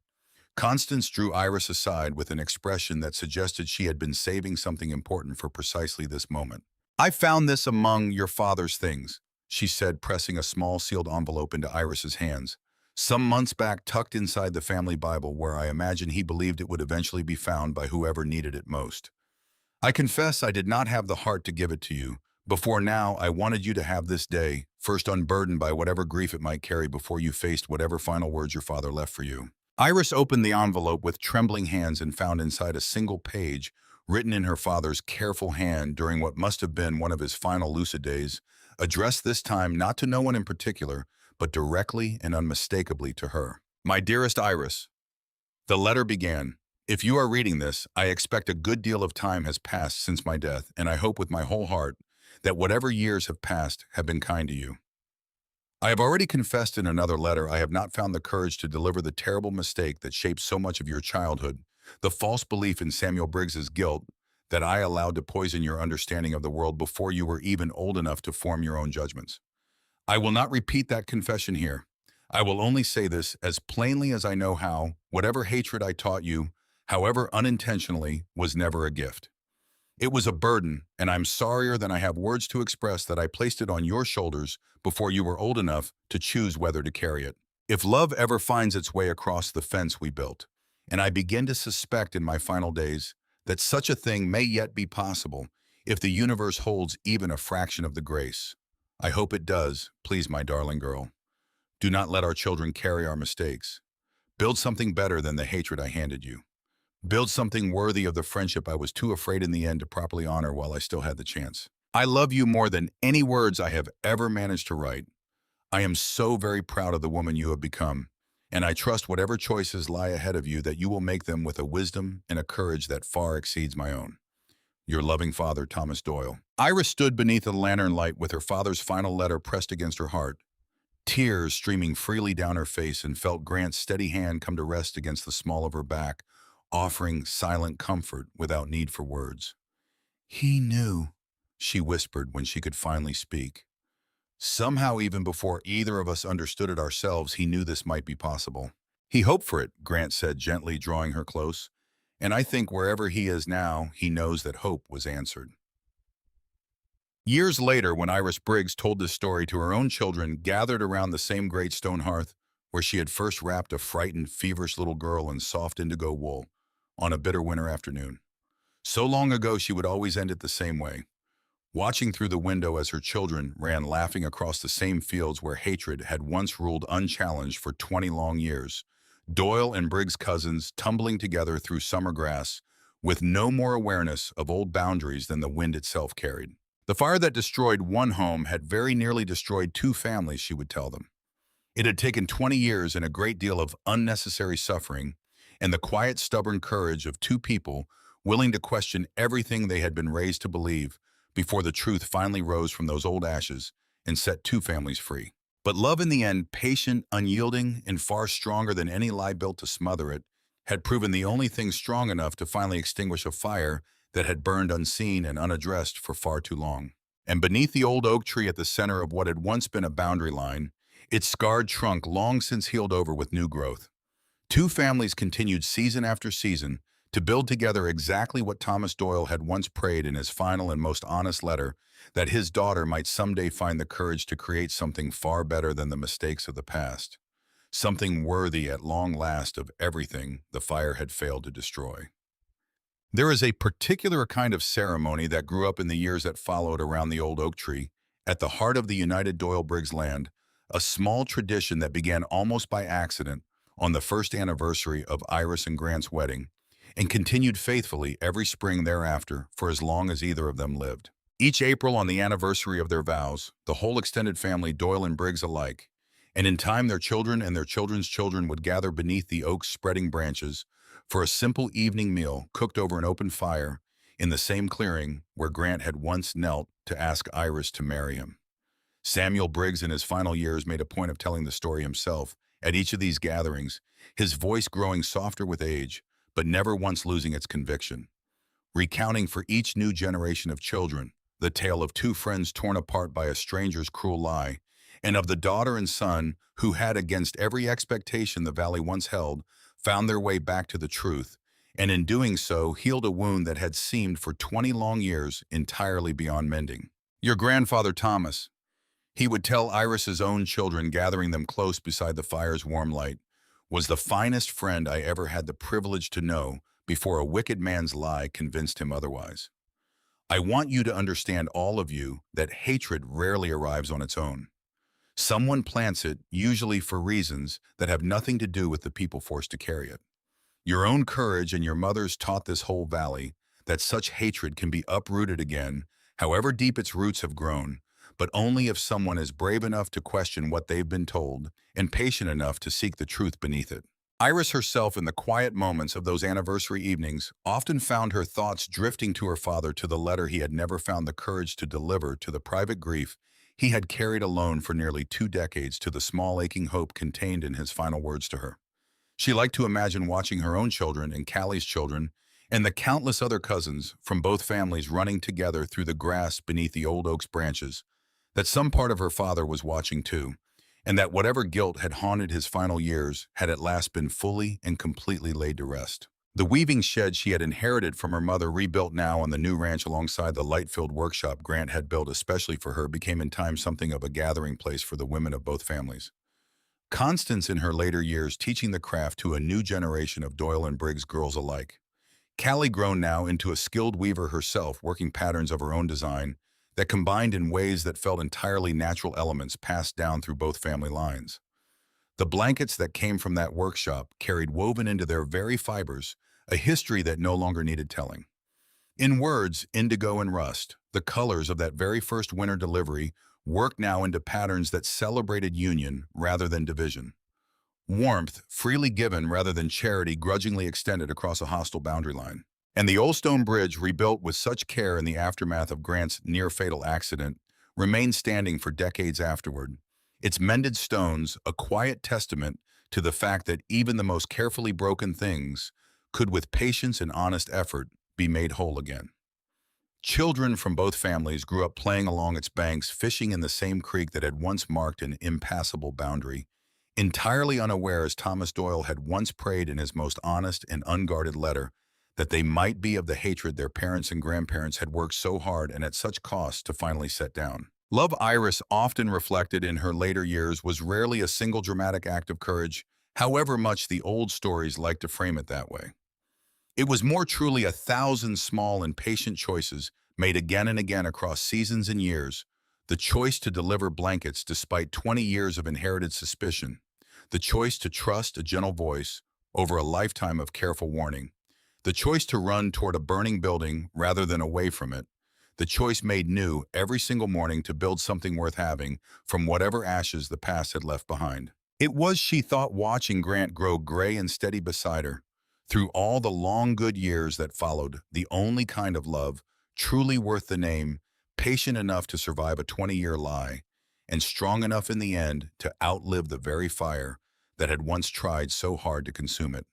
Constance drew Iris aside with an expression that suggested she had been saving something important for precisely this moment. "I found this among your father's things," she said, pressing a small sealed envelope into Iris's hands. "Some months back, tucked inside the family Bible, where I imagine he believed it would eventually be found by whoever needed it most. I confess I did not have the heart to give it to you. Before now, I wanted you to have this day, first unburdened by whatever grief it might carry before you faced whatever final words your father left for you." Iris opened the envelope with trembling hands and found inside a single page, written in her father's careful hand during what must have been one of his final lucid days, addressed this time not to no one in particular, but directly and unmistakably to her. "My dearest Iris," the letter began, "if you are reading this, I expect a good deal of time has passed since my death, and I hope with my whole heart that whatever years have passed have been kind to you. I have already confessed in another letter I have not found the courage to deliver the terrible mistake that shaped so much of your childhood, the false belief in Samuel Briggs's guilt that I allowed to poison your understanding of the world before you were even old enough to form your own judgments. I will not repeat that confession here. I will only say this as plainly as I know how: whatever hatred I taught you, however unintentionally, was never a gift. It was a burden, and I'm sorrier than I have words to express that I placed it on your shoulders before you were old enough to choose whether to carry it. If love ever finds its way across the fence we built, and I begin to suspect in my final days that such a thing may yet be possible if the universe holds even a fraction of the grace, I hope it does, please, my darling girl. Do not let our children carry our mistakes. Build something better than the hatred I handed you. Build something worthy of the friendship I was too afraid in the end to properly honor while I still had the chance. I love you more than any words I have ever managed to write. I am so very proud of the woman you have become, and I trust whatever choices lie ahead of you that you will make them with a wisdom and a courage that far exceeds my own. Your loving father, Thomas Doyle." Iris stood beneath the lantern light with her father's final letter pressed against her heart, tears streaming freely down her face, and felt Grant's steady hand come to rest against the small of her back, offering silent comfort without need for words. "He knew," she whispered when she could finally speak. "Somehow, even before either of us understood it ourselves, he knew this might be possible. He hoped for it," Grant said, gently drawing her close. "And I think wherever he is now, he knows that hope was answered." Years later, when Iris Briggs told this story to her own children gathered around the same great stone hearth where she had first wrapped a frightened, feverish little girl in soft indigo wool on a bitter winter afternoon, so long ago she would always end it the same way, watching through the window as her children ran laughing across the same fields where hatred had once ruled unchallenged for 20 long years, Doyle and Briggs cousins tumbling together through summer grass with no more awareness of old boundaries than the wind itself carried. The fire that destroyed one home had very nearly destroyed two families, she would tell them. It had taken 20 years and a great deal of unnecessary suffering, and the quiet, stubborn courage of two people willing to question everything they had been raised to believe before the truth finally rose from those old ashes and set two families free. But love in the end, patient, unyielding, and far stronger than any lie built to smother it, had proven the only thing strong enough to finally extinguish a fire that had burned unseen and unaddressed for far too long. And beneath the old oak tree at the center of what had once been a boundary line, its scarred trunk long since healed over with new growth, two families continued season after season to build together exactly what Thomas Doyle had once prayed in his final and most honest letter, that his daughter might someday find the courage to create something far better than the mistakes of the past, something worthy at long last of everything the fire had failed to destroy. There is a particular kind of ceremony that grew up in the years that followed around the old oak tree, at the heart of the United Doyle Briggs land, a small tradition that began almost by accident on the first anniversary of Iris and Grant's wedding, and continued faithfully every spring thereafter for as long as either of them lived. Each April on the anniversary of their vows, the whole extended family, Doyle and Briggs alike, and in time their children and their children's children, would gather beneath the oak's spreading branches for a simple evening meal cooked over an open fire in the same clearing where Grant had once knelt to ask Iris to marry him. Samuel Briggs in his final years made a point of telling the story himself at each of these gatherings, his voice growing softer with age, but never once losing its conviction, recounting for each new generation of children the tale of two friends torn apart by a stranger's cruel lie, and of the daughter and son who had, against every expectation the valley once held, found their way back to the truth, and in doing so healed a wound that had seemed for 20 long years entirely beyond mending. Your grandfather Thomas, he would tell Iris's own children, gathering them close beside the fire's warm light, was the finest friend I ever had the privilege to know before a wicked man's lie convinced him otherwise. I want you to understand, all of you, that hatred rarely arrives on its own. Someone plants it, usually for reasons that have nothing to do with the people forced to carry it. Your own courage and your mother's taught this whole valley that such hatred can be uprooted again, however deep its roots have grown, but only if someone is brave enough to question what they've been told and patient enough to seek the truth beneath it. Iris herself, in the quiet moments of those anniversary evenings, often found her thoughts drifting to her father, to the letter he had never found the courage to deliver, to the private grief he had carried alone for nearly 2 decades, to the small aching hope contained in his final words to her. She liked to imagine watching her own children and Callie's children and the countless other cousins from both families running together through the grass beneath the old oak's branches, that some part of her father was watching too, and that whatever guilt had haunted his final years had at last been fully and completely laid to rest. The weaving shed she had inherited from her mother, rebuilt now on the new ranch alongside the light-filled workshop Grant had built especially for her, became in time something of a gathering place for the women of both families. Constance, in her later years, teaching the craft to a new generation of Doyle and Briggs girls alike. Callie, grown now into a skilled weaver herself, working patterns of her own design that combined in ways that felt entirely natural elements passed down through both family lines. The blankets that came from that workshop carried woven into their very fibers a history that no longer needed telling. In words, indigo and rust, the colors of that very first winter delivery, worked now into patterns that celebrated union rather than division. Warmth, freely given rather than charity grudgingly extended across a hostile boundary line. And the old stone bridge, rebuilt with such care in the aftermath of Grant's near-fatal accident, remained standing for decades afterward, its mended stones a quiet testament to the fact that even the most carefully broken things could, with patience and honest effort, be made whole again. Children from both families grew up playing along its banks, fishing in the same creek that had once marked an impassable boundary, entirely unaware, as Thomas Doyle had once prayed in his most honest and unguarded letter, that they might be of the hatred their parents and grandparents had worked so hard and at such cost to finally set down. Love, Iris often reflected in her later years, was rarely a single dramatic act of courage, however much the old stories liked to frame it that way. It was more truly 1,000 small and patient choices made again and again across seasons and years, the choice to deliver blankets despite 20 years of inherited suspicion, the choice to trust a gentle voice over a lifetime of careful warning, the choice to run toward a burning building rather than away from it, the choice made new every single morning to build something worth having from whatever ashes the past had left behind. It was, she thought, watching Grant grow gray and steady beside her. Through all the long good years that followed, the only kind of love, truly worth the name, patient enough to survive a 20-year lie, and strong enough in the end to outlive the very fire that had once tried so hard to consume it.